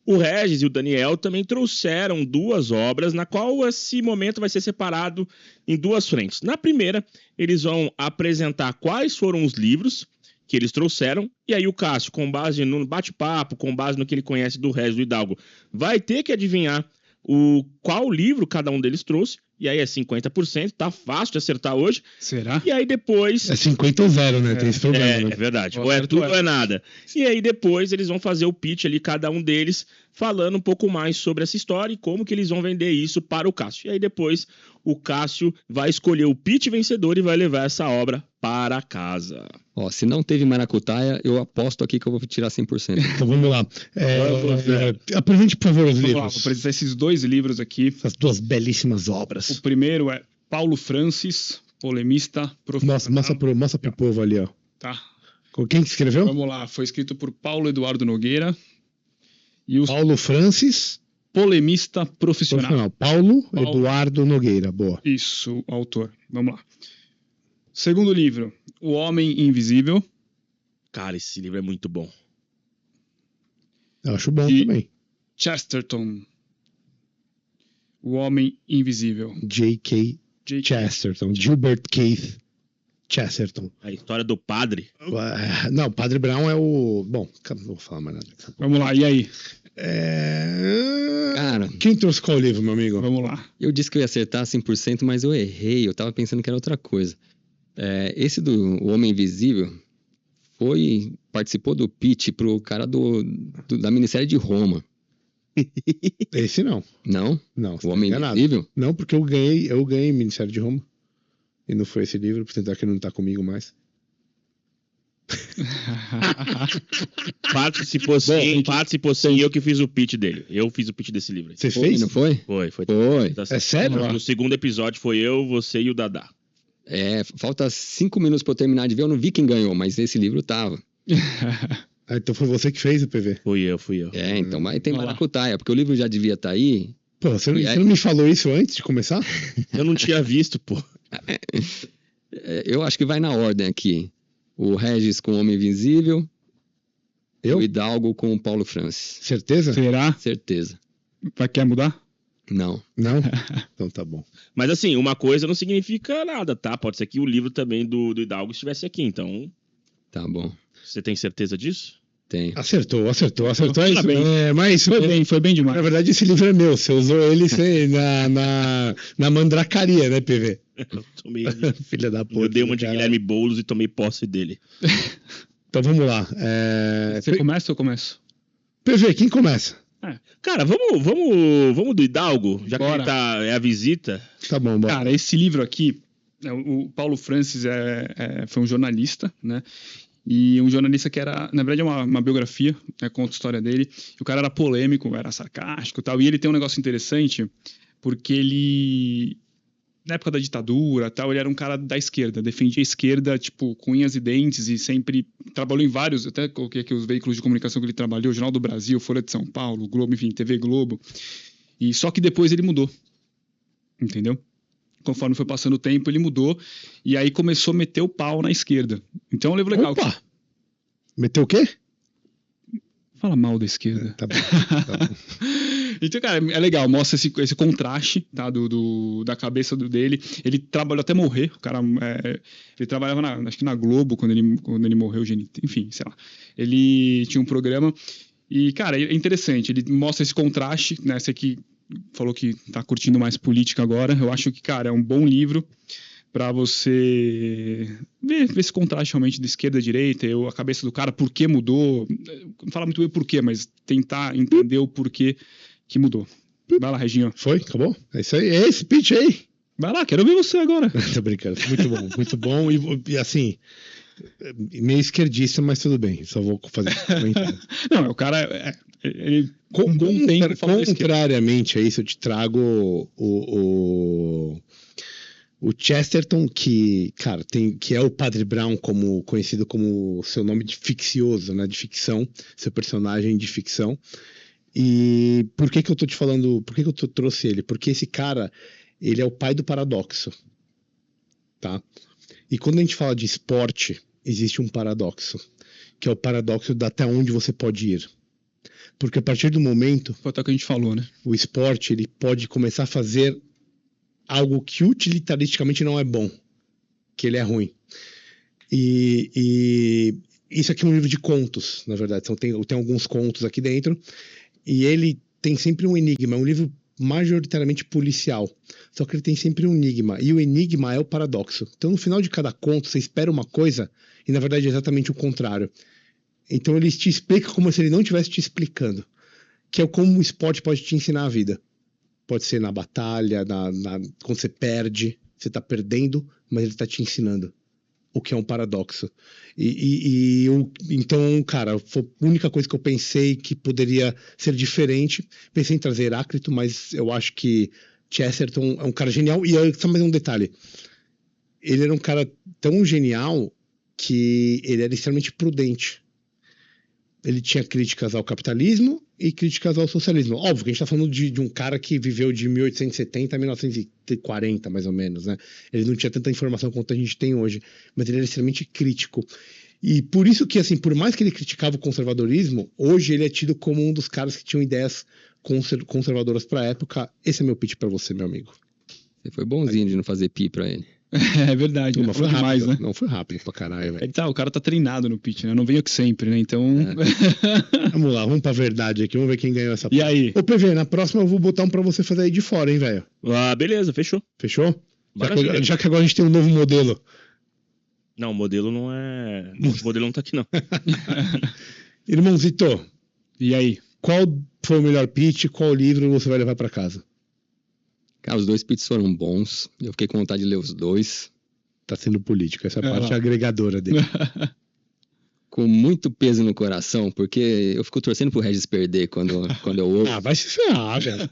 o Regis e o Daniel também trouxeram 2 obras, na qual esse momento vai ser separado em 2 frentes. Na primeira, eles vão apresentar quais foram os livros que eles trouxeram, e aí o Cássio, com base no bate-papo, com base no que ele conhece do Regis e do Hidalgo, vai ter que adivinhar qual livro cada um deles trouxe. E aí é 50%, tá fácil de acertar hoje. Será? E aí depois... É 50 ou 0, né? Tem esse problema, né? É verdade. Ou é tudo ou é nada. E aí depois eles vão fazer o pitch ali, cada um deles, falando um pouco mais sobre essa história e como que eles vão vender isso para o Cássio. E aí depois o Cássio vai escolher o pitch vencedor e vai levar essa obra para casa. Ó, se não teve maracutaia, eu aposto aqui que eu vou tirar 100%. Então vamos lá. Apresente, por favor, os Vou livros. apresentar esses 2 livros aqui. Essas 2 belíssimas obras. O primeiro é Paulo Francis, polemista profissional. Mostra pro povo ali, ó. Tá. Quem que escreveu? Vamos lá. Foi escrito por Paulo Eduardo Nogueira. E o Paulo Francis, polemista profissional. Paulo Eduardo Nogueira, boa. Isso, o autor. Vamos lá. Segundo livro, O Homem Invisível. Cara, esse livro é muito bom. Eu acho bom de também. Chesterton. O Homem Invisível. J.K. Chesterton. Gilbert Keith Chesterton. A história do padre. Não, o Padre Brown é o... Bom, não vou falar mais nada. Vamos lá, e aí? Cara, quem trouxe qual livro, meu amigo? Vamos lá. Eu disse que eu ia acertar 100%, mas eu errei. Eu tava pensando que era outra coisa. Esse do O Homem Invisível participou do pitch pro cara da minissérie de Roma. Esse não. Não? Não. O Homem Invisível? Não, porque eu ganhei Ministério de Roma. E não foi esse livro, por tentar que ele não tá comigo mais. Participou sim, eu que fiz o pitch dele. Eu fiz o pitch desse livro. Você fez? Não foi? Foi. É sério? No segundo episódio foi eu, você e o Dadá. Falta 5 minutos pra eu terminar de ver. Eu não vi quem ganhou, mas esse livro tava. Então foi você que fez o PV. Fui eu. Então mas tem maracutaia, porque o livro já devia estar aí. Pô, você não me falou isso antes de começar? Eu não tinha visto, pô. Eu acho que vai na ordem aqui. O Regis com o Homem Invisível. Eu? O Hidalgo com o Paulo Francis. Certeza? Será? Certeza. Quer mudar? Não. Não? Então tá bom. Mas assim, uma coisa não significa nada, tá? Pode ser que o livro também do Hidalgo estivesse aqui, então... Tá bom. Você tem certeza disso? Tem. Acertou. É isso. Mas Foi bem demais. Na verdade, esse livro é meu. Você usou ele na mandracaria, né, PV? Eu tomei... Filha da puta. Eu dei uma de Guilherme Boulos e tomei posse dele. Então vamos lá. Você começa ou eu começo? PV, quem começa? Cara, vamos do Hidalgo, já Bora. que ele é a visita. Tá bom, bora. Cara, esse livro aqui, o Paulo Francis foi um jornalista, né? E um jornalista que era, na verdade, uma biografia, conta a história dele. E o cara era polêmico, era sarcástico e tal. E ele tem um negócio interessante, porque ele, na época da ditadura tal, ele era um cara da esquerda, defendia a esquerda, tipo, com unhas e dentes, e sempre trabalhou em vários, até coloquei aqui os veículos de comunicação que ele trabalhou, Jornal do Brasil, Folha de São Paulo, Globo, enfim, TV Globo. E só que depois ele mudou, entendeu? Conforme foi passando o tempo, ele mudou, e aí começou a meter o pau na esquerda. Então é um livro legal. Opa! Meteu o quê? Fala mal da esquerda. Tá bom. Então, cara, é legal, mostra esse contraste, tá, da cabeça dele. Ele trabalhou até morrer, o cara, ele trabalhava acho que na Globo, quando ele morreu, enfim, sei lá. Ele tinha um programa e, cara, é interessante, ele mostra esse contraste, né, esse aqui falou que tá curtindo mais política agora. Eu acho que, cara, é um bom livro para você ver esse contraste realmente de esquerda a direita, a cabeça do cara, por que mudou. Não fala muito bem por quê, mas tentar entender o porquê que mudou. Vai lá, Reginho. Foi? Acabou? É isso aí. É esse pitch aí. Vai lá, quero ver você agora. Tô brincando. Muito bom. E assim, meio esquerdista, mas tudo bem. Só vou fazer esse comentário. Não, o cara... Ele contrariamente a isso, eu te trago o Chesterton, que, cara, que é o Padre Brown, conhecido como seu nome de ficcioso, né, de ficção, seu personagem de ficção. E por que eu tô te falando, por que eu trouxe ele? Porque esse cara, ele é o pai do paradoxo, tá? E quando a gente fala de esporte, existe um paradoxo, que é o paradoxo de até onde você pode ir. Porque a partir do momento... Foi até o que a gente falou, né? O esporte, ele pode começar a fazer algo que utilitaristicamente não é bom, que ele é ruim. E isso aqui é um livro de contos, na verdade. Então tem alguns contos aqui dentro, e ele tem sempre um enigma. É um livro majoritariamente policial. Só que ele tem sempre um enigma. E o enigma é o paradoxo. Então, no final de cada conto, você espera uma coisa e, na verdade, é exatamente o contrário. Então, ele te explica como se ele não estivesse te explicando. Que é como o esporte pode te ensinar a vida. Pode ser na batalha, quando você perde, você está perdendo, mas ele está te ensinando. O que é um paradoxo. Então, cara, foi a única coisa que eu pensei que poderia ser diferente. Pensei em trazer Heráclito, mas eu acho que Chesterton é um cara genial. E só mais um detalhe. Ele era um cara tão genial que ele era extremamente prudente. Ele tinha críticas ao capitalismo e críticas ao socialismo. Óbvio que a gente está falando de um cara que viveu de 1870 a 1940, mais ou menos, né? Ele não tinha tanta informação quanto a gente tem hoje, mas ele era extremamente crítico. E por isso que, assim, por mais que ele criticava o conservadorismo, hoje ele é tido como um dos caras que tinham ideias conservadoras para a época. Esse é meu pitch para você, meu amigo. Você foi bonzinho de não fazer pi para ele. É verdade, não foi rápido, demais, né? Não foi rápido pra caralho, velho. O cara tá treinado no pitch, né? Não venho aqui sempre, né? Então. Vamos lá, vamos pra verdade aqui, vamos ver quem ganhou essa E aí? Ô, PV, na próxima eu vou botar um pra você fazer aí de fora, hein, velho? Ah, beleza, fechou. Fechou? Já que agora a gente tem um novo modelo. Não, o modelo não é. O modelo não tá aqui, não. Irmãozito, E aí? qual foi o melhor pitch? Qual livro você vai levar pra casa? Cara, os 2 pitches foram bons. Eu fiquei com vontade de ler os 2. Tá sendo político, essa parte é agregadora dele. Com muito peso no coração, porque eu fico torcendo pro Regis perder quando eu ouço. Ah, vai se ferrar, velho.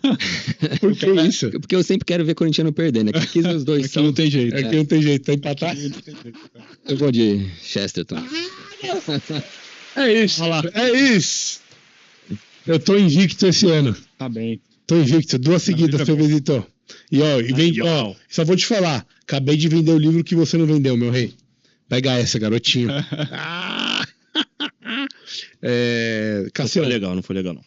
Por que isso? Porque eu sempre quero ver corintiano perder, né? Que aqui os dois Aqui não tem jeito. Aqui não tem jeito, tá empatado. Eu vou de Chesterton. É isso, é isso. Eu tô invicto esse ano. Tá bem. Tô invicto, 2 seguidas, seu visitor. E só vou te falar, acabei de vender o livro que você não vendeu, meu rei. Pega essa, garotinho. Cassiano. Não foi legal, não.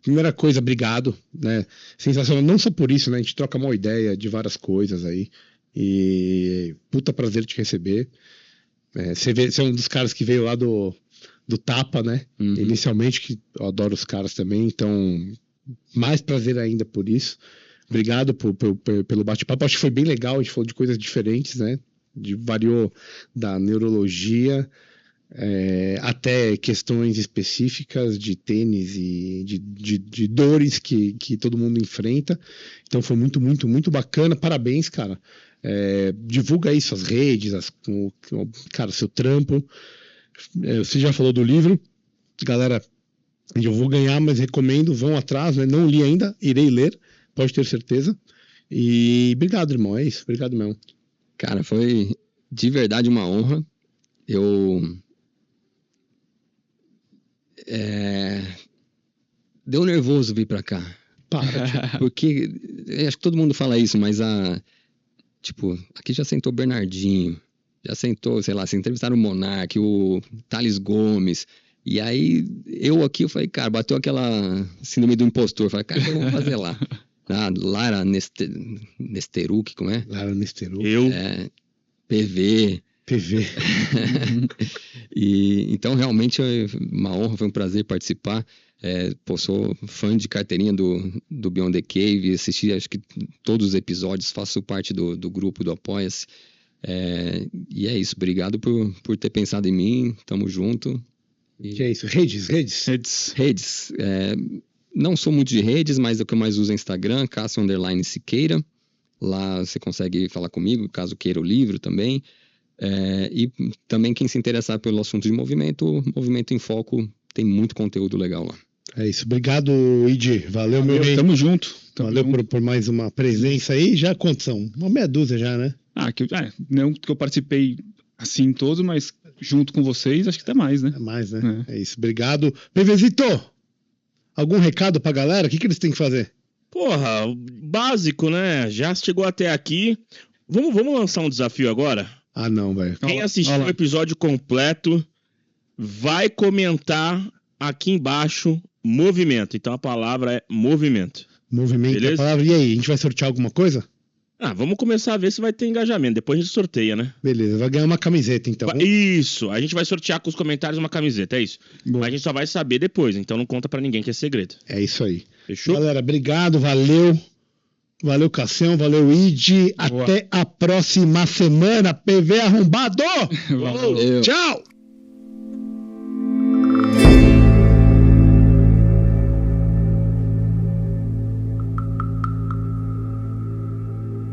Primeira coisa, obrigado, né? Sensacional, não só por isso, né? A gente troca uma ideia de várias coisas aí. E puta prazer te receber. Você é um dos caras que veio lá do Tapa, né? Uhum. Inicialmente, que eu adoro os caras também, então mais prazer ainda por isso. Obrigado pelo bate-papo. Acho que foi bem legal, a gente falou de coisas diferentes, né? Variou da neurologia até questões específicas de tênis e de dores que todo mundo enfrenta. Então foi muito, muito, muito bacana. Parabéns, cara. Divulga aí suas redes, cara, seu trampo. Você já falou do livro. Galera, eu vou ganhar, mas recomendo, vão atrás, né? Não li ainda, irei ler, pode ter certeza. E obrigado, irmão, é isso, obrigado mesmo. Cara, foi de verdade uma honra. Deu nervoso vir pra cá. Porque acho que todo mundo fala isso, mas aqui já sentou Bernardinho, já sentou, sei lá, se entrevistaram o Monark, o Thales Gomes. E aí, eu falei, cara, bateu aquela síndrome do impostor. Eu falei, cara, o que eu vou fazer lá? Lara Nesteruk, como é? Lara Nesteruk. PV. Então, realmente, uma honra, foi um prazer participar. Sou fã de carteirinha do Beyond the Cave, assisti acho que todos os episódios, faço parte do grupo do Apoia-se. E é isso, obrigado por ter pensado em mim, tamo junto. Que é isso? Redes. Não sou muito de redes, mas o que eu mais uso é Instagram, Cássio_Siqueira. Lá você consegue falar comigo, caso queira o livro também. E também quem se interessar pelo assunto de Movimento em Foco, tem muito conteúdo legal lá. É isso. Obrigado, Idi. Valeu, meu rei. Tamo junto. Valeu por mais uma presença aí. Já quantos são? Uma meia dúzia já, né? Não que eu participei assim em todos, mas junto com vocês, acho que até mais, né? É mais, né? É isso. Obrigado. PVzito, algum recado pra galera? O que eles têm que fazer? Porra, básico, né? Já chegou até aqui. Vamos lançar um desafio agora? Ah, não, velho. Quem assistiu o episódio completo vai comentar aqui embaixo movimento. Então a palavra é movimento. Movimento é a palavra. E aí, a gente vai sortear alguma coisa? Vamos começar a ver se vai ter engajamento. Depois a gente sorteia, né? Beleza, vai ganhar uma camiseta, então. Isso, a gente vai sortear com os comentários uma camiseta, é isso. Boa. Mas a gente só vai saber depois, então não conta pra ninguém que é segredo. É isso aí. Fechou? Galera, obrigado, valeu. Valeu, Cassião, valeu, Id. Boa. Até a próxima semana, PV arrombado! Valeu. Tchau!